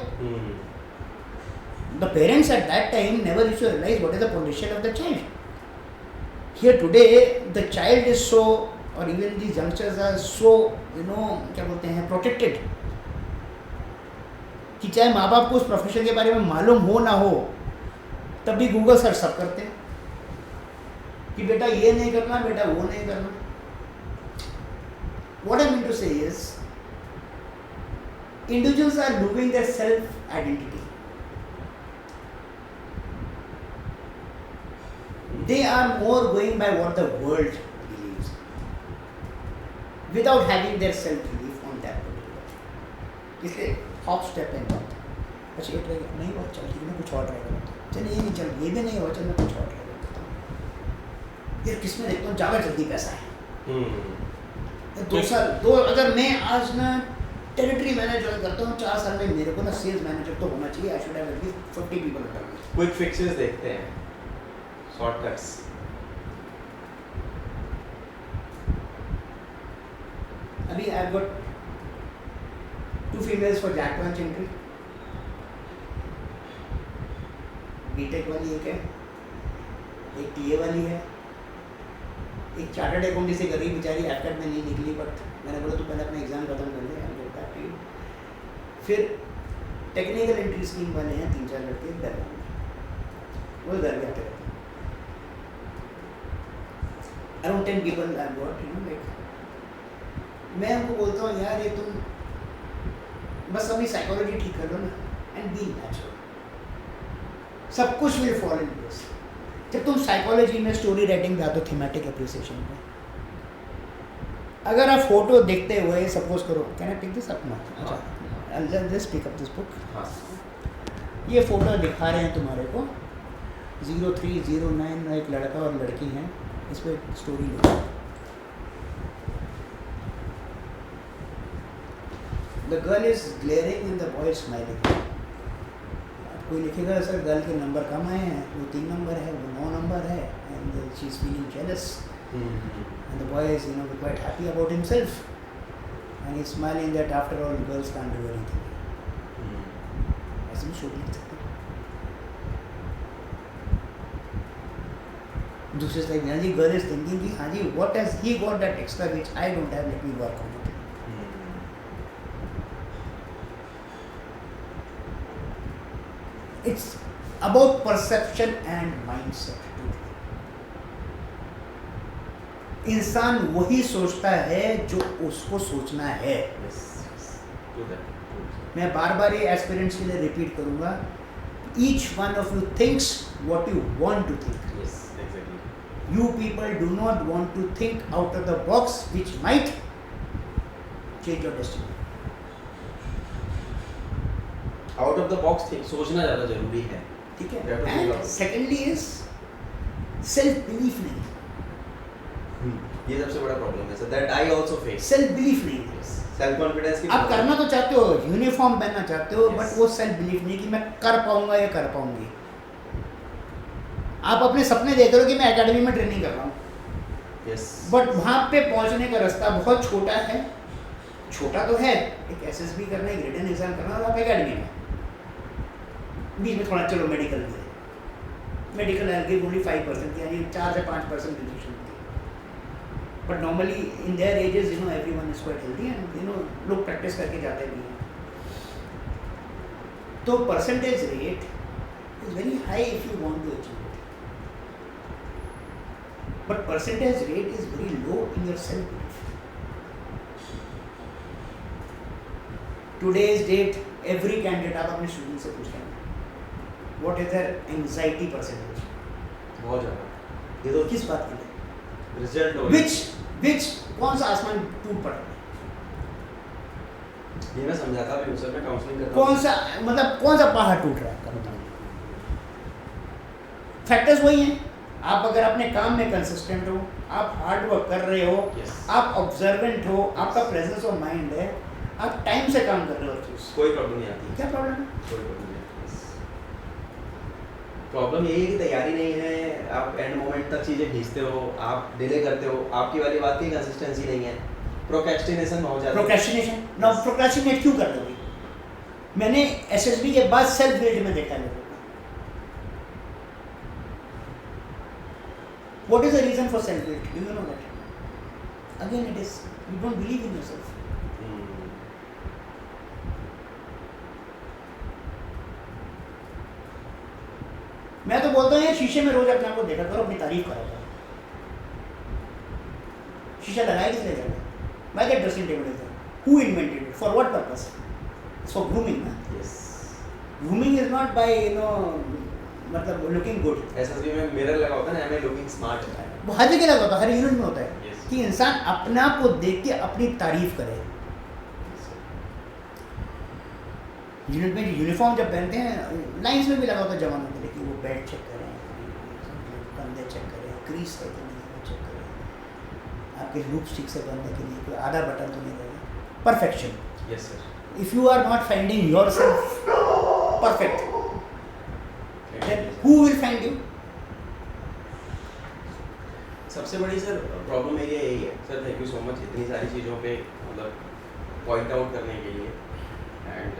The parents at that time never used to realize what is the potential of the child. Here today, the child is so, or even these youngsters are so, you know, क्या बोलते हैं, protected, कि चाहे माँ बाप को उस प्रोफेशन के बारे में मालूम हो ना हो, तब भी गूगल सर्च सब करते हैं कि बेटा ये नहीं करना, बेटा वो नहीं करना। What I mean to say is, individuals are losing their self identity. they are more going by what the world believes, without having their self-belief on that particular thing. इसलिए hop step and back. अच्छा ये ट्राई नहीं हुआ, चल ठीक है मैं कुछ और ट्राई करता हूँ, चल ये नहीं, चल ये भी नहीं हुआ, चल मैं कुछ और ट्राई करता हूँ। यार किसमें देखता हूँ ज़्यादा जल्दी पैसा है। अगर मैं आज ना टेरिटरी मैनेजर करता हूँ 4 साल में, मेरे को ना सेल्स मैनेजर तो होना चाहिए। I should have at least 50 people under me. Quick fixes देखते हैं, शॉर्टकट्स। अभी I got 2 females for jack launch entry. B Tech वाली एक है, एक टीए वाली है, एक चार्टर्ड अकाउंटेंट से कर रही बेचारी, एफकेट में नहीं निकली, बट मैंने बोला तू पहले अपना एग्जाम खत्म कर ले, I get back to you. फिर टेक्निकल एंट्री स्कीम वाले हैं 3-4 लड़के दरबार में, वो घर भी आते रहते हैं। Around 10 people I got, you know like. मैं उनको बोलता हूँ यार ये तुम बस अपनी साइकोलॉजी ठीक कर लो ना, एंड बी नेचुरल, सब कुछ विल फॉल इन प्लेस। जब तुम साइकोलॉजी में स्टोरी राइटिंग पे आते हो, थीमेटिक एप्रिसिएशन पे, अगर आप फोटो देखते हुए सपोज करो, कैन आई टेक दिस अपना, अच्छा just pick up this book, ये फोटो दिखा रहे हैं तुम्हारे को 0309, एक लड़का और लड़की हैं, इस पर स्टोरी लिखो। The girl is glaring and the boy is smiling. कोई लिखेगा सर गर्ल के नंबर कम आए हैं, वो 3 नंबर है, वो 9 नंबर है, and she is feeling jealous, and the boy is quite happy about himself, and he is smiling that after all girls can't do anything. ऐसे भी शो लिख सकते हैं। दूसरे साइड में जी गर्ल इज थिंकिंग कि हाँ जी what has he got that extra which I don't have, let me work on it. It's about perception and mindset. इंसान वही सोचता है जो उसको सोचना है। मैं बार बार ये एस्पिरेंट्स के लिए रिपीट करूंगा, each one of you thinks what you want to think. Yes, exactly. You people do not want to think out of the box, which might change your destiny. Out of the box सोचना ज़्यादा जरूरी है, ठीक है। And secondly is self belief नहीं, ये सबसे बड़ा प्रॉब्लम है sir, that I also face. Self belief नहीं है, सेल्फ कॉन्फिडेंस की आप करना तो चाहते हो, यूनिफॉर्म पहनना चाहते हो, बट वो सेल्फ बिलीफ नहीं कि मैं कर पाऊंगा या कर पाऊंगी। आप अपने सपने देख रहे हो कि मैं एकेडमी में ट्रेनिंग कर रहा हूँ, बट वहाँ पे पहुँचने का रास्ता बहुत छोटा है। छोटा तो है, एक एसएसबी करना, एक रिटन एग्जाम करना, और आप एकेडमी में बीच में थोड़ा चलो मेडिकल भी है, मेडिकल आई गिव ओनली 5%, यानी 4 से 5% रिजेक्शन होती है। But normally in their ages everyone is quite healthy, and लोग प्रैक्टिस करके जाते भी हैं। तो percentage rate is very high if you want to achieve it, but percentage rate is very low in your self belief. Today's date every candidate, आप अपने स्टूडेंट से पूछते हैं what is their anxiety percentage, बहुत ज़्यादा। ये तो किस बात के लिए, रिजल्ट विच कौन सा आसमान टूट पड़ा, ये मैं समझाता भी हूँ सर, मैं काउंसलिंग करता कौन सा मतलब कौन सा पहाड़ टूट रहा है आपका, बताओ। फैक्टर्स वही हैं। आप अगर अपने काम में कंसिस्टेंट हो, आप हार्ड वर्क कर रहे हो, आप ऑब्जर्वेंट हो, आपका प्रेजेंस ऑफ माइंड है, आप टाइम से काम कर रहे हो, चीज कोई प्रॉब्लम नहीं आती। क्या प्रॉब्लम है? कोई प्रॉब्लम नहीं। प्रॉब्लम यही है कि तैयारी नहीं है, आप एंड मोमेंट तक चीज़ें खींचते हो, आप डिले करते हो, आपकी वाली बात की कंसिस्टेंसी नहीं है, प्रोक्रेस्टिनेशन बहुत ज़्यादा। प्रोक्रेस्टिनेशन ना, प्रोक्रेस्टिनेट क्यों करते हो? मैंने एसएसबी के बाद सेल्फ बिल्ड में देखा है लोगों को। What is the reason for self build? Do you know that? Again it is you don't believe in yourself. मैं तो बोलता हूँ यार शीशे में रोज अपने आप को देखा करो, अपनी तारीफ करो। शीशा लगाया किसने जाना? Why that dressing table is there? Who invented it? For what purpose? It's for grooming, na? Yes. Grooming is not by मतलब लुकिंग गुड। एसएसबी में मिरर लगा होता है ना, एमए लुकिंग स्मार्ट होता है। वो हर जगह लगा होता है, हर यूनिट में होता है Yes. कि इंसान अपने आप को देख के अपनी तारीफ करे। यूनिट में यूनिफॉर्म जब पहनते हैं, लाइंस में भी लगा होता है जवानों के लिए कि वो बेल्ट चेक करें, कंधे चेक करें, क्रीज है कि नहीं वो चेक करें, आपके लूप्स ठीक से बंद है कि नहीं, कोई आधा बटन तो नहीं रहेगा। Perfection. Yes sir. If you are not finding yourself perfect, then who will find you? सबसे बड़ी सर प्रॉब्लम एरिया यही है sir. Thank you so much इतनी सारी चीज़ों पे मतलब पॉइंट आउट करने के लिए। एंड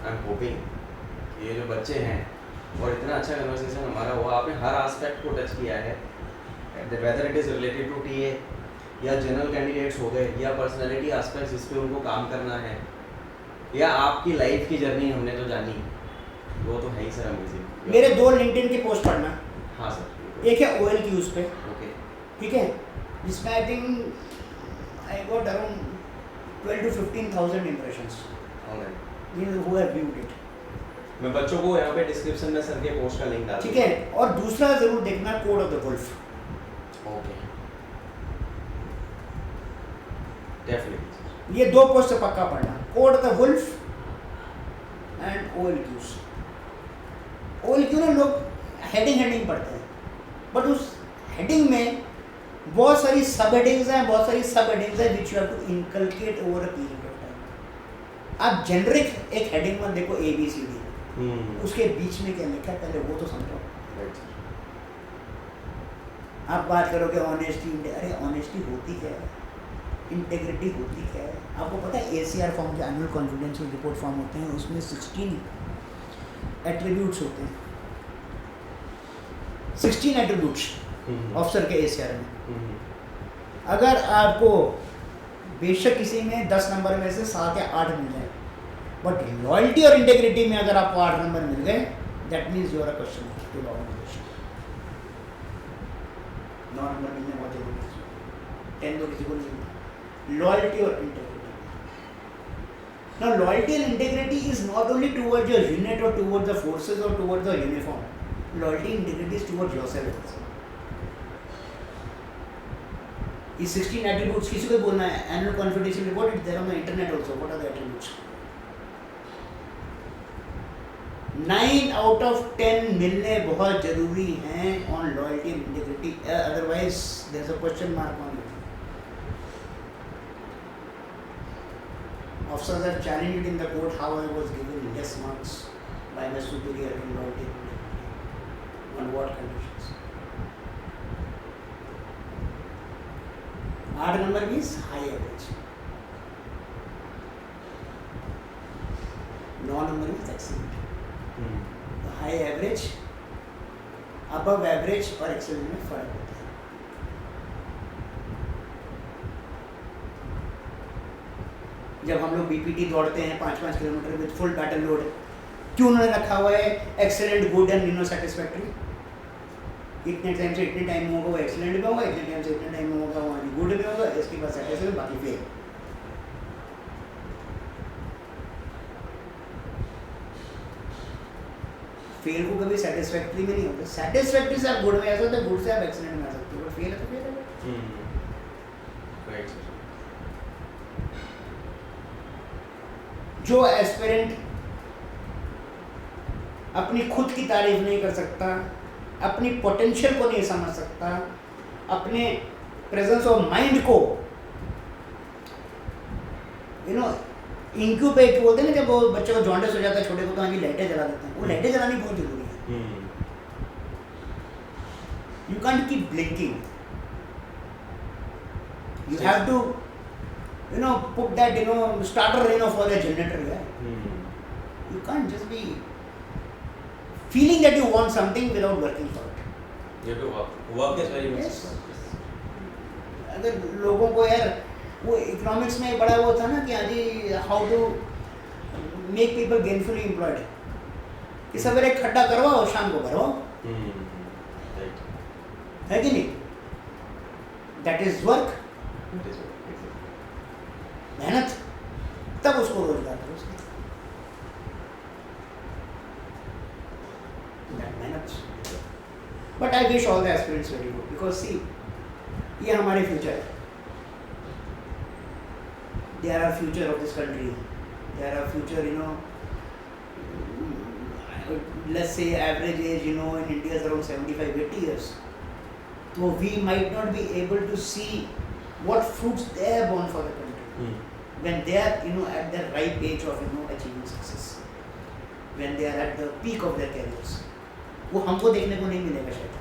आई एम होपिंग ये जो बच्चे हैं और इतना अच्छा कन्वर्सेशन हमारा हुआ, आपने हर आस्पेक्ट को टच किया है, whether it is related to TA या जनरल कैंडिडेट्स हो गए या पर्सनैलिटी आस्पेक्ट जिस पे उनको काम करना है, या आपकी लाइफ की जर्नी हमने जो जानी वो तो है ही सर अमेजिंग। मेरे 2 लिंक्डइन की पोस्ट पढ़ना। हाँ सर। एक है OLQs पे, ओके। ठीक है, जिसमें I think I got around 12 to 15,000 impressions who have viewed it। मैं बच्चों को यहाँ पे डिस्क्रिप्शन में सर के पोस्ट का लिंक डाल ठीक है, और दूसरा जरूर देखना code of the wolf. Okay definitely. ये 2 पोस्ट से पक्का पढ़ना, code of the wolf and OLQs। OLQ ना लोग हेडिंग पढ़ते हैं, बट उस हेडिंग में बहुत सारी सब हेडिंग्स हैं, बहुत सारी सब हेडिंग्स हैं which you have to inculcate over a period of time. आप जेनरिक एक हेडिंग में देखो ABCD, उसके बीच में क्या लिखा है पहले वो तो समझो। आप बात करोगे ऑनेस्टी, अरे ऑनेस्टी होती क्या है, इंटेग्रिटी होती क्या है? आपको पता है ACR फॉर्म के एनुअल कॉन्फिडेंशियल रिपोर्ट फॉर्म होते हैं, उसमें 16 एट्रीब्यूट्स होते हैं, 16 एट्रीब्यूट्स ऑफिसर के ACR में। अगर आपको बेशक किसी में 10 नंबर में से 7 या 8 मिल जाए, बट लॉयल्टी और इंटेग्रिटी में अगर आपको 8 नंबर मिल गए, that means you are a question to the organisation. 9 number मिलने बहुत जरूरी है, 10 तो किसी को नहीं मिलता। लॉयल्टी और integrity. Now loyalty and integrity is not only towards your unit और टुवर्ड्स द फोर्सेस और towards the uniform. Loyalty integrity is towards yourself also. ये 16 एट्रीब्यूट्स किसी को बोलना है, annual confidential report is there on the internet also, what are the attributes? 9 out of 10 मिलने बहुत जरूरी हैं on loyalty and integrity, otherwise there is a question mark on it. Officers are challenged in the court how I was given less marks by my superior in loyalty and integrity, on what conditions? 8 number means high average, 9 number means excellent। तो high average, above average और excellent में फर्क होता है। जब हम लोग BPT दौड़ते हैं 5-5 kilometre with full battle load, क्यों उन्होंने रखा हुआ है excellent, good and no satisfactory? इतने टाइम से इतने टाइम में होगा वो एक्सेलेंट में होगा, इतने टाइम से इतने टाइम में होगा वो गुड में होगा, इसके बाद सेटिस्फैक्टरी, बाकी फेल। फेल को कभी सेटिस्फैक्टरी में नहीं होता। सेटिस्फैक्टरी से आप गुड में आ सकते हो, गुड से आप एक्सेलेंट में आ सकते हो, बट फेल है तो फेल है। राइट। जो एस्पिरेंट अपनी खुद की तारीफ नहीं कर सकता, अपनी पोटेंशियल को नहीं समझ सकता, अपने प्रेजेंस ऑफ माइंड को इंक्यूबेट बोलते हैं ना, जब वो बच्चे को जॉन्डिस हो जाता है छोटे को तो आगे लाइटें जला देते हैं, वो लाइटें जलानी बहुत जरूरी है। You can't keep blinking, you have to put that starter for the generator, yeah. You can't just be feeling that you want something without working for it. You have to work is very much. Yes. अगर लोगों को यार वो इकोनॉमिक्स में बड़ा वो था ना कि आज how to make people gainfully employed, कि सवेरे खड्डा करवाओ शाम को भरवाओ, है कि नहीं? दैट इज वर्क, मेहनत, तब उसको रोजगार करो। But I wish all the aspirants very good because see ये हमारे फ्यूचर है. They are our future of this country. They are our future, you know. Let's say average age, you know, in India is around 75-80 years. So we might not be able to see what fruits they have borne for the country when they are, you know, at the ripe age of, you know, achieving success. When they are at the peak of their careers. वो हमको देखने को नहीं मिलेगा शायद.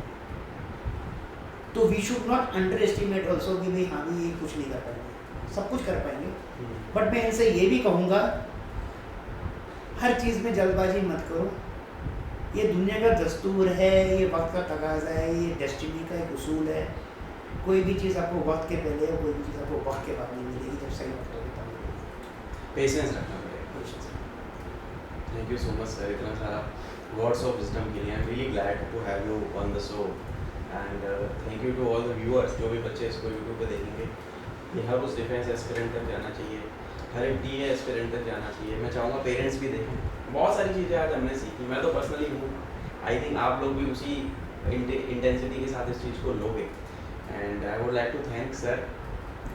तो we should not underestimate also कि भाई हाँ भी ये कुछ नहीं कर पाएंगे, सब कुछ कर पाएंगे. बट मैं इनसे ये भी कहूँगा, हर चीज़ में जल्दबाजी मत करो. ये दुनिया का दस्तूर है, ये वक्त का तकाजा है, ये डेस्टिनी का एक उसूल है. कोई भी चीज़ आपको वक्त के पहले और कोई भी चीज़ आपको वक्त के बाद नहीं मिलेगी. जब सही वक्त होगी तब मिलेगी. पेशेंस रखना पड़ेगा. Thank you so much sir, इतना सारा वर्ड्स ऑफ विजडम के लिए. I am really glad to have you on the show and thank you to all the viewers. जो भी बच्चे इसको यूट्यूब पे देखेंगे, ये हर उस डिफेंस एस्पिरेंट तक जाना चाहिए, हर एक DA एस्पिरेंट तक जाना चाहिए. मैं चाहूँगा पेरेंट्स भी देखें. बहुत सारी चीज़ें आज हमने सीखी. मैं तो पर्सनली हूँ, आई थिंक आप लोग भी उसी इंटेंसिटी के साथ इस चीज़ को लोगे. And I would like to thank sir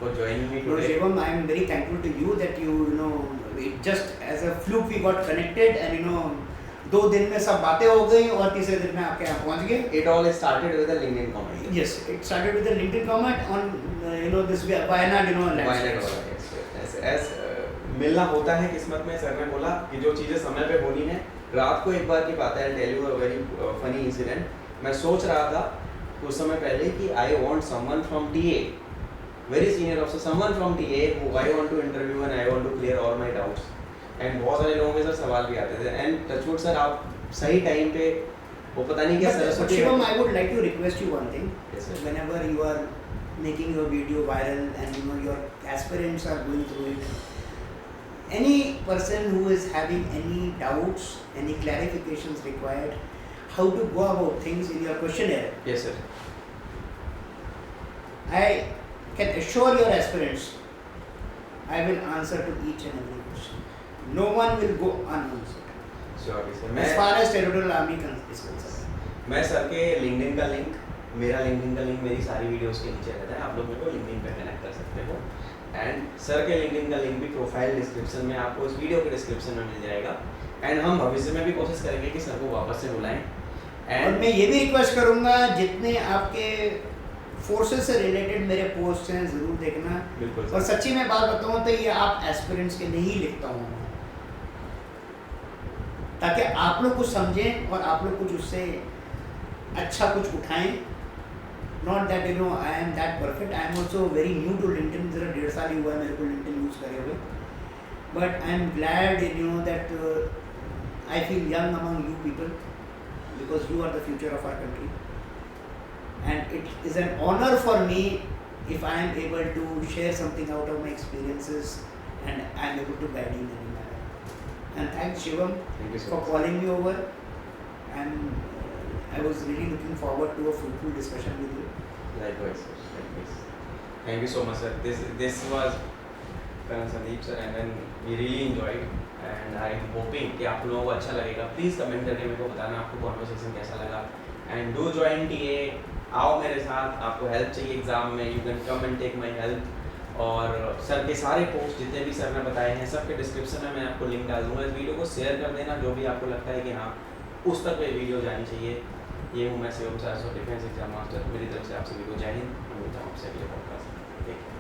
for joining me today. Shivam, I am very thankful to you that you know, it just as a fluke we got connected and you know, 2 दिन में सब बातें हो गई और तीसरे दिन में आपके यहाँ पहुँच गए. It all started with a LinkedIn comment. Yes, it started with a LinkedIn comment on you know this Wayanad, you know, Wayanad वाला, yes, yes. मिलना होता है किस्मत में. सर ने बोला कि जो चीज़ें समय पे होनी है. रात को एक बार की बात है, I tell you a very funny incident. मैं सोच रहा था कुछ समय पहले कि I want someone from TA, very senior officer, someone from TA who I want to interview and I want to clear all my doubts. एंड बहुत सारे लोगों के सर सवाल भी आते थे. एंड टचवुड सर आप सही टाइम पे, वो पता नहीं क्या Saraswati. Shivam, I would like to request you one thing. Yes, sir. Whenever you are making your video viral and you know your aspirants are going through it, any person who is having any doubts, any clarifications required, how to go about things in your questionnaire, Yes sir. I can assure your aspirants, I will answer to each and every question. No one will go unanswered. Sorry sir. As far as Territorial Army is concerned. मैं सर के LinkedIn का लिंक, मेरा LinkedIn का लिंक मेरी सारी वीडियोस के नीचे रहता है. आप लोग मेरे को LinkedIn पे कनेक्ट कर सकते हो. एंड सर के LinkedIn का लिंक भी प्रोफाइल डिस्क्रिप्शन में, आपको इस वीडियो के डिस्क्रिप्शन में मिल जाएगा. एंड हम भविष्य में भी कोशिश करेंगे कि सर को वापस से बुलाएं. और मैं ये भी रिक्वेस्ट करूँगा, जितने आपके फोर्सेस से रिलेटेड मेरे पोस्ट हैं ज़रूर देखना. बिल्कुल. और सच्ची मैं बात बताऊँ तो ये आप एस्पिरेंट्स के लिए ही लिखता हूँ, ताकि आप लोग कुछ समझें और आप लोग कुछ उससे अच्छा कुछ उठाएं. Not that you know I am that perfect. I am also very new to LinkedIn. ज़रा 1.5 साल ही हुआ है मेरे को LinkedIn यूज़ करे हुए. But I am glad you know that I feel young among you people because you are the future of our country. And it is an honor for me if I am able to share something out of my experiences and I am able to guide you in any manner. And thanks Shivam Thank you so for much. calling me over. And I was really looking forward to a fruitful discussion with you. Likewise sir. Likewise. Thank you so much sir. This was Colonel Sandeep sir and then we really enjoyed. And I am hoping कि आप लोगों को अच्छा लगेगा. प्लीज़ कमेंट करके मेरे को बताना आपको कॉन्वर्सेशन कैसा लगा. एंड डू जॉइन TA, आओ मेरे साथ. आपको हेल्प चाहिए एग्ज़ाम में, you can come and take my help. और सर के सारे पोस्ट जितने भी सर ने बताए हैं सब के डिस्क्रिप्शन में मैं आपको लिंक डाल दूँगा. इस वीडियो को शेयर कर देना जो भी आपको लगता है कि हाँ उस तक ये वीडियो जानी चाहिए. ये हूँ मैं Shivam Saraswat, defence exam master. मेरी तरफ से आप सभी को जय हिंद. मैं मिलता हूँ आपसे अगले पॉडकास्ट में.